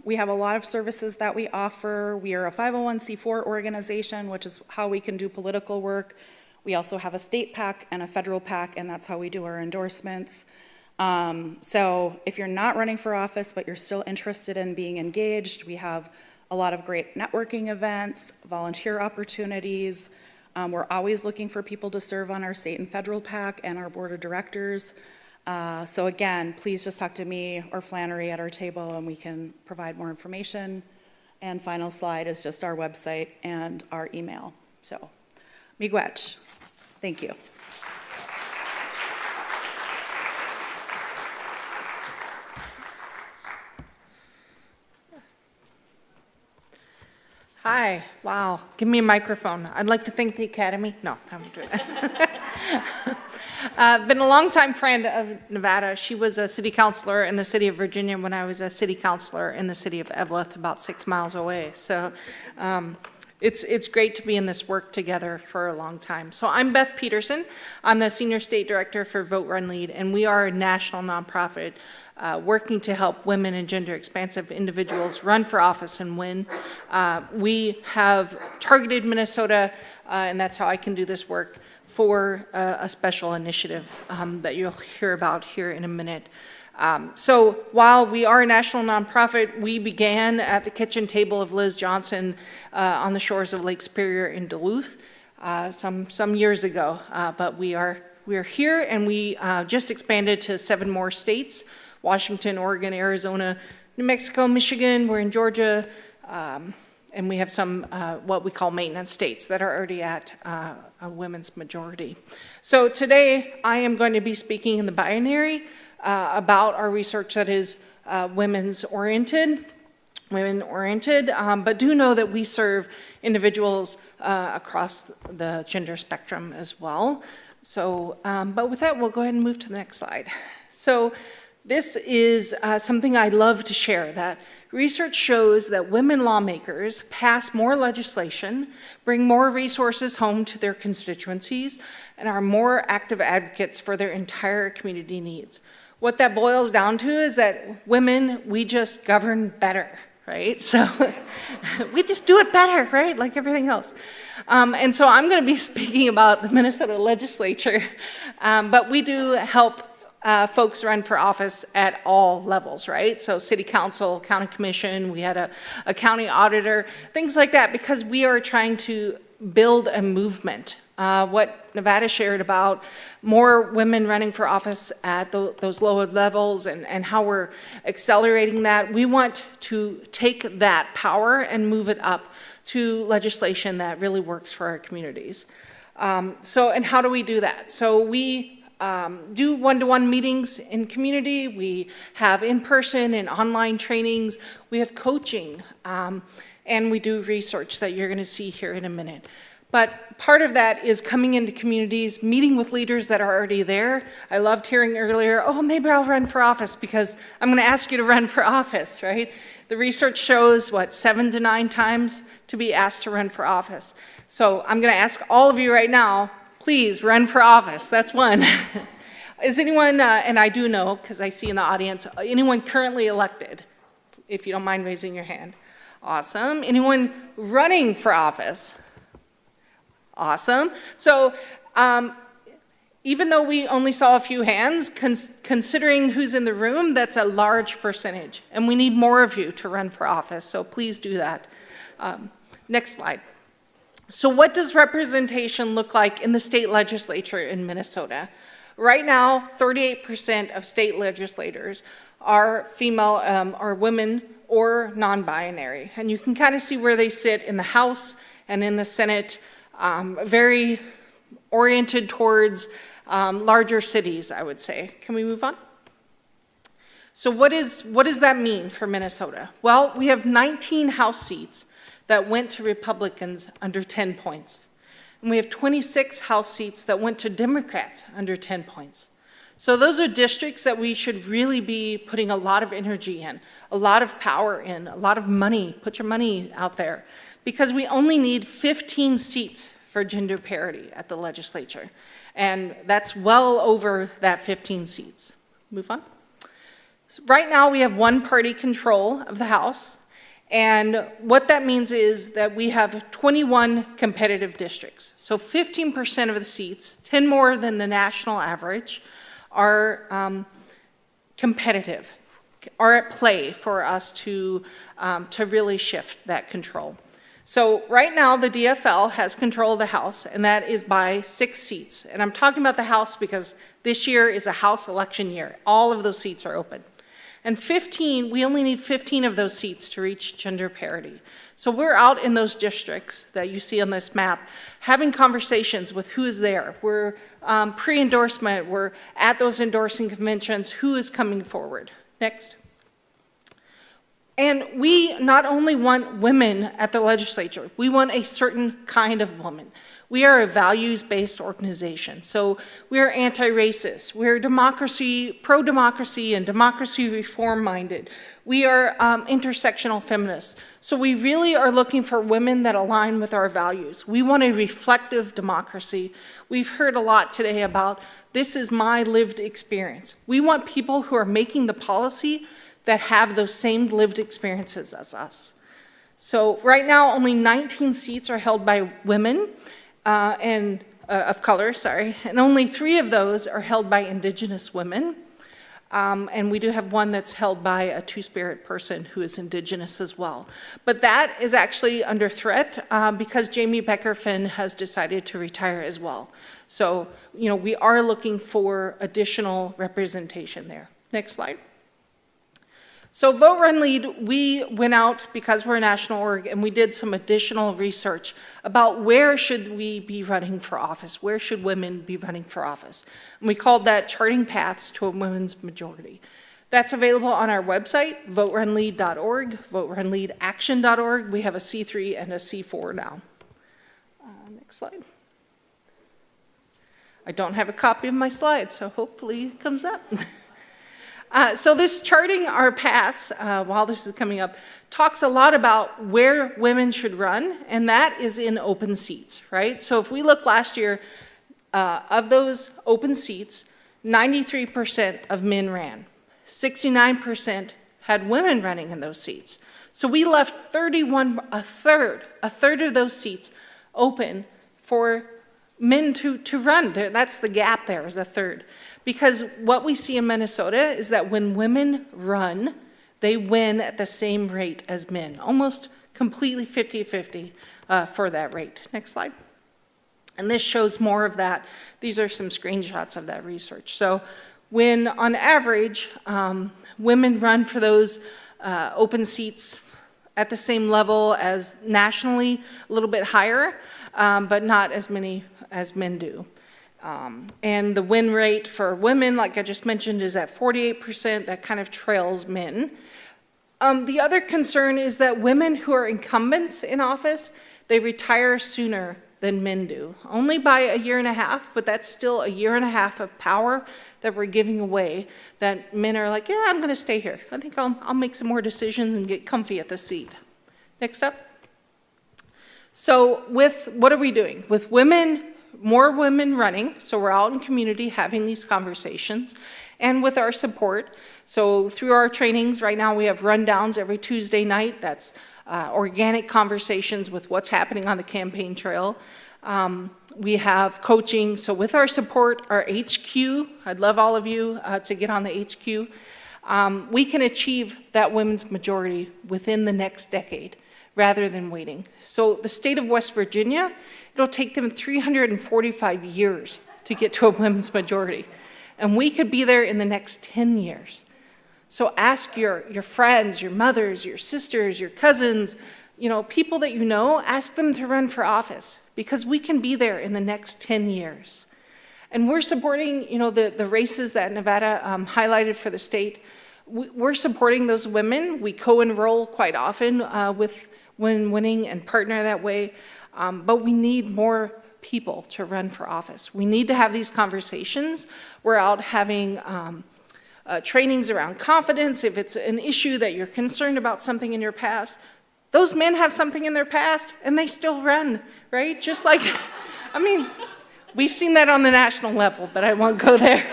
We have a lot of services that we offer. We are a 501c4 organization, which is how we can do political work. We also have a state PAC and a federal PAC, and that's how we do our endorsements. So if you're not running for office, but you're still interested in being engaged, we have a lot of great networking events, volunteer opportunities. We're always looking for people to serve on our state and federal PAC and our board of directors. So again, please just talk to me or Flannery at our table and we can provide more information. And final slide is just our website and our email. So, miigwech. Thank you. Hi, wow, give me a microphone. I'd like to thank the Academy. No, I'm doing it. Been a longtime friend of Nevada. She was a city councilor in the city of Virginia when I was a city councilor in the city of Eveleth, about 6 miles away. So it's great to be in this work together for a long time. So I'm Beth Peterson. I'm the Senior State Director for Vote Run Lead, and we are a national nonprofit working to help women and gender expansive individuals run for office and win. We have targeted Minnesota, and that's how I can do this work, for a special initiative that you'll hear about here in a minute. So while we are a national nonprofit, we began at the kitchen table of Liz Johnson on the shores of Lake Superior in Duluth some years ago. But we are here, and we just expanded to 7 more states: Washington, Oregon, Arizona, New Mexico, Michigan. We're in Georgia, and we have some what we call maintenance states that are already at a women's majority. So today I am going to be speaking in the binary about our research that is women-oriented, but do know that we serve individuals across the gender spectrum as well. So, but with that, we'll go ahead and move to the next slide. So this is something I love to share, that research shows that women lawmakers pass more legislation, bring more resources home to their constituencies, and are more active advocates for their entire community needs. What that boils down to is that women, we just govern better, right? So we just do it better, right? Like everything else. And so I'm going to be speaking about the Minnesota legislature, but we do help folks run for office at all levels, right? So city council, county commission, we had a county auditor, things like that, because we are trying to build a movement. What Nevada shared about more women running for office at those lower levels and how we're accelerating that. We want to take that power and move it up to legislation that really works for our communities. And how do we do that? So we do one-to-one meetings in community. We have in-person and online trainings. We have coaching, and we do research that you're going to see here in a minute. But part of that is coming into communities, meeting with leaders that are already there. I loved hearing earlier, oh, maybe I'll run for office because I'm going to ask you to run for office, right? The research shows, 7 to 9 times to be asked to run for office. So I'm going to ask all of you right now, please run for office. That's one. Is anyone, and I do know because I see in the audience, anyone currently elected? If you don't mind raising your hand. Awesome. Anyone running for office? Awesome. So even though we only saw a few hands, considering who's in the room, that's a large percentage. And we need more of you to run for office, so please do that. Next slide. So what does representation look like in the state legislature in Minnesota? Right now, 38% of state legislators are female, are women or non-binary. And you can kind of see where they sit in the House and in the Senate. Very oriented towards larger cities, I would say. Can we move on? So what does that mean for Minnesota? Well, we have 19 House seats that went to Republicans under 10 points. And we have 26 House seats that went to Democrats under 10 points. So those are districts that we should really be putting a lot of energy in, a lot of power in, a lot of money. Put your money out there. Because we only need 15 seats for gender parity at the legislature. And that's well over that 15 seats. Move on. So right now we have one-party control of the House. And what that means is that we have 21 competitive districts. So 15% of the seats, 10 more than the national average, are competitive. are at play for us to really shift that control. So right now, the DFL has control of the House, and that is by 6 seats. And I'm talking about the House because this year is a House election year. All of those seats are open. And we only need 15 of those seats to reach gender parity. So we're out in those districts that you see on this map, having conversations with who is there. We're pre-endorsement, we're at those endorsing conventions, who is coming forward. Next. And we not only want women at the legislature, we want a certain kind of woman. We are a values-based organization, so we are anti-racist. We're pro-democracy and democracy reform-minded. We are intersectional feminists. So we really are looking for women that align with our values. We want a reflective democracy. We've heard a lot today about this is my lived experience. We want people who are making the policy that have those same lived experiences as us. So right now, only 19 seats are held by women of color, and only 3 of those are held by Indigenous women. And we do have one that's held by a Two-Spirit person who is Indigenous as well. But that is actually under threat because Jamie Becker-Finn has decided to retire as well. So, we are looking for additional representation there. Next slide. So Vote, Run, Lead, we went out because we're a national org and we did some additional research about where should we be running for office, where should women be running for office. And we called that Charting Paths to a Women's Majority. That's available on our website, voterunlead.org, voterunleadaction.org. We have a C3 and a C4 now. Next slide. I don't have a copy of my slides, so hopefully it comes up. So this charting our paths, while this is coming up, talks a lot about where women should run, and that is in open seats, right? So if we look last year, of those open seats, 93% of men ran. 69% had women running in those seats. So we left a third of those seats open for men to run. That's the gap there, is a third. Because what we see in Minnesota is that when women run, they win at the same rate as men, almost completely 50-50 for that rate. Next slide. And this shows more of that. These are some screenshots of that research. So when, on average, women run for those open seats at the same level as nationally, a little bit higher, but not as many as men do. And the win rate for women, like I just mentioned, is at 48%. That kind of trails men. The other concern is that women who are incumbents in office, they retire sooner than men do. Only by a year and a half, but that's still a year and a half of power that we're giving away, that men are like, yeah, I'm going to stay here. I think I'll make some more decisions and get comfy at the seat. Next up. So what are we doing? With women, more women running, so we're out in community having these conversations, and with our support. So through our trainings, right now we have rundowns every Tuesday night. That's organic conversations with what's happening on the campaign trail. We have coaching. So with our support, our HQ, I'd love all of you to get on the HQ. We can achieve that women's majority within the next decade rather than waiting. So the state of West Virginia, it'll take them 345 years to get to a women's majority. And we could be there in the next 10 years. So ask your friends, your mothers, your sisters, your cousins, people that you know, ask them to run for office because we can be there in the next 10 years. And we're supporting, the races that Nevada highlighted for the state. We're supporting those women. We co-enroll quite often when winning and partner that way. But we need more people to run for office. We need to have these conversations. We're out having trainings around confidence. If it's an issue that you're concerned about something in your past, those men have something in their past and they still run, right? Just like, we've seen that on the national level, but I won't go there.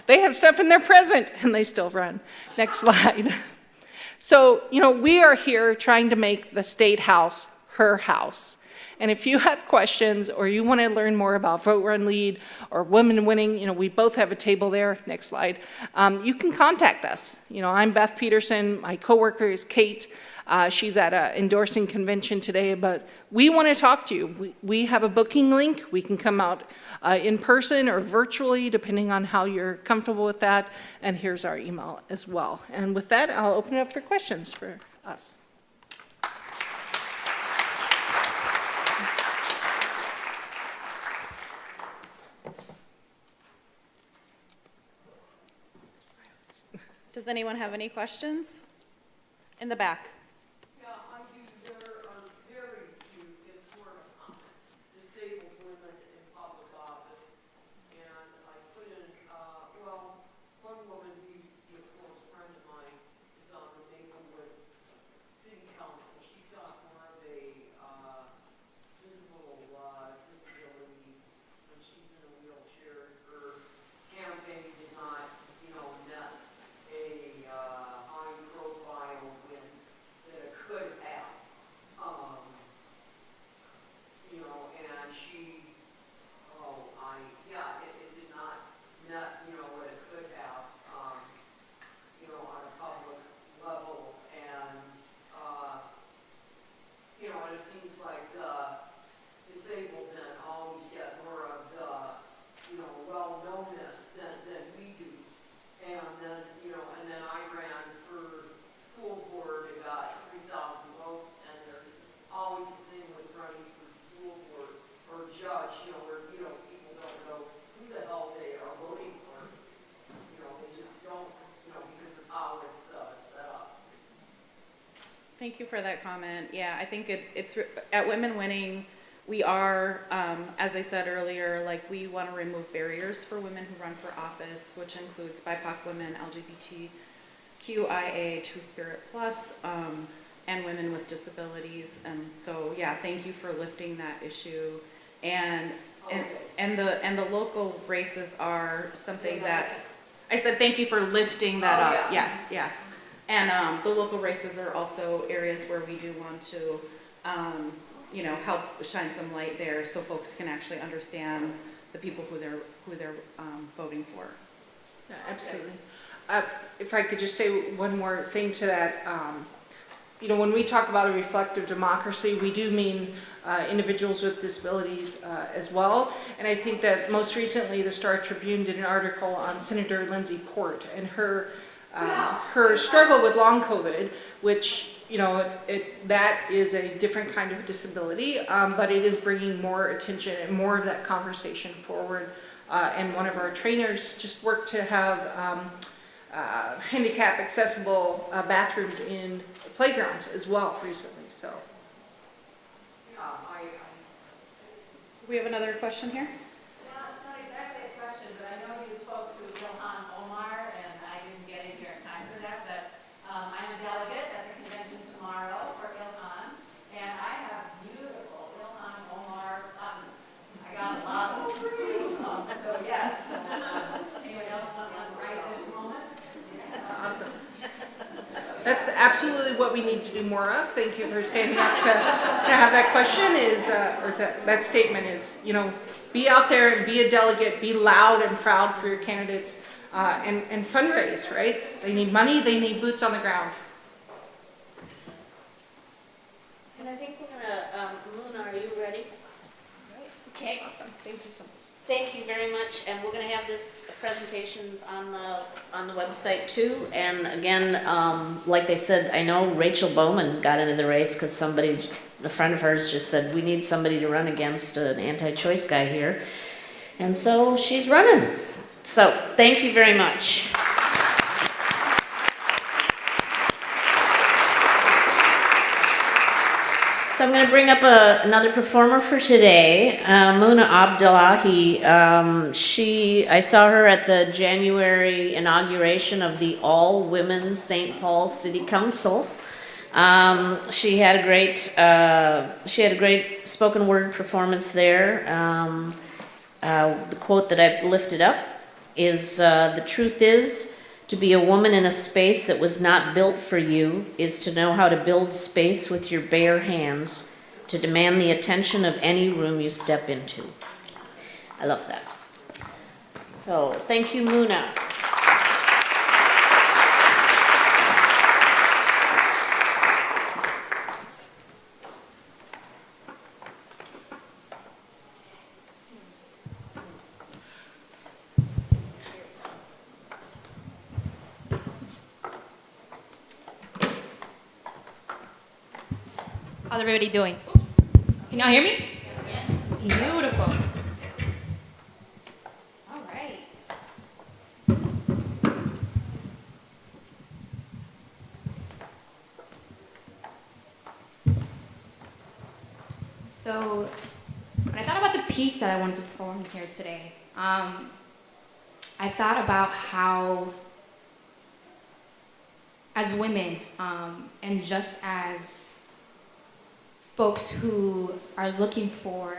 They have stuff in their present and they still run. Next slide. So, we are here trying to make the state house her house. And if you have questions or you want to learn more about Vote Run Lead or Women Winning, we both have a table there. Next slide. You can contact us. I'm Beth Peterson. My coworker is Kate. She's at an endorsing convention today, but we want to talk to you. We have a booking link. We can come out in person or virtually, depending on how you're comfortable with that. And here's our email as well. And with that, I'll open it up for questions for us. Does anyone have any questions? In the back. Thank you for that comment. Yeah, I think it's at Women Winning, we are, as I said earlier, like we want to remove barriers for women who run for office, which includes BIPOC women, LGBTQIA, Two-Spirit Plus, and women with disabilities. And so, yeah, thank you for lifting that issue. And the local races are something that I said thank you for lifting that up. Yeah. Yes. And the local races are also areas where we do want to, help shine some light there, so folks can actually understand the people who they're voting for. Yeah, absolutely. If I could just say one more thing to that, when we talk about a reflective democracy, we do mean individuals with disabilities as well. And I think that most recently the Star Tribune did an article on Senator Lindsay Port and her struggle with long COVID, which, that is a different kind of disability, but it is bringing more attention and more of that conversation forward. And one of our trainers just worked to have handicap accessible bathrooms in playgrounds as well recently. So, we have another question here. Not exactly a question, but I know you spoke to Ilhan Omar, and I didn't get in here in time for that, but I'm a delegate at the convention tomorrow for Ilhan, and I have beautiful Ilhan Omar buttons. I got a lot of them, so yes. Anyone else want to write this moment? that's awesome. That's absolutely what we need to do more of. Thank you for standing up to have that question that statement is, be out there and be a delegate, be loud and proud for your candidates, and fundraise, right? They need money, they need boots on the ground. And I think we're gonna, Luna, are you ready? Okay. Awesome, thank you so much. Thank you very much, and we're going to have this presentations on the website too. And again, like they said, I know Rachel Bowman got into the race because a friend of hers just said, we need somebody to run against an anti-choice guy here. And so she's running. So thank you very much. So I'm going to bring up another performer for today, Muna Abdullahi. I saw her at the January inauguration of the all-women St. Paul City Council. She had a great spoken word performance there. The quote that I lifted up is, "The truth is, to be a woman in a space that was not built for you is to know how to build space with your bare hands. to demand the attention of any room you step into. I love that. So, thank you, Muna. How's everybody doing? Oops. Can y'all hear me? Beautiful. All right. So, when I thought about the piece that I wanted to perform here today, I thought about how, as women, and just as folks who are looking for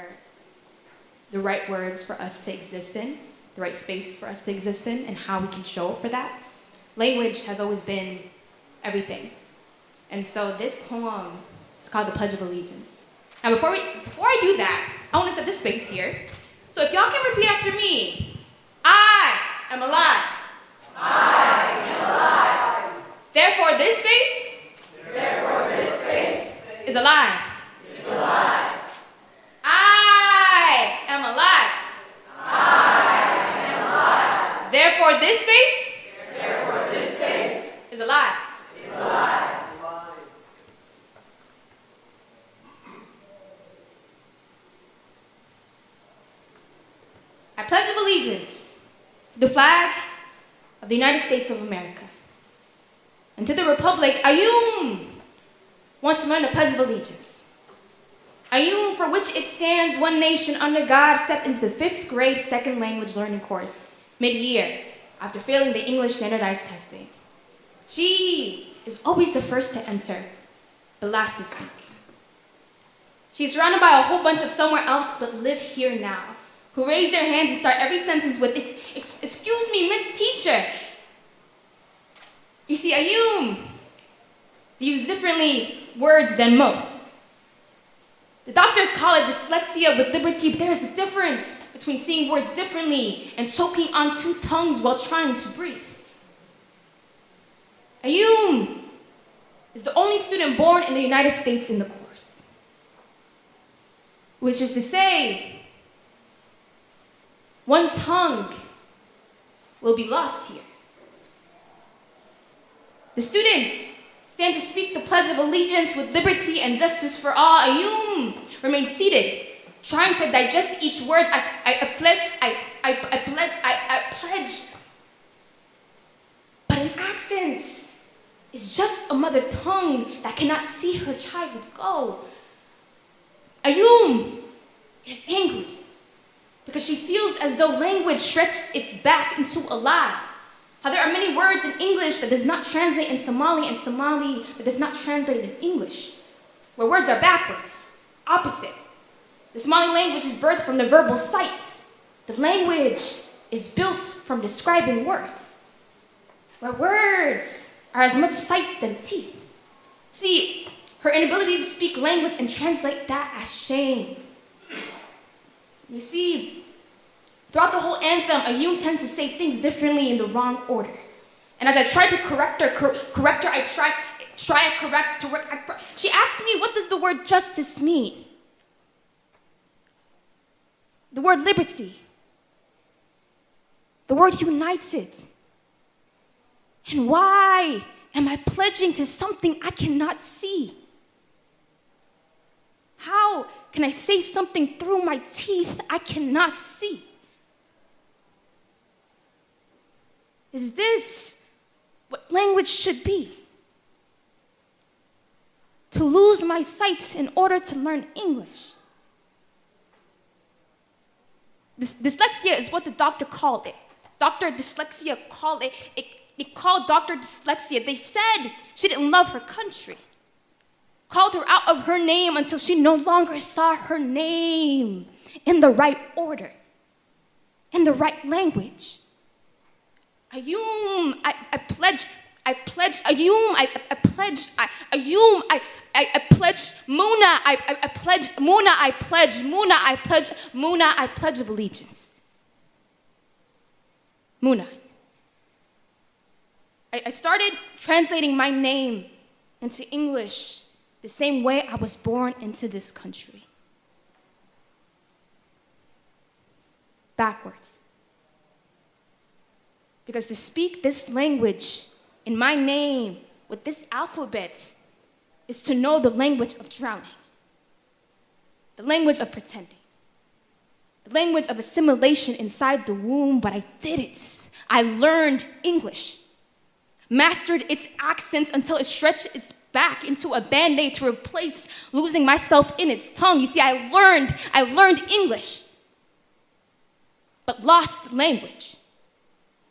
the right words for us to exist in, the right space for us to exist in, and how we can show up for that. Language has always been everything. And so this poem is called The Pledge of Allegiance. Now before I do that, I want to set this space here. So if y'all can repeat after me, I am alive. I am alive. Therefore this space is alive. I am alive. I am alive. Therefore, this space is alive. I pledge allegiance to the flag of the United States of America and to the republic Ayum wants to learn the Pledge of Allegiance. Ayum, for which it stands, one nation under God, stepped into the 5th grade second language learning course mid-year after failing the English standardized testing. She is always the first to answer, but last to speak. She's surrounded by a whole bunch of somewhere else but live here now, who raise their hands and start every sentence with, excuse me, Miss Teacher. You see, Ayum use differently words than most. The doctors call it dyslexia with liberty, but there is a difference between seeing words differently and choking on 2 tongues while trying to breathe. Ayum is the only student born in the United States in the course, which is to say, one tongue will be lost here. The students stand to speak the Pledge of Allegiance with liberty and justice for all. Ayum remains seated, trying to digest each word. I pledge. But an accent is just a mother tongue that cannot see her child go. Ayum is angry because she feels as though language stretched its back into a lie. How there are many words in English that does not translate in Somali, and Somali that does not translate in English, where words are backwards, opposite. The Somali language is birthed from the verbal sight. The language is built from describing words, where words are as much sight than teeth. See, her inability to speak language and translate that as shame. You see, throughout the whole anthem, Ayum tends to say things differently in the wrong order. And as I tried to correct her, she asked me, what does the word justice mean? The word liberty. The word united. And why am I pledging to something I cannot see? How can I say something through my teeth I cannot see? Is this what language should be? To lose my sight in order to learn English. Dyslexia is what the doctor called it. Dr. Dyslexia called it. It called Dr. Dyslexia. They said she didn't love her country. Called her out of her name until she no longer saw her name in the right order, in the right language. Ayum, I pledge, Ayum, I pledge Muna, I pledge Muna, I pledge Muna, I pledge Muna, I pledge of allegiance. Muna. I started translating my name into English the same way I was born into this country. Backwards. Because to speak this language in my name with this alphabet is to know the language of drowning, the language of pretending, the language of assimilation inside the womb, but I did it. I learned English, mastered its accents until it stretched its back into a Band-Aid to replace losing myself in its tongue. You see, I learned English, but lost language.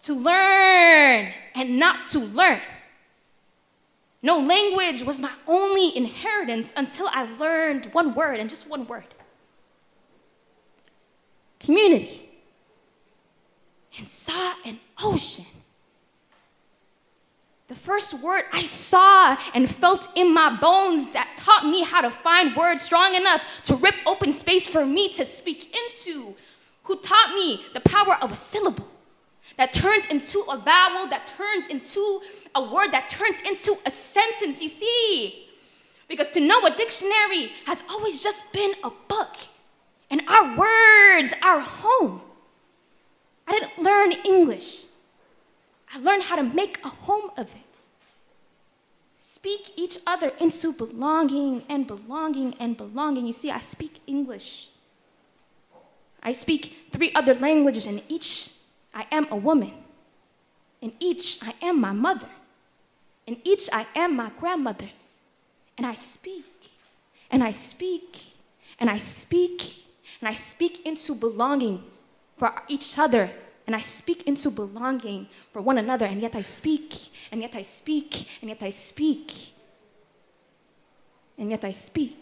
To learn and not to learn. No, language was my only inheritance until I learned one word, and just one word. Community. And saw an ocean. The first word I saw and felt in my bones that taught me how to find words strong enough to rip open space for me to speak into. Who taught me the power of a syllable that turns into a vowel, that turns into a word, that turns into a sentence, you see. Because to know a dictionary has always just been a book. And our words, our home. I didn't learn English. I learned how to make a home of it. Speak each other into belonging and belonging and belonging. You see, I speak English. I speak 3 other languages, and each I am a woman. In each, I am my mother. In each, I am my grandmother's. And I speak, and I speak, and I speak, and I speak into belonging for each other, and I speak into belonging for one another, and yet I speak, and yet I speak, and yet I speak, and yet I speak.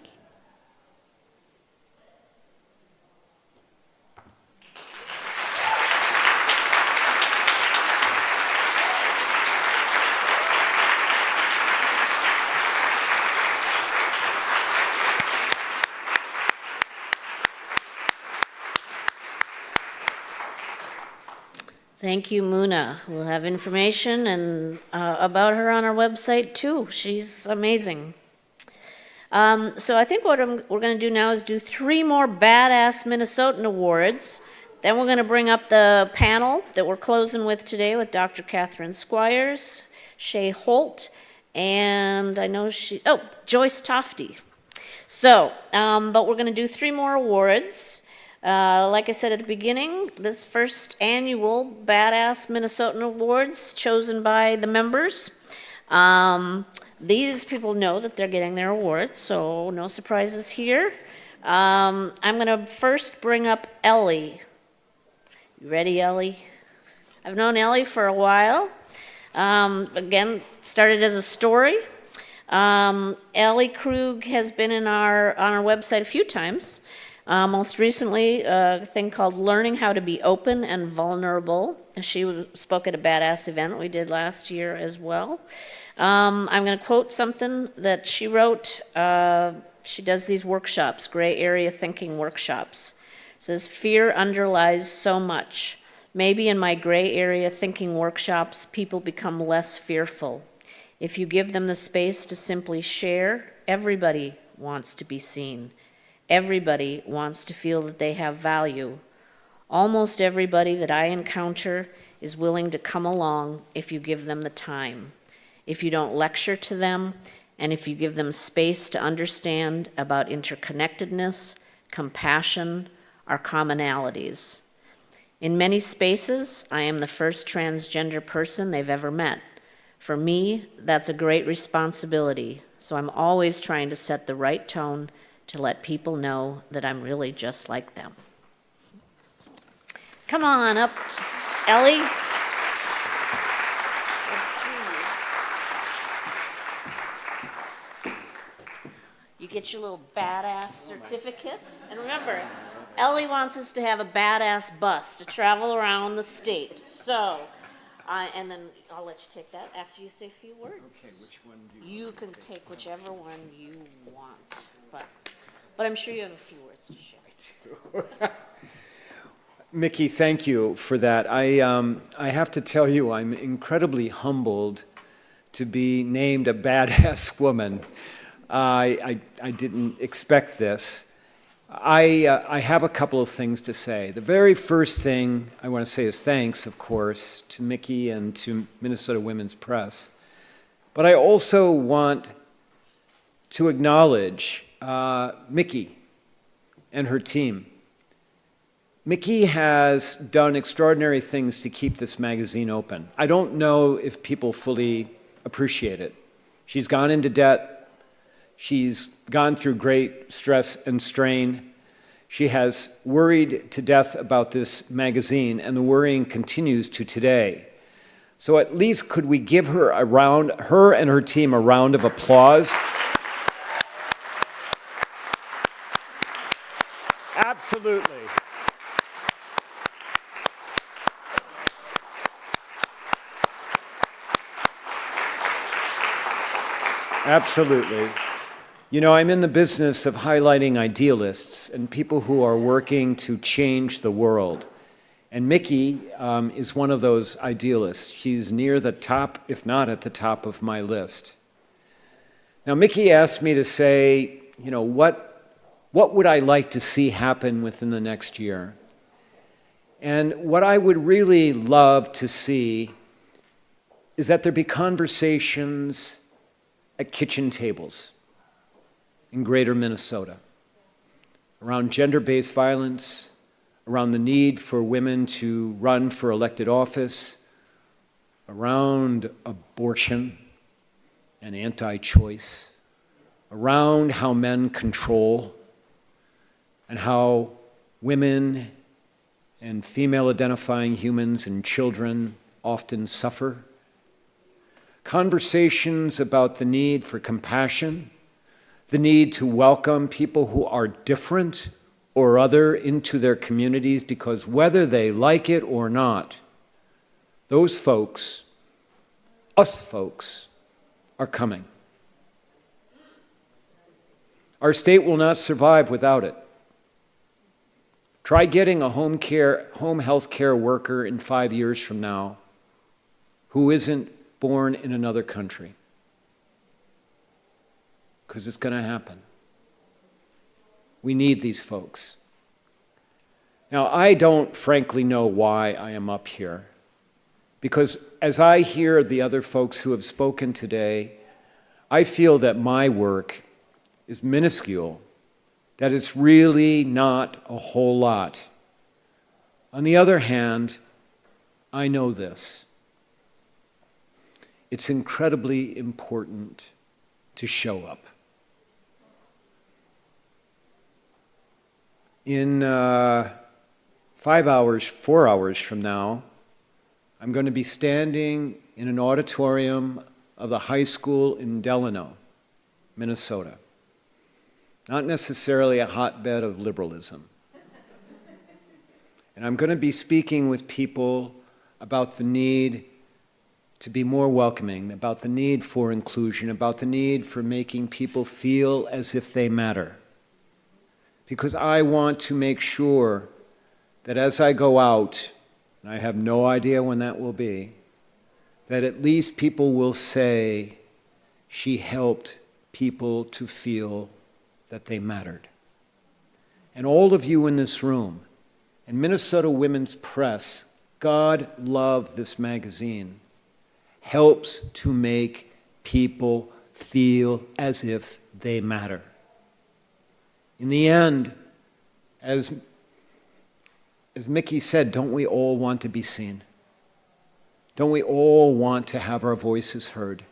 Thank you, Muna. We'll have information and about her on our website too. She's amazing. So I think what we're going to do now is do 3 more Badass Minnesotan awards. Then we're going to bring up the panel that we're closing with today with Dr. Catherine Squires, Shay Holt, and I know Joyce Tofty. So, but we're going to do 3 more awards. Like I said at the beginning, this first annual Badass Minnesotan Awards chosen by the members. These people know that they're getting their awards, so no surprises here. I'm going to first bring up Ellie. You ready, Ellie? I've known Ellie for a while. Again, started as a story. Ellie Krug has been on our website a few times. Most recently, a thing called Learning How to Be Open and Vulnerable. She spoke at a Badass event we did last year as well. I'm going to quote something that she wrote. She does these workshops, gray area thinking workshops. It says, fear underlies so much. Maybe in my gray area thinking workshops, people become less fearful. If you give them the space to simply share, everybody wants to be seen. Everybody wants to feel that they have value. Almost everybody that I encounter is willing to come along if you give them the time, if you don't lecture to them, and if you give them space to understand about interconnectedness, compassion, our commonalities. In many spaces, I am the first transgender person they've ever met. For me, that's a great responsibility, so I'm always trying to set the right tone to let people know that I'm really just like them. Come on up, Ellie. You get your little badass certificate. And remember, Ellie wants us to have a badass bus to travel around the state. So, And then I'll let you take that after you say a few words. Okay, which one do you You can take whichever one you want, but I'm sure you have a few words to share. Mickey, thank you for that. I have to tell you, I'm incredibly humbled to be named a badass woman. I didn't expect this. I have a couple of things to say. The very first thing I want to say is thanks, of course, to Mickey and to Minnesota Women's Press. But I also want to acknowledge Mickey and her team. Mickey has done extraordinary things to keep this magazine open. I don't know if people fully appreciate it. She's gone into debt. She's gone through great stress and strain. She has worried to death about this magazine, and the worrying continues to today. So at least could we give her her and her team a round of applause? Absolutely. Absolutely. You know, I'm in the business of highlighting idealists and people who are working to change the world. And Mickey is one of those idealists. She's near the top, if not at the top of my list. Now, Mickey asked me to say, you know, what would I like to see happen within the next year? And what I would really love to see is that there be conversations at kitchen tables in greater Minnesota around gender-based violence, around the need for women to run for elected office, around abortion and anti-choice, around how men control and how women and female-identifying humans and children often suffer. Conversations about the need for compassion, the need to welcome people who are different or other into their communities, because whether they like it or not, those folks, us folks, are coming. Our state will not survive without it. Try getting a home health care worker in 5 years from now who isn't born in another country, because it's going to happen. We need these folks. Now, I don't frankly know why I am up here, because as I hear the other folks who have spoken today, I feel that my work is minuscule, that it's really not a whole lot. On the other hand, I know this. It's incredibly important to show up. In 4 hours from now, I'm going to be standing in an auditorium of the high school in Delano, Minnesota. Not necessarily a hotbed of liberalism. And I'm going to be speaking with people about the need to be more welcoming, about the need for inclusion, about the need for making people feel as if they matter. Because I want to make sure that as I go out, and I have no idea when that will be, that at least people will say, she helped people to feel that they mattered. And all of you in this room, and Minnesota Women's Press, God love this magazine, helps to make people feel as if they matter. In the end, as Mickey said, don't we all want to be seen? Don't we all want to have our voices heard?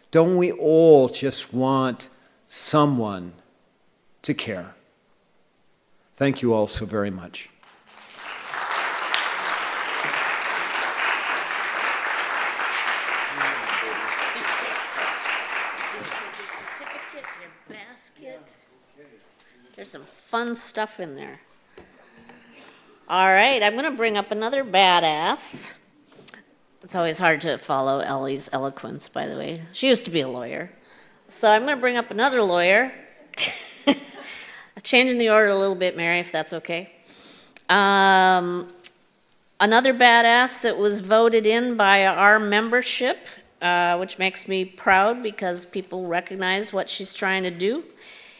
Don't we all just want someone to care? Thank you all so very much. There's some fun stuff in there. All right, I'm going to bring up another badass. It's always hard to follow Ellie's eloquence, by the way. She used to be a lawyer. So I'm going to bring up another lawyer. Changing the order a little bit, Mary, if that's okay. Another badass that was voted in by our membership, which makes me proud because people recognize what she's trying to do,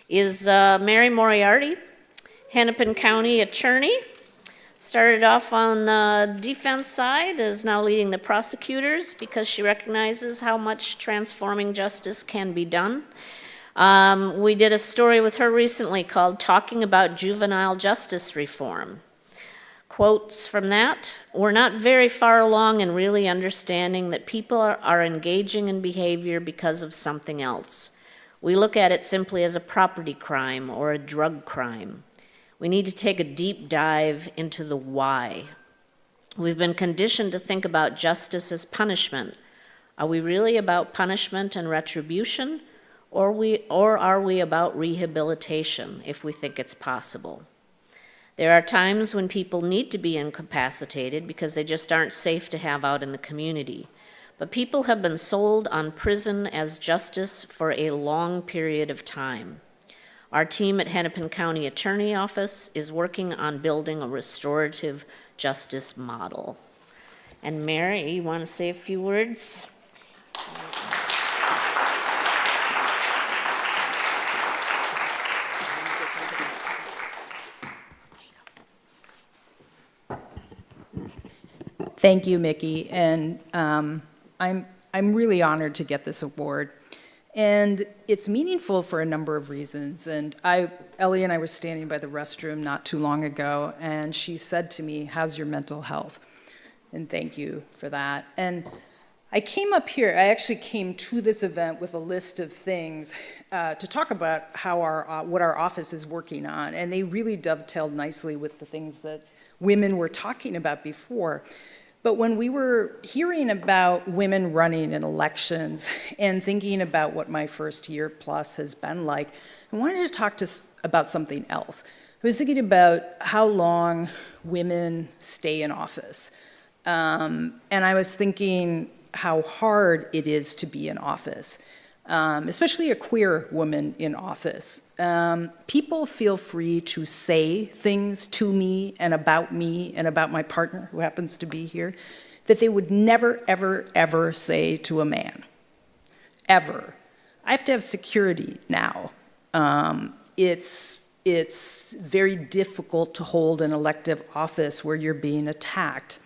is Mary Moriarty, Hennepin County attorney. Started off on the defense side, is now leading the prosecutors because she recognizes how much transforming justice can be done. We did a story with her recently called Talking About Juvenile Justice Reform. Quotes from that: "We're not very far along in really understanding that people are engaging in behavior because of something else. We look at it simply as a property crime or a drug crime. We need to take a deep dive into the why. We've been conditioned to think about justice as punishment. Are we really about punishment and retribution, or are we about rehabilitation if we think it's possible? There are times when people need to be incapacitated because they just aren't safe to have out in the community. But people have been sold on prison as justice for a long period of time. Our team at Hennepin County Attorney Office is working on building a restorative justice model." And Mary, you want to say a few words? Thank you, Mickey, and I'm really honored to get this award. And it's meaningful for a number of reasons. And Ellie and I were standing by the restroom not too long ago, and she said to me, "How's your mental health?" And thank you for that. And I came up here, I actually came to this event with a list of things to talk about how what our office is working on. And they really dovetailed nicely with the things that women were talking about before. But when we were hearing about women running in elections and thinking about what my first year plus has been like, I wanted to talk about something else. I was thinking about how long women stay in office. And I was thinking how hard it is to be in office, especially a queer woman in office. People feel free to say things to me and about my partner, who happens to be here, that they would never, ever, ever say to a man, ever. I have to have security now. It's very difficult to hold an elective office where you're being attacked.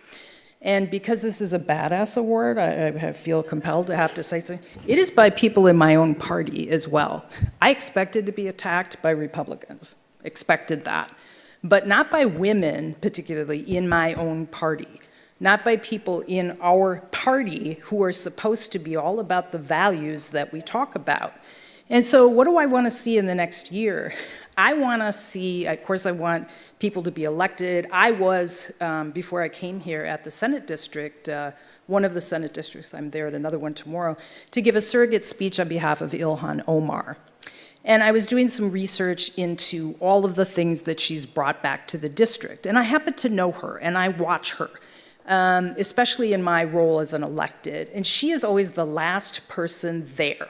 And because this is a badass award, I feel compelled to have to say something. It is by people in my own party as well. I expected to be attacked by Republicans, expected that, but not by women, particularly in my own party, not by people in our party who are supposed to be all about the values that we talk about. And so what do I want to see in the next year? I want to see, of course, I want people to be elected. I was, before I came here, at the Senate district, one of the Senate districts, I'm there at another one tomorrow, to give a surrogate speech on behalf of Ilhan Omar. And I was doing some research into all of the things that she's brought back to the district. And I happen to know her, and I watch her, especially in my role as an elected. And she is always the last person there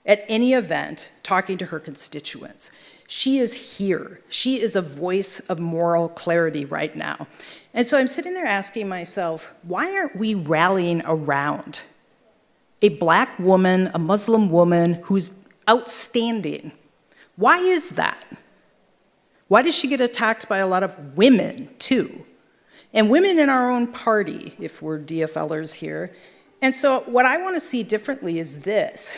at any event talking to her constituents. She is here. She is a voice of moral clarity right now. And so I'm sitting there asking myself, why aren't we rallying around a black woman, a Muslim woman who's outstanding? Why is that? Why does she get attacked by a lot of women, too? And women in our own party, if we're DFLers here. And so what I want to see differently is this.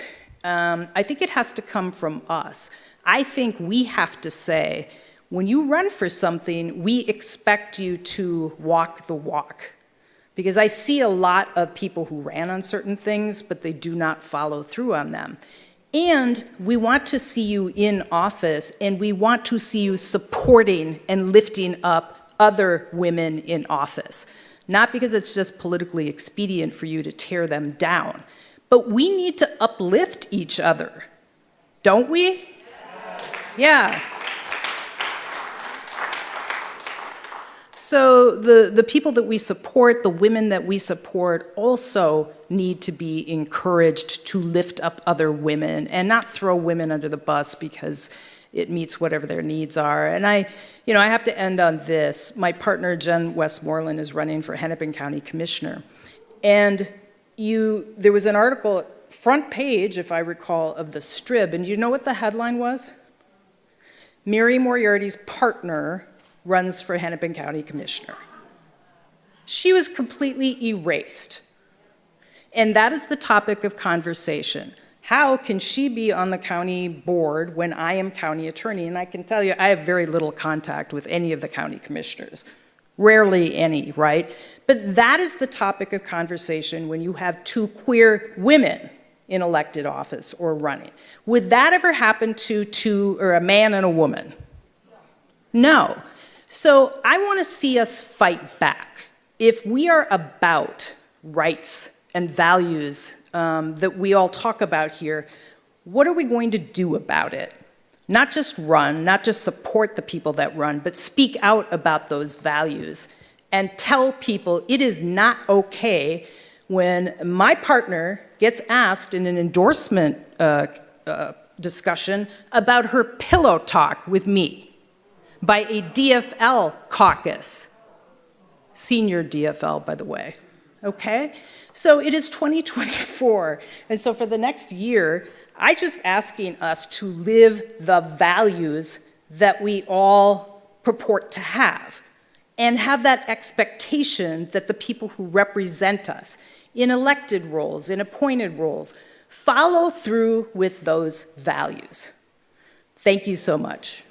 I think it has to come from us. I think we have to say, when you run for something, we expect you to walk the walk. Because I see a lot of people who ran on certain things, but they do not follow through on them. And we want to see you in office, and we want to see you supporting and lifting up other women in office. Not because it's just politically expedient for you to tear them down, but we need to uplift each other, don't we? Yeah. So the people that we support, the women that we support, also need to be encouraged to lift up other women and not throw women under the bus because it meets whatever their needs are. And I have to end on this. My partner, Jen Westmoreland, is running for Hennepin County Commissioner. And there was an article, front page, if I recall, of the Strib, and you know what the headline was? Mary Moriarty's partner runs for Hennepin County Commissioner. She was completely erased. And that is the topic of conversation. How can she be on the county board when I am county attorney? And I can tell you, I have very little contact with any of the county commissioners. Rarely any, right? But that is the topic of conversation when you have two queer women in elected office or running. Would that ever happen to a man and a woman? No. So I want to see us fight back. If we are about rights and values that we all talk about here, what are we going to do about it? Not just run, not just support the people that run, but speak out about those values and tell people it is not okay when my partner gets asked in an endorsement discussion about her pillow talk with me by a DFL caucus, senior DFL, by the way, okay? So it is 2024, and so for the next year, I'm just asking us to live the values that we all purport to have, and have that expectation that the people who represent us in elected roles, in appointed roles, follow through with those values. Thank you so much.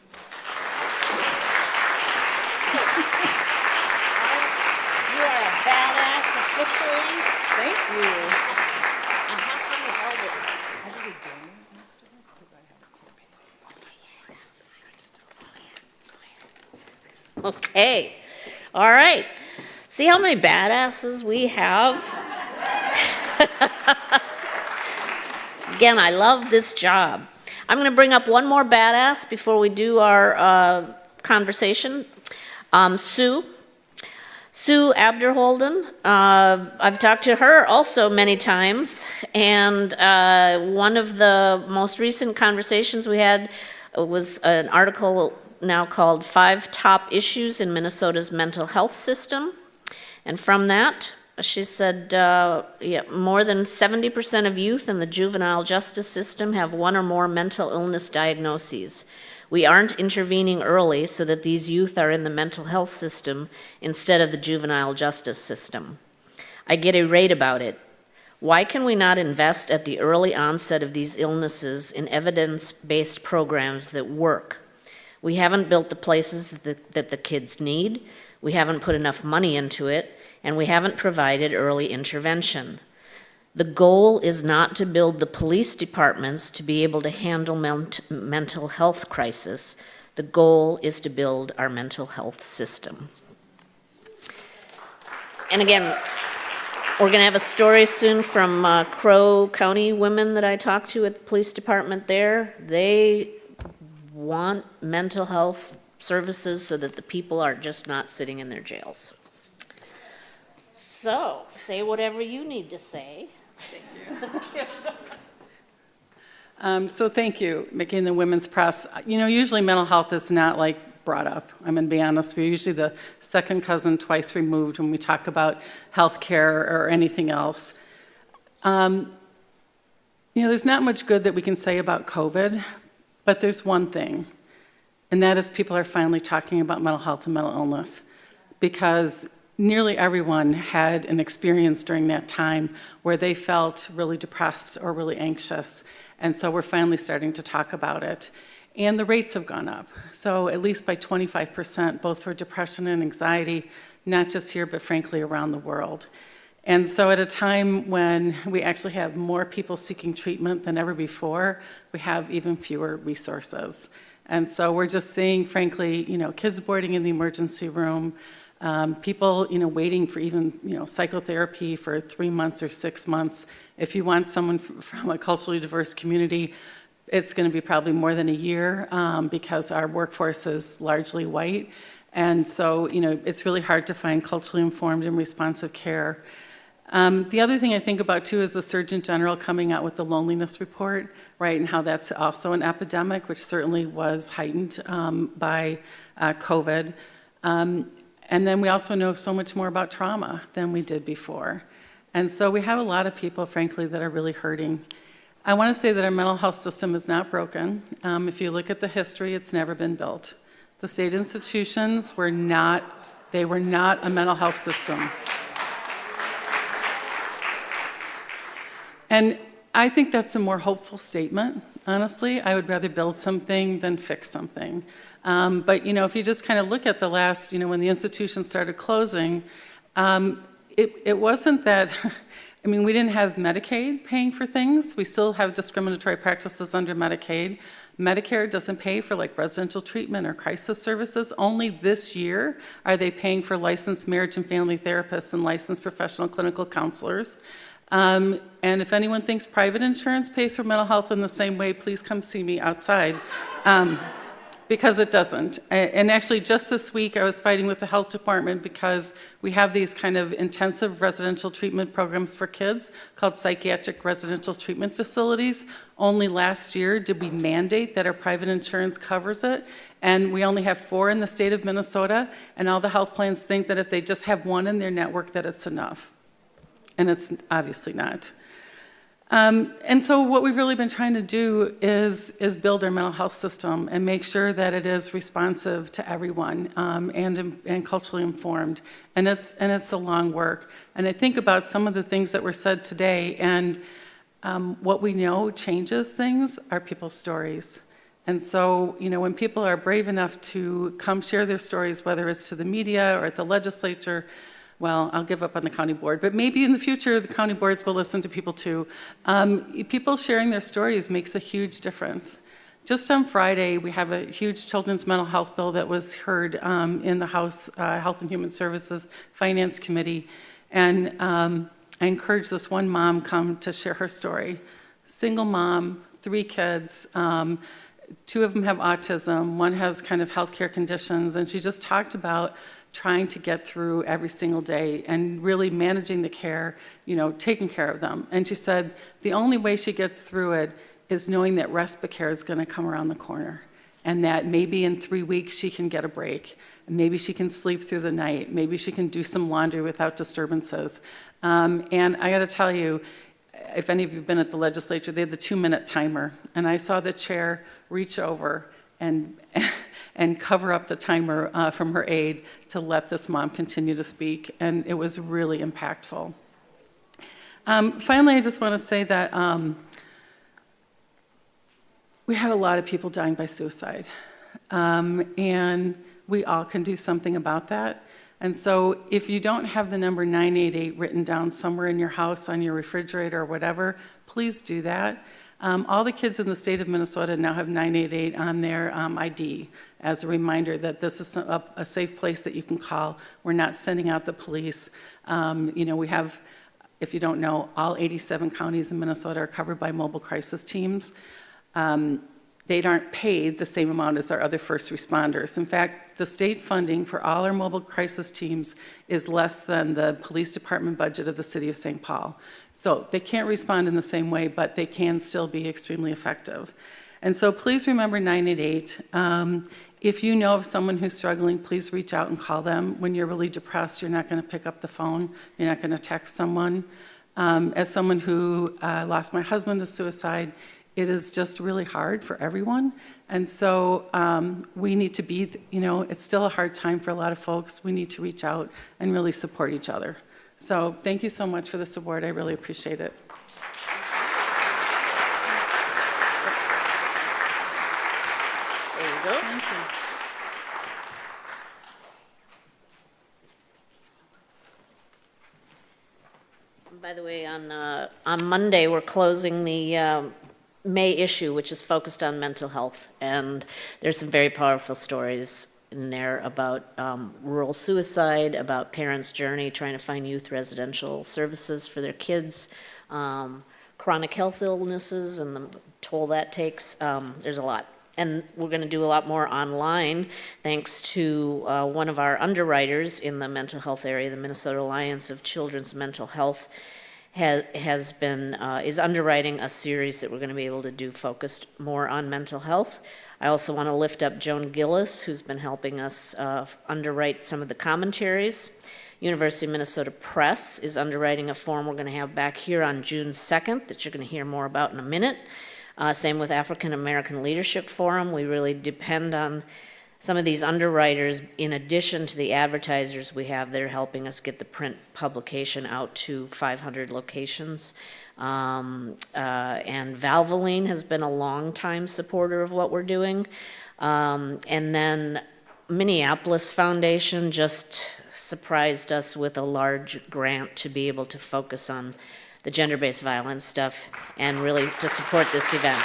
Thank you. And how come with all this? How do we donate most of this? Because I have a Okay. All right. See how many badasses we have? Again, I love this job. I'm going to bring up one more badass before we do our conversation. Sue Abderholden, I've talked to her also many times, and one of the most recent conversations we had was an article now called 5 Top Issues in Minnesota's Mental Health System. And from that, she said, more than 70% of youth in the juvenile justice system have one or more mental illness diagnoses. We aren't intervening early so that these youth are in the mental health system instead of the juvenile justice system. I get irate about it. Why can we not invest at the early onset of these illnesses in evidence-based programs that work? We haven't built the places that the kids need, we haven't put enough money into it, and we haven't provided early intervention. The goal is not to build the police departments to be able to handle mental health crisis. The goal is to build our mental health system. And again, we're going to have a story soon from Crow County women that I talked to at the police department there. They want mental health services so that the people are just not sitting in their jails. So, say whatever you need to say. Thank you. So thank you, Mickey and the Women's Press. You know, usually mental health is not brought up. I'm going to be honest, we're usually the second cousin twice removed when we talk about health care or anything else. There's not much good that we can say about COVID, but there's one thing, and that is people are finally talking about mental health and mental illness, because nearly everyone had an experience during that time where they felt really depressed or really anxious. And so we're finally starting to talk about it. And the rates have gone up. So at least by 25%, both for depression and anxiety, not just here, but frankly around the world. And so at a time when we actually have more people seeking treatment than ever before, we have even fewer resources. And so we're just seeing, frankly, kids boarding in the emergency room, people, waiting for even, psychotherapy for 3 months or 6 months. If you want someone from a culturally diverse community, it's going to be probably more than a year because our workforce is largely white. And so, it's really hard to find culturally informed and responsive care. The other thing I think about too is the Surgeon General coming out with the loneliness report, right, and how that's also an epidemic, which certainly was heightened by COVID. And then we also know so much more about trauma than we did before. And so we have a lot of people, frankly, that are really hurting. I want to say that our mental health system is not broken. If you look at the history, it's never been built. The state institutions were not a mental health system. And I think that's a more hopeful statement, honestly. I would rather build something than fix something. But, if you just kind of look at the last, when the institutions started closing, it wasn't that, we didn't have Medicaid paying for things. We still have discriminatory practices under Medicaid. Medicare doesn't pay for residential treatment or crisis services. Only this year are they paying for licensed marriage and family therapists and licensed professional clinical counselors. And if anyone thinks private insurance pays for mental health in the same way, please come see me outside, because it doesn't. And actually, just this week, I was fighting with the health department because we have these kind of intensive residential treatment programs for kids called psychiatric residential treatment facilities. Only last year did we mandate that our private insurance covers it, and we only have 4 in the state of Minnesota, and all the health plans think that if they just have 1 in their network, that it's enough. And it's obviously not. And so what we've really been trying to do is build our mental health system and make sure that it is responsive to everyone, and culturally informed. And it's a long work. And I think about some of the things that were said today, and what we know changes things are people's stories. And so, when people are brave enough to come share their stories, whether it's to the media or at the legislature, well, I'll give up on the county board, but maybe in the future the county boards will listen to people too. People sharing their stories makes a huge difference. Just on Friday, we have a huge children's mental health bill that was heard in the House Health and Human Services Finance Committee, and I encouraged this one mom come to share her story. Single mom, 3 kids, 2 of them have autism, 1 has kind of healthcare conditions, and she just talked about trying to get through every single day and really managing the care, taking care of them. And she said the only way she gets through it is knowing that respite care is going to come around the corner, and that maybe in 3 weeks she can get a break, and maybe she can sleep through the night, maybe she can do some laundry without disturbances. And I got to tell you, if any of you have been at the legislature, they had the 2-minute timer, and I saw the chair reach over and cover up the timer from her aide to let this mom continue to speak, and it was really impactful. Finally, I just want to say that we have a lot of people dying by suicide, and we all can do something about that. And so if you don't have the number 988 written down somewhere in your house, on your refrigerator or whatever, please do that. All the kids in the state of Minnesota now have 988 on their ID as a reminder that this is a safe place that you can call. We're not sending out the police. We have, if you don't know, all 87 counties in Minnesota are covered by mobile crisis teams. They aren't paid the same amount as our other first responders. In fact, the state funding for all our mobile crisis teams is less than the police department budget of the city of St. Paul. So they can't respond in the same way, but they can still be extremely effective. And so please remember 988. If you know of someone who's struggling, please reach out and call them. When you're really depressed, you're not going to pick up the phone. You're not going to text someone. As someone who lost my husband to suicide, it is just really hard for everyone. And so we need to be, it's still a hard time for a lot of folks. We need to reach out and really support each other. So thank you so much for this award. I really appreciate it. There you go. Thank you. By the way, on Monday, we're closing the May issue, which is focused on mental health, and there's some very powerful stories in there about rural suicide, about parents' journey trying to find youth residential services for their kids, chronic health illnesses and the toll that takes. There's a lot. And we're going to do a lot more online, thanks to one of our underwriters in the mental health area, the Minnesota Alliance of Children's Mental Health, is underwriting a series that we're going to be able to do focused more on mental health. I also want to lift up Joan Gillis, who's been helping us underwrite some of the commentaries. University of Minnesota Press is underwriting a form we're going to have back here on June 2nd that you're going to hear more about in a minute. Same with African American Leadership Forum. We really depend on some of these underwriters, in addition to the advertisers we have that are helping us get the print publication out to 500 locations. And Valvoline has been a long-time supporter of what we're doing. And then Minneapolis Foundation just surprised us with a large grant to be able to focus on the gender-based violence stuff and really to support this event.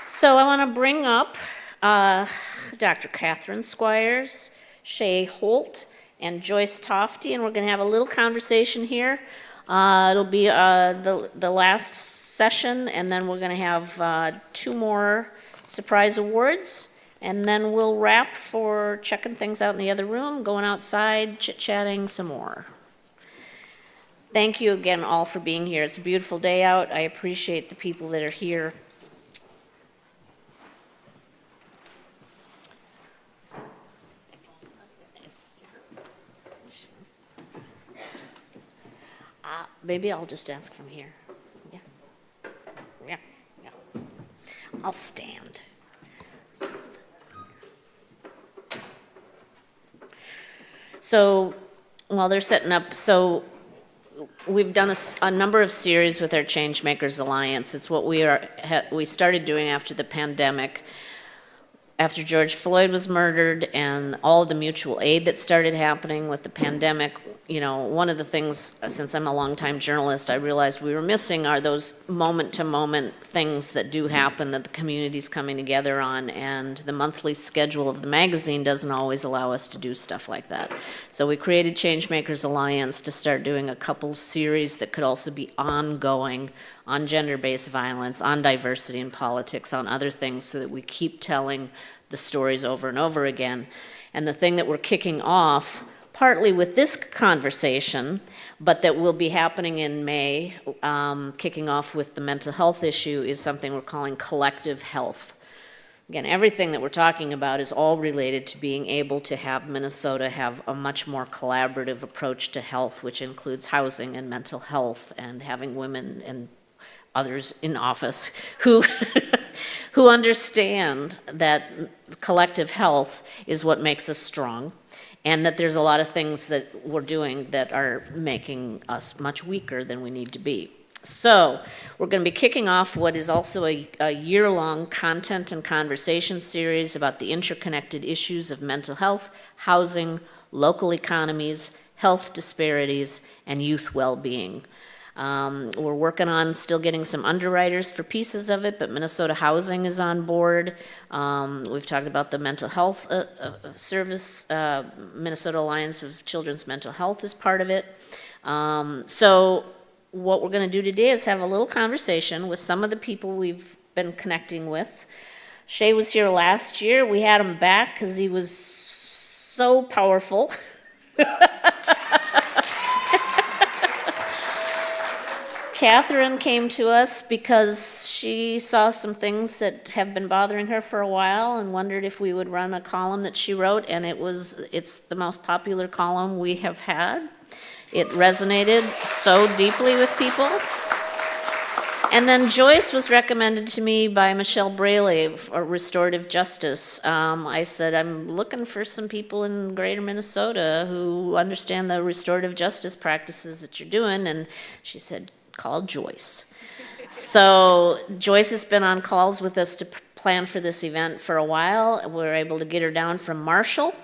So I want to bring up Dr. Catherine Squires, Shay Holt, and Joyce Tofty, and we're going to have a little conversation here. It'll be the last session, and then we're going to have 2 more surprise awards, and then we'll wrap for checking things out in the other room, going outside, chit-chatting some more. Thank you again all for being here. It's a beautiful day out. I appreciate the people that are here. Maybe I'll just ask from here. Yeah. Yeah. Yeah. I'll stand. So while they're setting up, we've done a number of series with our Changemakers Alliance. It's what we started doing after the pandemic, after George Floyd was murdered, and all of the mutual aid that started happening with the pandemic. You know, one of the things, since I'm a longtime journalist, I realized we were missing are those moment-to-moment things that do happen that the community's coming together on, and the monthly schedule of the magazine doesn't always allow us to do stuff like that. So we created Changemakers Alliance to start doing a couple series that could also be ongoing on gender-based violence, on diversity in politics, on other things, so that we keep telling the stories over and over again. And the thing that we're kicking off, partly with this conversation, but that will be happening in May, kicking off with the mental health issue, is something we're calling collective health. Again, everything that we're talking about is all related to being able to have Minnesota have a much more collaborative approach to health, which includes housing and mental health, and having women and others in office who who understand that collective health is what makes us strong, and that there's a lot of things that we're doing that are making us much weaker than we need to be. So we're going to be kicking off what is also a year-long content and conversation series about the interconnected issues of mental health, housing, local economies, health disparities, and youth well-being. We're working on still getting some underwriters for pieces of it, but Minnesota Housing is on board. We've talked about the mental health service. Minnesota Alliance of Children's Mental Health is part of it. So what we're going to do today is have a little conversation with some of the people we've been connecting with. Shay was here last year. We had him back because he was so powerful. Catherine came to us because she saw some things that have been bothering her for a while and wondered if we would run a column that she wrote, and it's the most popular column we have had. It resonated so deeply with people. And then Joyce was recommended to me by Michelle Braley for restorative justice. I said, I'm looking for some people in greater Minnesota who understand the restorative justice practices that you're doing, and she said, call Joyce. So Joyce has been on calls with us to plan for this event for a while. We were able to get her down from Marshall,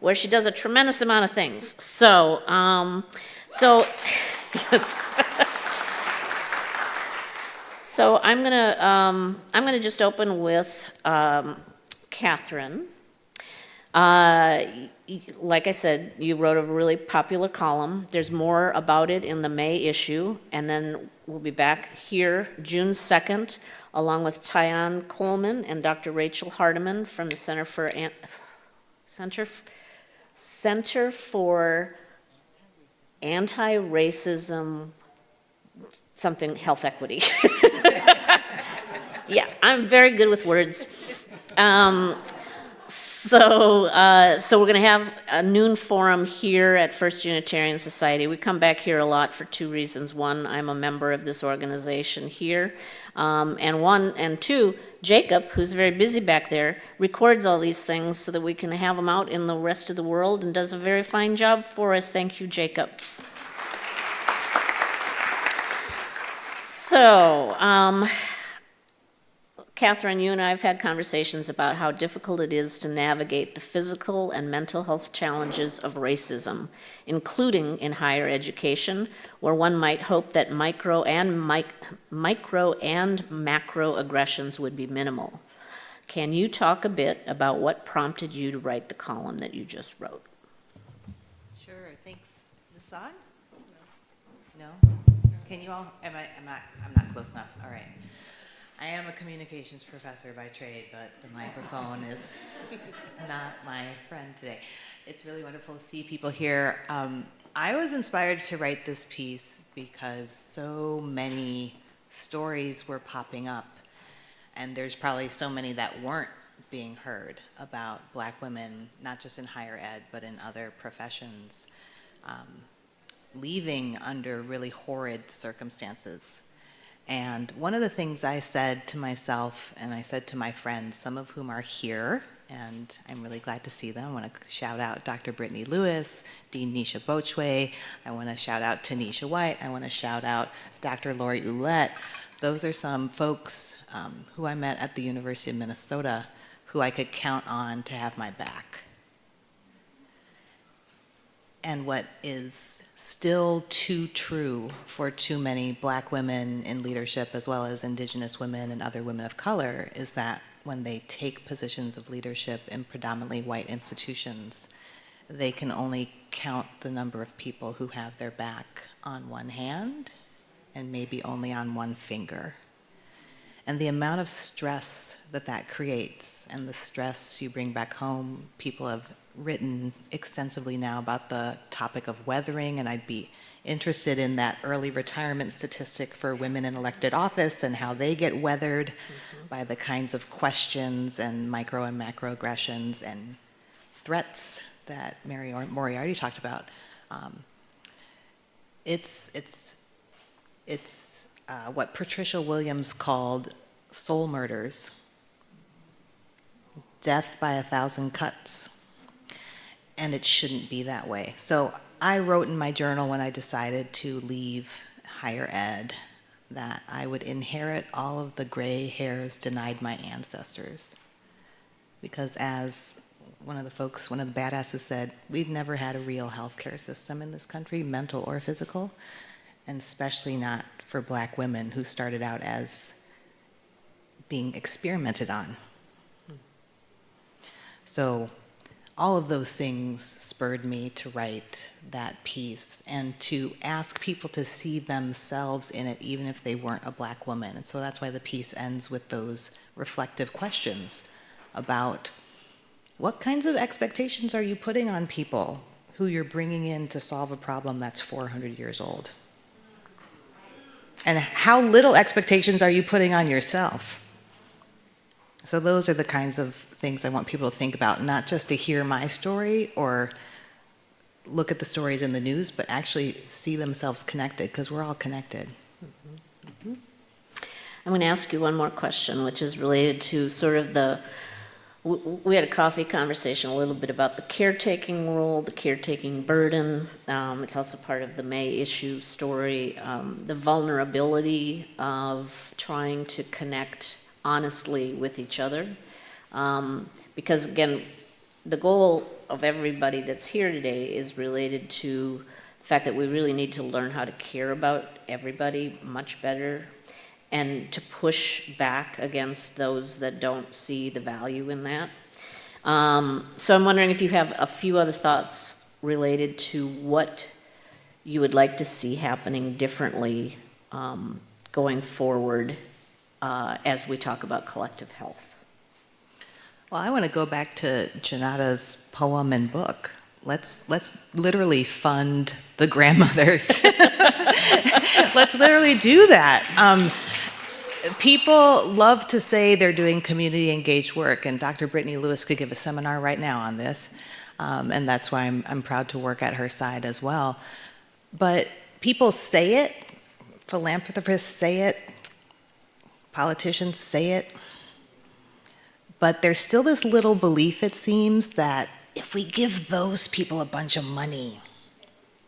where she does a tremendous amount of things. So yes. So I'm gonna just open with Catherine. Like I said, you wrote a really popular column. There's more about it in the May issue, and then we'll be back here June 2nd, along with Tyann Coleman and Dr. Rachel Hardiman from the Center for Anti-Racism, something health equity. Yeah, I'm very good with words. So we're going to have a noon forum here at First Unitarian Society. We come back here a lot for two reasons. One, I'm a member of this organization here. And two, Jacob, who's very busy back there, records all these things so that we can have them out in the rest of the world and does a very fine job for us. Thank you, Jacob. So, Catherine, you and I have had conversations about how difficult it is to navigate the physical and mental health challenges of racism, including in higher education, where one might hope that micro and macro aggressions would be minimal. Can you talk a bit about what prompted you to write the column that you just wrote? Sure, thanks. Is this on? No? Can you all, I'm not close enough, all right. I am a communications professor by trade, but the microphone is not my friend today. It's really wonderful to see people here. I was inspired to write this piece because so many stories were popping up, and there's probably so many that weren't being heard about Black women, not just in higher ed, but in other professions, leaving under really horrid circumstances. And one of the things I said to myself, and I said to my friends, some of whom are here, and I'm really glad to see them. I want to shout out Dr. Brittany Lewis, Dean Nisha Bochwe. I want to shout out Tanisha White. I want to shout out Dr. Lori Ouellette. Those are some folks who I met at the University of Minnesota who I could count on to have my back. And what is still too true for too many Black women in leadership, as well as Indigenous women and other women of color, is that when they take positions of leadership in predominantly white institutions, they can only count the number of people who have their back on one hand and maybe only on one finger. And the amount of stress that that creates and the stress you bring back home, people have written extensively now about the topic of weathering, and I'd be interested in that early retirement statistic for women in elected office and how they get weathered by the kinds of questions and micro and macro aggressions and threats that Mary Moriarty talked about. It's what Patricia Williams called soul murders, death by 1,000 cuts. And it shouldn't be that way. So I wrote in my journal when I decided to leave higher ed that I would inherit all of the gray hairs denied my ancestors. Because as one of the badasses said, we've never had a real healthcare system in this country, mental or physical, and especially not for Black women who started out as being experimented on. So all of those things spurred me to write that piece and to ask people to see themselves in it, even if they weren't a Black woman. And so that's why the piece ends with those reflective questions about what kinds of expectations are you putting on people who you're bringing in to solve a problem that's 400 years old? And how little expectations are you putting on yourself? So those are the kinds of things I want people to think about, not just to hear my story or look at the stories in the news, but actually see themselves connected, because we're all connected. I'm going to ask you one more question, which is related to sort of we had a coffee conversation a little bit about the caretaking role, the caretaking burden. It's also part of the May issue story, the vulnerability of trying to connect honestly with each other. Because again, the goal of everybody that's here today is related to the fact that we really need to learn how to care about everybody much better and to push back against those that don't see the value in that. So I'm wondering if you have a few other thoughts related to what you would like to see happening differently going forward as we talk about collective health. Well, I want to go back to Janata's poem and book. Let's literally fund the grandmothers. Let's literally do that. People love to say they're doing community engaged work, and Dr. Brittany Lewis could give a seminar right now on this, and that's why I'm proud to work at her side as well. But people say it, philanthropists say it, politicians say it, but there's still this little belief, it seems, that if we give those people a bunch of money,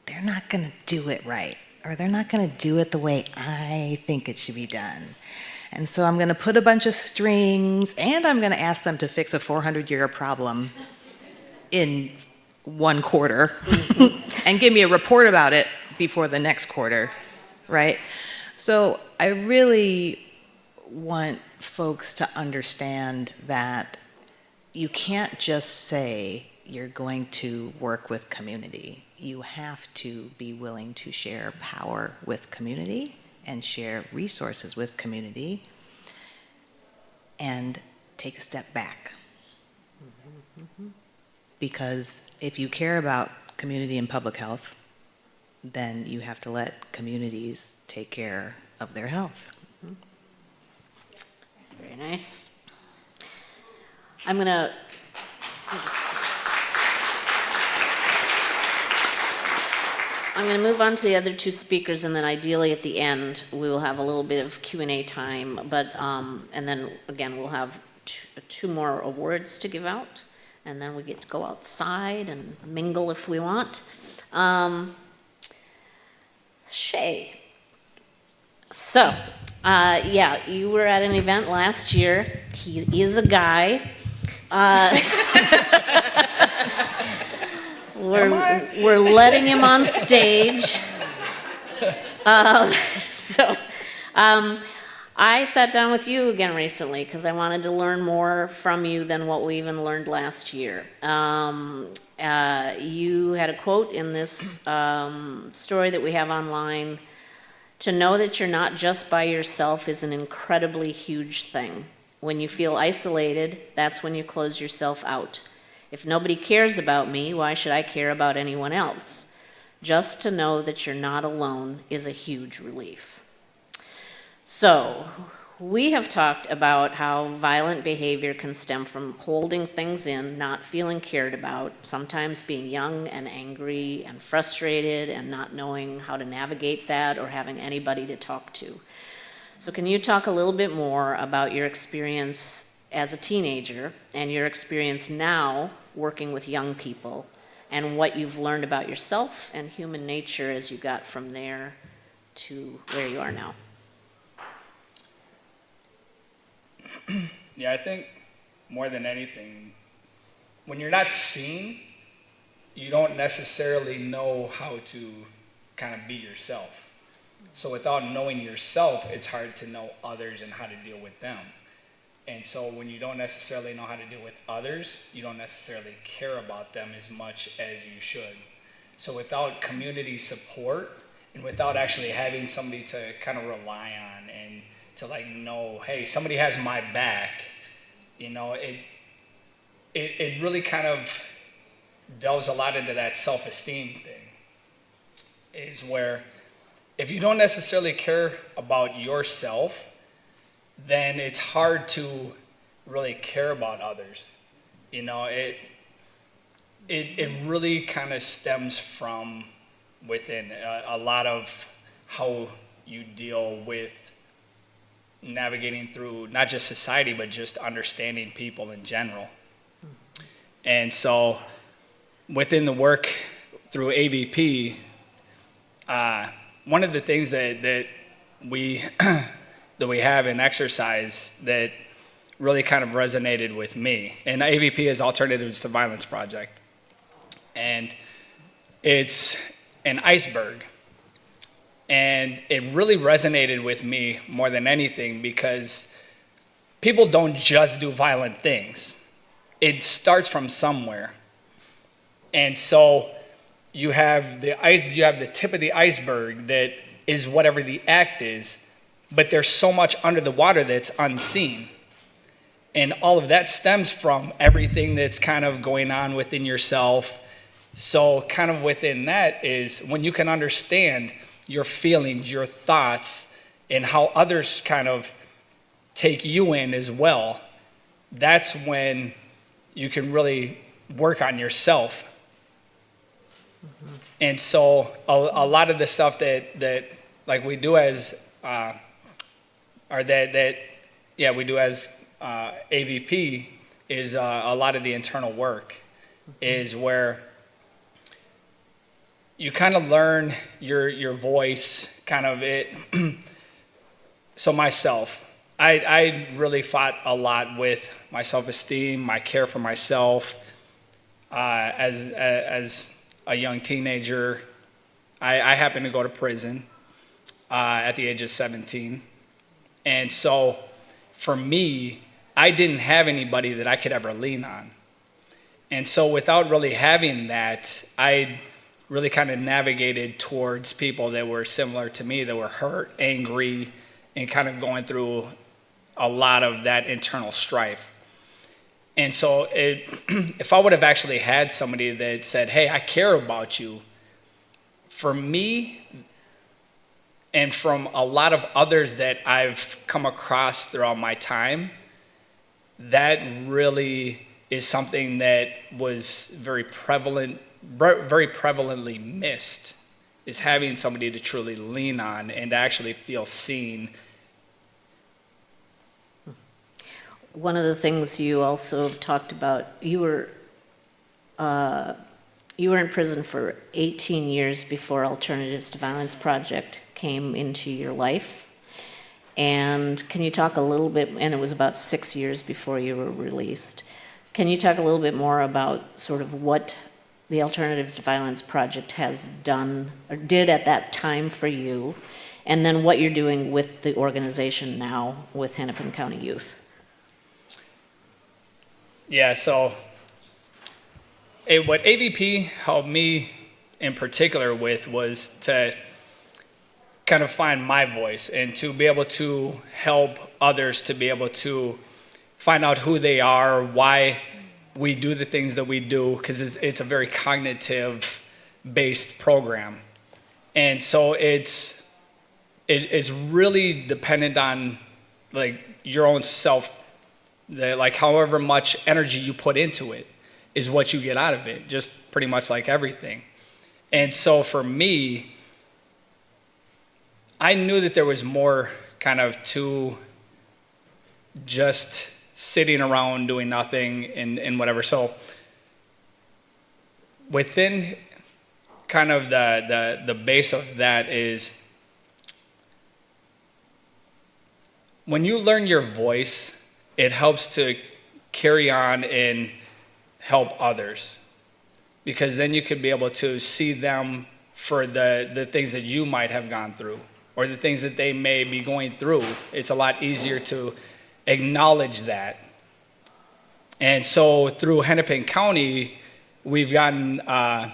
they're not going to do it right, or they're not going to do it the way I think it should be done. And so I'm going to put a bunch of strings, and I'm going to ask them to fix a 400-year problem in 1 quarter and give me a report about it before the next quarter, right? So I really want folks to understand that you can't just say you're going to work with community. You have to be willing to share power with community and share resources with community and take a step back. Because if you care about community and public health, then you have to let communities take care of their health. Very nice. I'm going to move on to the other 2 speakers, and then ideally at the end we will have a little bit of Q&A time, but and then again we'll have 2 more awards to give out, and then we get to go outside and mingle if we want. Shay. So, yeah, you were at an event last year. He is a guy. We're letting him on stage. I sat down with you again recently because I wanted to learn more from you than what we even learned last year. You had a quote in this story that we have online: "To know that you're not just by yourself is an incredibly huge thing. When you feel isolated, that's when you close yourself out. If nobody cares about me, why should I care about anyone else? Just to know that you're not alone is a huge relief." So, we have talked about how violent behavior can stem from holding things in, not feeling cared about, sometimes being young and angry and frustrated and not knowing how to navigate that or having anybody to talk to. So can you talk a little bit more about your experience as a teenager and your experience now working with young people and what you've learned about yourself and human nature as you got from there to where you are now? Yeah, I think more than anything, when you're not seen, you don't necessarily know how to kind of be yourself. So without knowing yourself, it's hard to know others and how to deal with them. And so when you don't necessarily know how to deal with others, you don't necessarily care about them as much as you should. So without community support and without actually having somebody to kind of rely on and to like know, hey, somebody has my back, you know, it really kind of delves a lot into that self-esteem thing, is where if you don't necessarily care about yourself, then it's hard to really care about others. You know, it really kind of stems from within. A lot of how you deal with navigating through not just society, but just understanding people in general. And so within the work through AVP, one of the things that we that we have in exercise that really kind of resonated with me, and AVP is Alternatives to Violence Project, and it's an iceberg. And it really resonated with me more than anything because people don't just do violent things. it starts from somewhere. And so you have the tip of the iceberg that is whatever the act is, but there's so much under the water that's unseen. And all of that stems from everything that's kind of going on within yourself. So kind of within that is when you can understand your feelings, your thoughts, and how others kind of take you in as well, that's when you can really work on yourself. Mm-hmm. And so a lot of the stuff that like we do as we do as AVP is a lot of the internal work. Mm-hmm. Is where you kind of learn your voice, kind of it. So myself, I really fought a lot with my self-esteem, my care for myself. As a young teenager, I happened to go to prison at the age of 17. And so for me, I didn't have anybody that I could ever lean on. And so without really having that, I really kind of navigated towards people that were similar to me, that were hurt, angry, and kind of going through a lot of that internal strife. And so if I would have actually had somebody that said, hey, I care about you, for me and from a lot of others that I've come across throughout my time, that really is something that was very prevalently missed, is having somebody to truly lean on and to actually feel seen. One of the things you also have talked about, you were in prison for 18 years before Alternatives to Violence Project came into your life. And can you talk a little bit, and it was about 6 years before you were released. Can you talk a little bit more about sort of what the Alternatives to Violence Project has done, or did at that time for you, and then what you're doing with the organization now with Hennepin County Youth? Yeah, so what AVP helped me in particular with was to kind of find my voice and to be able to help others to be able to find out who they are, why we do the things that we do, because it's a very cognitive-based program. And so it's really dependent on like your own self. Like however much energy you put into it is what you get out of it, just pretty much like everything. And so for me, I knew that there was more kind of to just sitting around doing nothing and whatever. So within kind of the base of that is when you learn your voice, it helps to carry on and help others, because then you could be able to see them for the things that you might have gone through or the things that they may be going through. It's a lot easier to acknowledge that. And so through Hennepin County, we've gotten a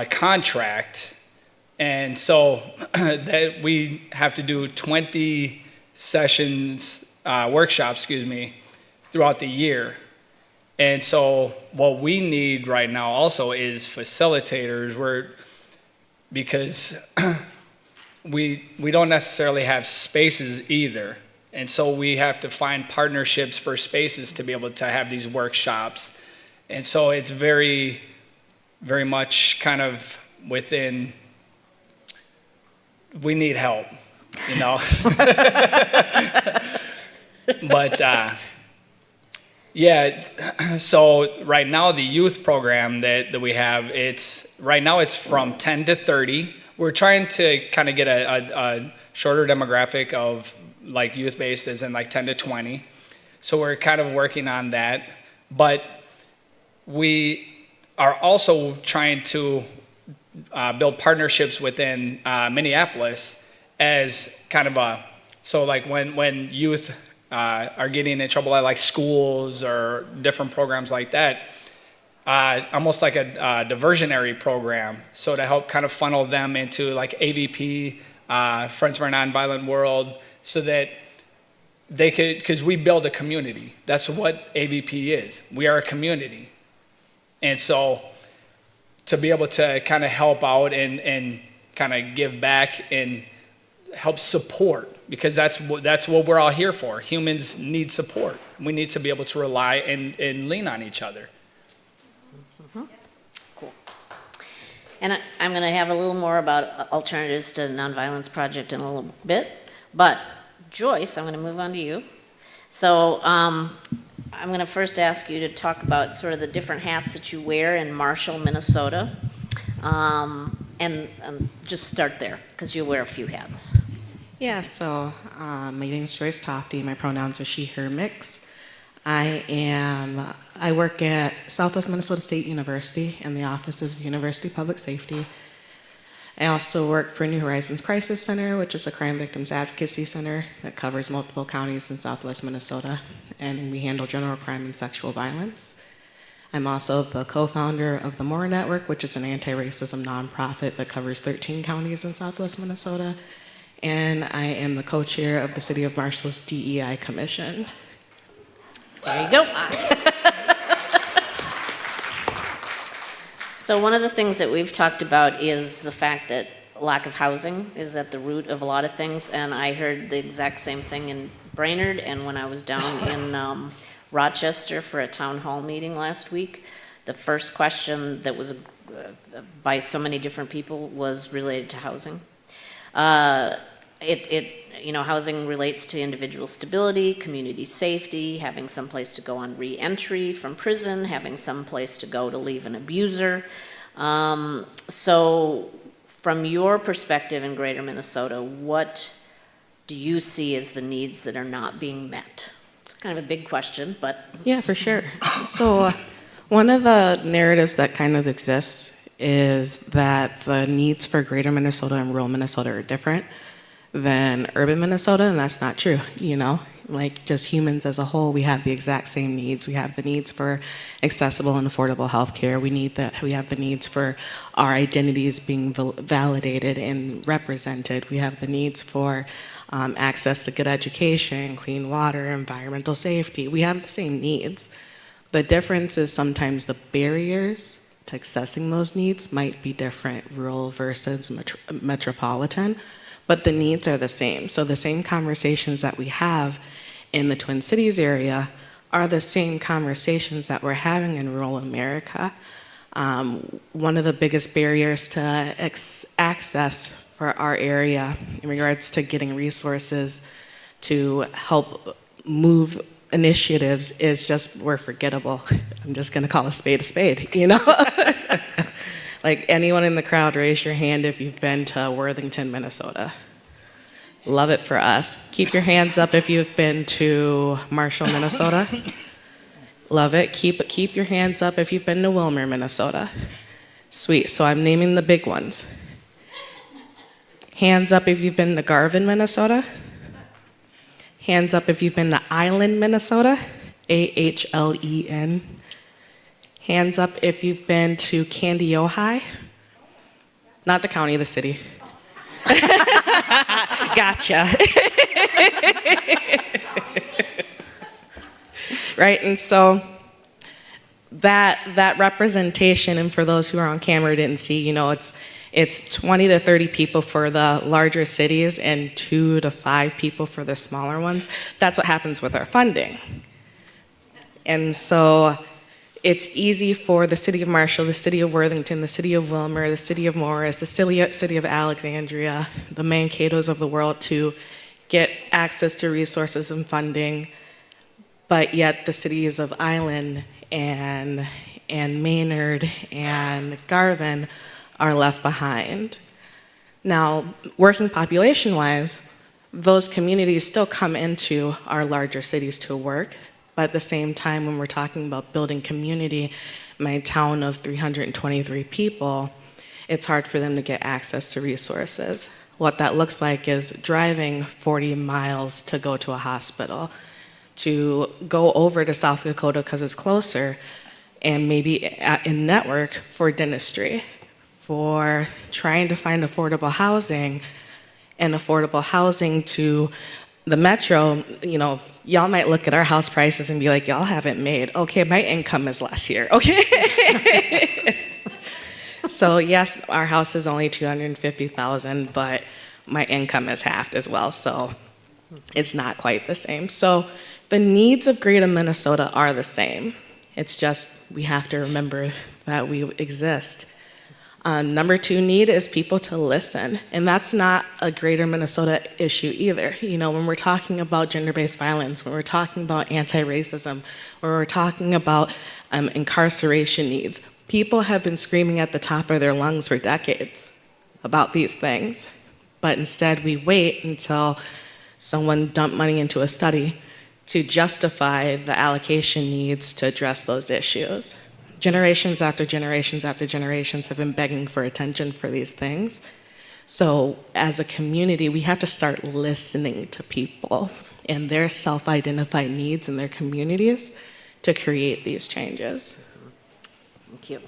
contract, and so that we have to do 20 sessions, workshops, throughout the year. And so what we need right now also is facilitators, because we don't necessarily have spaces either. And so we have to find partnerships for spaces to be able to have these workshops. And so it's very, very much kind of within, we need help, you know? But yeah, so right now the youth program that we have, right now it's from 10 to 30. We're trying to kind of get a shorter demographic of like youth-based, as in like 10 to 20. So we're kind of working on that. But we are also trying to build partnerships within Minneapolis as kind of so like when youth are getting in trouble at like schools or different programs like that, almost like a diversionary program, so to help kind of funnel them into like AVP, Friends for a Nonviolent World, so that they could, because we build a community. That's what AVP is. We are a community. And so to be able to kind of help out and kind of give back and help support, because that's what we're all here for. Humans need support. We need to be able to rely and lean on each other. Cool. And I'm going to have a little more about Alternatives to Nonviolence Project in a little bit, but Joyce, I'm going to move on to you. So I'm going to first ask you to talk about sort of the different hats that you wear in Marshall, Minnesota, and just start there, because you wear a few hats. Yeah, so my name is Joyce Tofty. My pronouns are she, her, mix. I work at Southwest Minnesota State University in the Office of University Public Safety. I also work for New Horizons Crisis Center, which is a crime victims advocacy center that covers multiple counties in Southwest Minnesota, and we handle general crime and sexual violence. I'm also the co-founder of the MORE Network, which is an anti-racism nonprofit that covers 13 counties in Southwest Minnesota, and I am the co-chair of the City of Marshall's DEI Commission. There you go. So one of the things that we've talked about is the fact that lack of housing is at the root of a lot of things, and I heard the exact same thing in Brainerd, and when I was down in Rochester for a town hall meeting last week, the first question that was by so many different people was related to housing. Housing relates to individual stability, community safety, having some place to go on re-entry from prison, having some place to go to leave an abuser. So from your perspective in Greater Minnesota, what do you see as the needs that are not being met? It's kind of a big question, but... Yeah, for sure. So one of the narratives that kind of exists is that the needs for Greater Minnesota and rural Minnesota are different than urban Minnesota, and that's not true, Like, just humans as a whole, we have the exact same needs. We have the needs for accessible and affordable health care. We have the needs for our identities being validated and represented. We have the needs for access to good education, clean water, environmental safety. We have the same needs. The difference is sometimes the barriers to accessing those needs might be different, rural versus metropolitan, but the needs are the same. So the same conversations that we have in the Twin Cities area are the same conversations that we're having in rural America. One of the biggest barriers to access for our area in regards to getting resources to help move initiatives is just we're forgettable. I'm just gonna call a spade, Like, anyone in the crowd, raise your hand if you've been to Worthington, Minnesota. Love it for us. Keep your hands up if you've been to Marshall, Minnesota. Love it. Keep your hands up if you've been to Wilmer, Minnesota. Sweet. So I'm naming the big ones. Hands up if you've been to Garvin, Minnesota. Hands up if you've been to Island, Minnesota. AHLEN. Hands up if you've been to Candy, Ohio. Not the county, the city. Gotcha. Right, and so that representation, and for those who are on camera didn't see, it's 20 to 30 people for the larger cities and 2 to 5 people for the smaller ones. That's what happens with our funding. And so it's easy for the city of Marshall, the city of Worthington, the city of Wilmer, the city of Morris, the city of Alexandria, the Mankato's of the world to get access to resources and funding, but yet the cities of Island and Maynard and Garvin are left behind. Now, working population-wise, those communities still come into our larger cities to work. But at the same time, when we're talking about building community, my town of 323 people, it's hard for them to get access to resources. What that looks like is driving 40 miles to go to a hospital. to go over to South Dakota because it's closer, and maybe in network for dentistry, for trying to find affordable housing, and affordable housing to the metro. You know, y'all might look at our house prices and be like, y'all haven't made. Okay, my income is less here, okay? So yes, our house is only $250,000, but my income is halved as well, so it's not quite the same. So the needs of Greater Minnesota are the same. It's just we have to remember that we exist. Number 2 need is people to listen, and that's not a Greater Minnesota issue either. You know, when we're talking about gender-based violence, when we're talking about anti-racism, when we're talking about incarceration needs, people have been screaming at the top of their lungs for decades about these things, but instead we wait until someone dumped money into a study to justify the allocation needs to address those issues. Generations after generations after generations have been begging for attention for these things. So as a community, we have to start listening to people and their self-identified needs in their communities to create these changes. Thank you.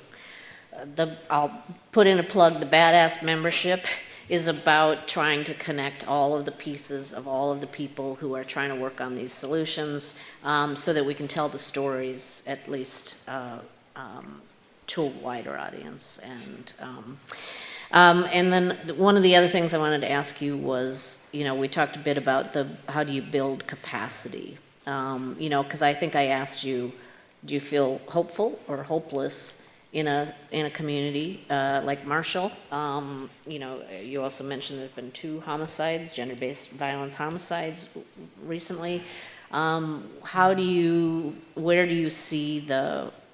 I'll put in a plug. The Badass membership is about trying to connect all of the pieces of all of the people who are trying to work on these solutions, so that we can tell the stories at least to a wider audience. And then one of the other things I wanted to ask you was, you know, we talked a bit about how do you build capacity? You know, because I think I asked you, do you feel hopeful or hopeless in a community like Marshall? You know, you also mentioned there's been 2 homicides, gender-based violence homicides recently. Where do you see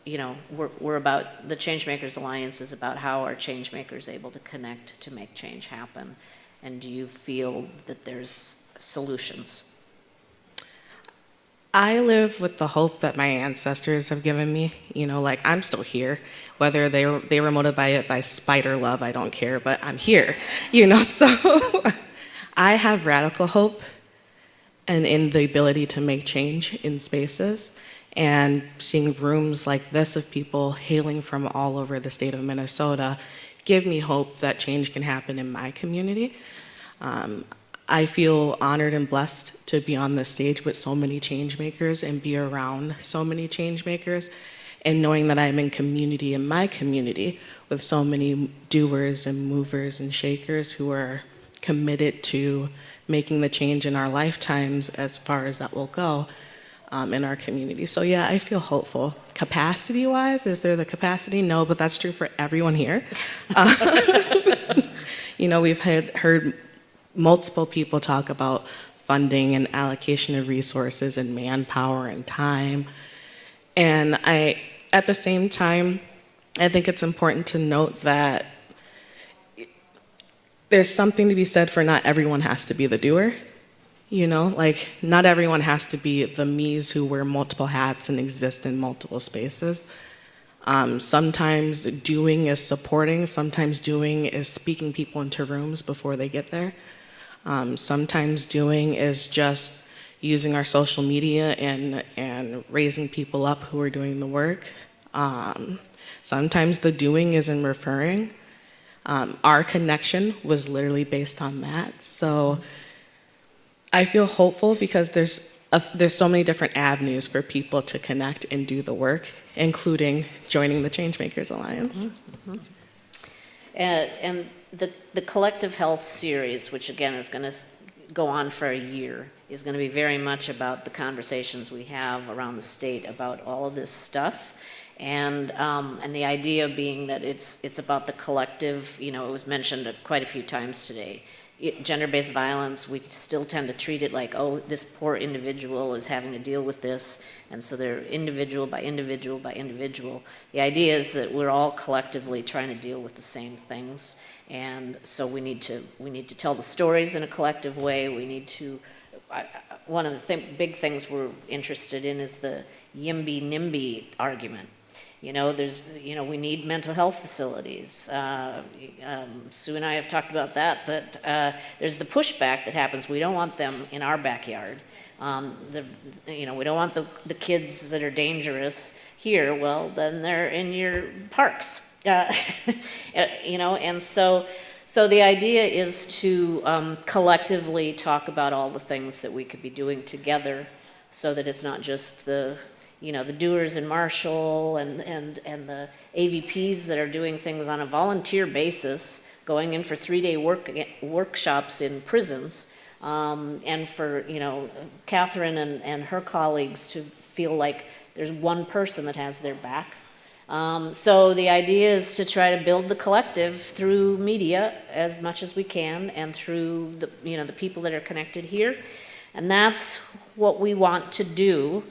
you know, we're about, the Changemakers Alliance is about how are Changemakers able to connect to make change happen? And do you feel that there's solutions? I live with the hope that my ancestors have given me. You know, like, I'm still here. Whether they were motivated by spider love, I don't care, but I'm here. You know, so I have radical hope and in the ability to make change in spaces. And seeing rooms like this of people hailing from all over the state of Minnesota give me hope that change can happen in my community. I feel honored and blessed to be on this stage with so many change makers and be around so many change makers, and knowing that I'm in my community with so many doers and movers and shakers who are committed to making the change in our lifetimes as far as that will go in our community. So yeah, I feel hopeful. Capacity-wise, is there the capacity? No, but that's true for everyone here. You know, we've heard multiple people talk about funding and allocation of resources and manpower and time. And at the same time, I think it's important to note that there's something to be said for not everyone has to be the doer. You know, like, not everyone has to be the me's who wear multiple hats and exist in multiple spaces. Sometimes doing is supporting, sometimes doing is speaking people into rooms before they get there. Sometimes doing is just using our social media and raising people up who are doing the work. Sometimes the doing is in referring. Our connection was literally based on that. So I feel hopeful because there's so many different avenues for people to connect and do the work, including joining the Changemakers Alliance. Mm-hmm. And the Collective Health series, which again is going to go on for a year, is going to be very much about the conversations we have around the state about all of this stuff. And the idea being that it's about the collective. You know, it was mentioned quite a few times today. Gender-based violence, we still tend to treat it like, oh, this poor individual is having to deal with this, and so they're individual by individual by individual. The idea is that we're all collectively trying to deal with the same things, and so we need to tell the stories in a collective way. We need to. One of the big things we're interested in is the YIMBY-NIMBY argument. You know, we need mental health facilities. Sue and I have talked about that there's the pushback that happens. We don't want them in our backyard. We don't want the kids that are dangerous here. Well, then they're in your parks. And so the idea is to collectively talk about all the things that we could be doing together, so that it's not just the doers in Marshall and the AVPs that are doing things on a volunteer basis, going in for 3-day workshops in prisons, and for Catherine and her colleagues to feel like there's one person that has their back. So the idea is to try to build the collective through media as much as we can, and through the people that are connected here, and that's what we want to do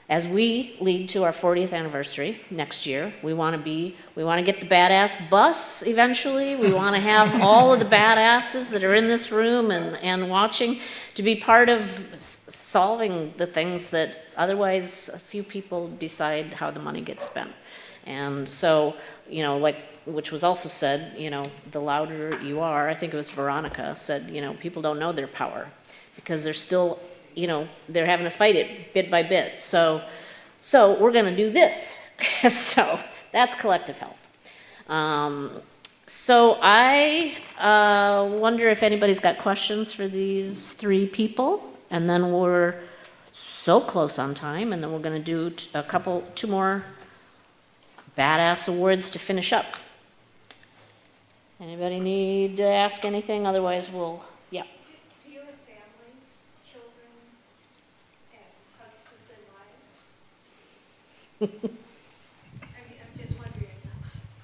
as we lead to our 40th anniversary next year. We want to get the badass bus eventually. We want to have all of the badasses that are in this room and watching to be part of solving the things that otherwise a few people decide how the money gets spent. And so, which was also said, the louder you are, I think it was Veronica said, people don't know their power because they're still, they're having to fight it bit by bit. So we're going to do this. So that's collective health. So I wonder if anybody's got questions for these three people, and then we're so close on time, and then we're going to do two more badass awards to finish up. Anybody need to ask anything? Otherwise, yeah. Do you have families, children, and husbands and wives? I'm just wondering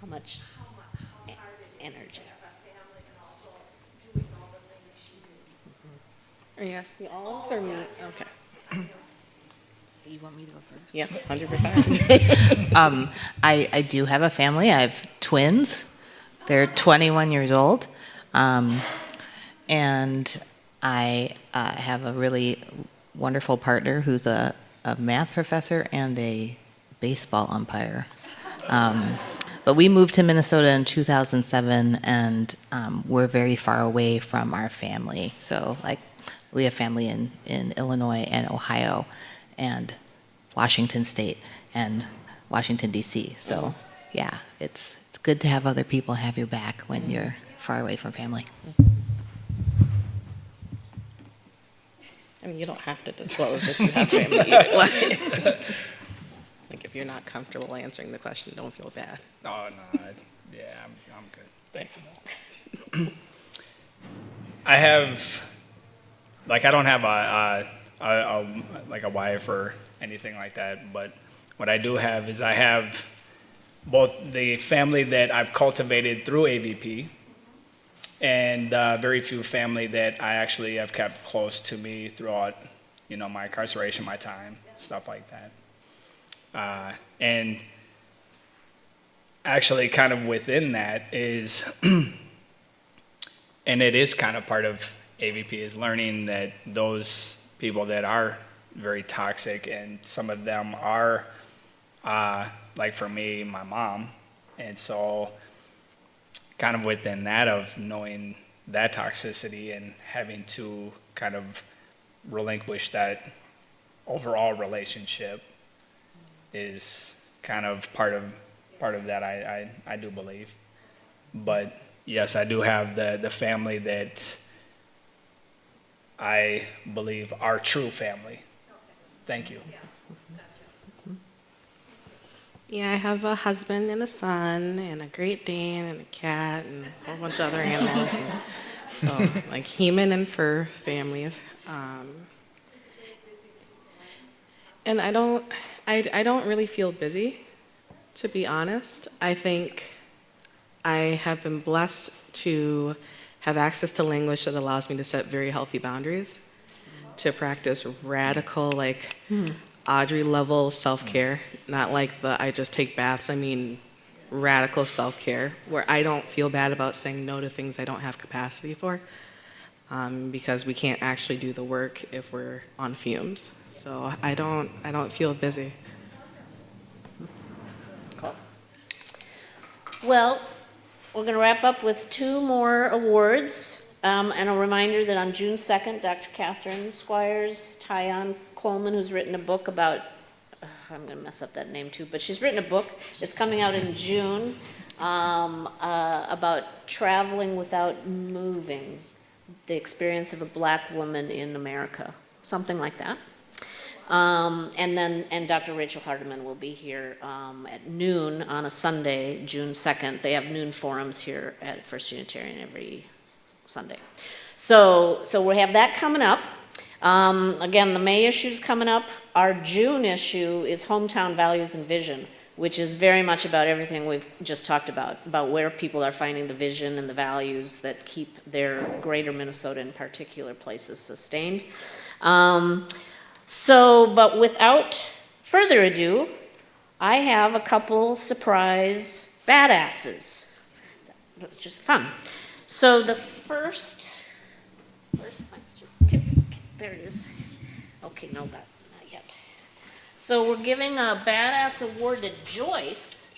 How much how hard it is energy. to have a family and also doing all the things you do. Are you asking me all of us or me? Okay. You want me to go first? Yeah, 100%. I do have a family. I have twins. They're 21 years old. And I have a really wonderful partner who's a math professor and a baseball umpire. But we moved to Minnesota in 2007, and we're very far away from our family. So, we have family in Illinois and Ohio, and Washington State and Washington, D.C. So, yeah, it's good to have other people have your back when you're far away from family. I mean, you don't have to disclose if you have family either. Like, if you're not comfortable answering the question, don't feel bad. Oh, no, yeah, I'm good. Thank you. I have, I don't have a wife or anything like that, but what I do have is I have both the family that I've cultivated through AVP and very few family that I actually have kept close to me throughout, my incarceration, my time, stuff like that. And actually kind of within that is, and it is kind of part of AVP, is learning that those people that are very toxic, and some of them are, like for me, my mom. And so kind of within that of knowing that toxicity and having to kind of relinquish that overall relationship is kind of part of that, I do believe. But yes, I do have the family that I believe are true family. Thank you. Yeah, I have a husband and a son and a Great Dane and a cat and a whole bunch of other animals. So, human and fur families. And I don't really feel busy, to be honest. I think I have been blessed to have access to language that allows me to set very healthy boundaries, to practice radical, Audrey-level self-care, not like the I just take baths. I mean radical self-care, where I don't feel bad about saying no to things I don't have capacity for, because we can't actually do the work if we're on fumes. So I don't feel busy. Cool. Well, we're going to wrap up with two more awards. And a reminder that on June 2nd, Dr. Catherine Squires, Tyon Coleman, who's written a book about, I'm going to mess up that name too, but she's written a book. It's coming out in June about traveling without moving, the experience of a black woman in America, something like that. And Dr. Rachel Hardiman will be here at noon on a Sunday, June 2nd. They have noon forums here at First Unitarian every Sunday. So we have that coming up. Again, the May issue's coming up. Our June issue is Hometown Values and Vision, which is very much about everything we've just talked about where people are finding the vision and the values that keep their greater Minnesota in particular places sustained. But without further ado, I have a couple surprise badasses. That's just fun. So the first, where's my certificate? There it is. Okay, no, not yet. So we're giving a badass award to Joyce.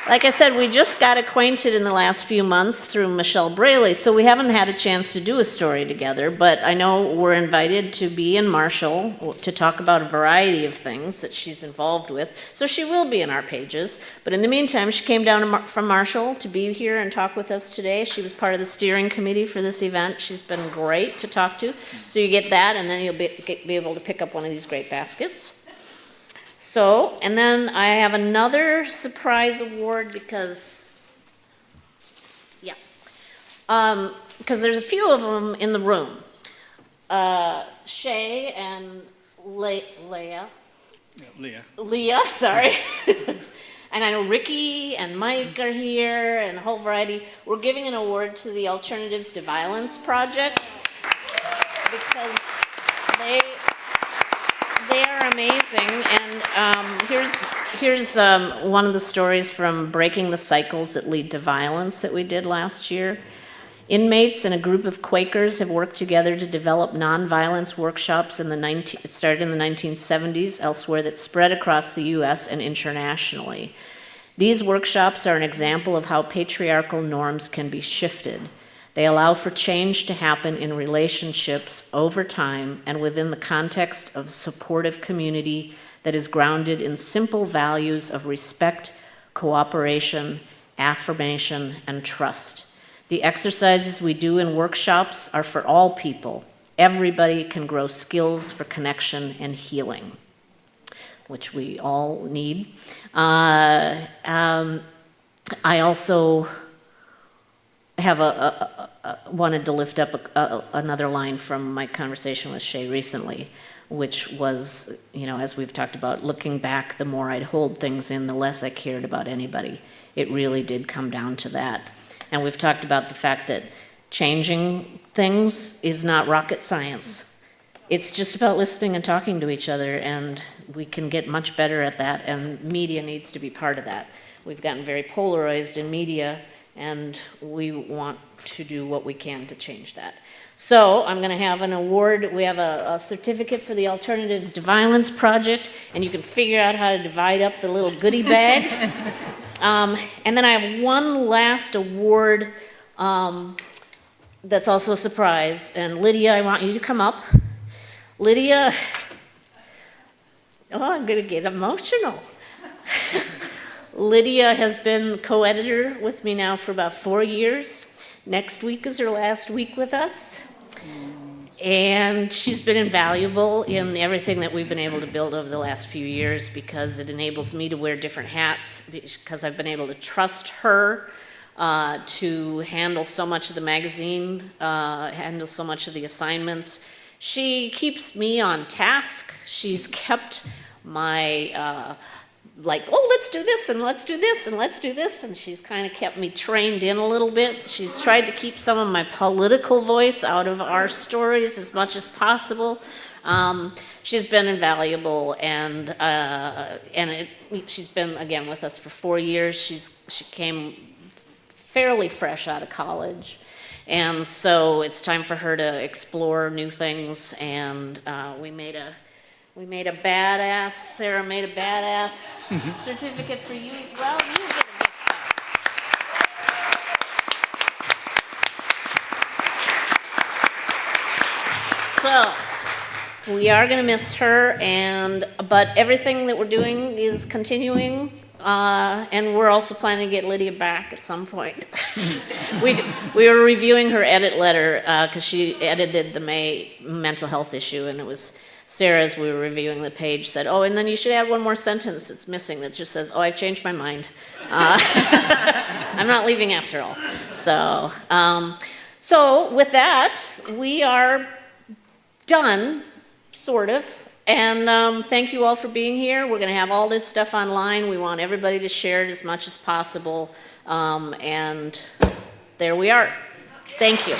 Like I said, we just got acquainted in the last few months through Michelle Braley, so we haven't had a chance to do a story together, but I know we're invited to be in Marshall to talk about a variety of things that she's involved with, so she will be in our pages. But in the meantime, she came down from Marshall to be here and talk with us today. She was part of the steering committee for this event. She's been great to talk to. So you get that, and then you'll be able to pick up one of these great baskets. So, and then I have another surprise award because there's a few of them in the room. Shay and Leah, sorry. And I know Ricky and Mike are here and a whole variety. We're giving an award to the Alternatives to Violence Project because they are amazing, and here's one of the stories from Breaking the Cycles That Lead to Violence that we did last year. Inmates and a group of Quakers have worked together to develop nonviolence workshops it started in the 1970s elsewhere that spread across the U.S. and internationally. These workshops are an example of how patriarchal norms can be shifted. They allow for change to happen in relationships over time and within the context of a supportive community that is grounded in simple values of respect, cooperation, affirmation, and trust. The exercises we do in workshops are for all people. Everybody can grow skills for connection and healing, which we all need. I also have wanted to lift up another line from my conversation with Shay recently, which was, as we've talked about, looking back, the more I'd hold things in, the less I cared about anybody. It really did come down to that. And we've talked about the fact that changing things is not rocket science. It's just about listening and talking to each other, and we can get much better at that, and media needs to be part of that. We've gotten very polarized in media, and we want to do what we can to change that. So I'm going to have an award. We have a certificate for the Alternatives to Violence Project, and you can figure out how to divide up the little goodie bag. And then I have one last award that's also a surprise. And Lydia, I want you to come up. Lydia, I'm going to get emotional. Lydia has been co-editor with me now for about 4 years. Next week is her last week with us. And she's been invaluable in everything that we've been able to build over the last few years because it enables me to wear different hats because I've been able to trust her to handle so much of the magazine, handle so much of the assignments. She keeps me on task. She's kept my let's do this and let's do this and let's do this, and she's kind of kept me trained in a little bit. She's tried to keep some of my political voice out of our stories as much as possible. She's been invaluable, and she's been, again, with us for 4 years. She came fairly fresh out of college, and so it's time for her to explore new things, and we made We made a badass, Sarah made a badass certificate for you as well. You get a gift card. So, we are going to miss her, but everything that we're doing is continuing, and we're also planning to get Lydia back at some point. We were reviewing her edit letter because she edited the May mental health issue, and it was Sarah, as we were reviewing the page, said, "Oh, and then you should add one more sentence that's missing that just says, 'Oh, I've changed my mind. I'm not leaving after all.'" So with that, we are done, sort of. And thank you all for being here. We're going to have all this stuff online. We want everybody to share it as much as possible. And there we are. Thank you.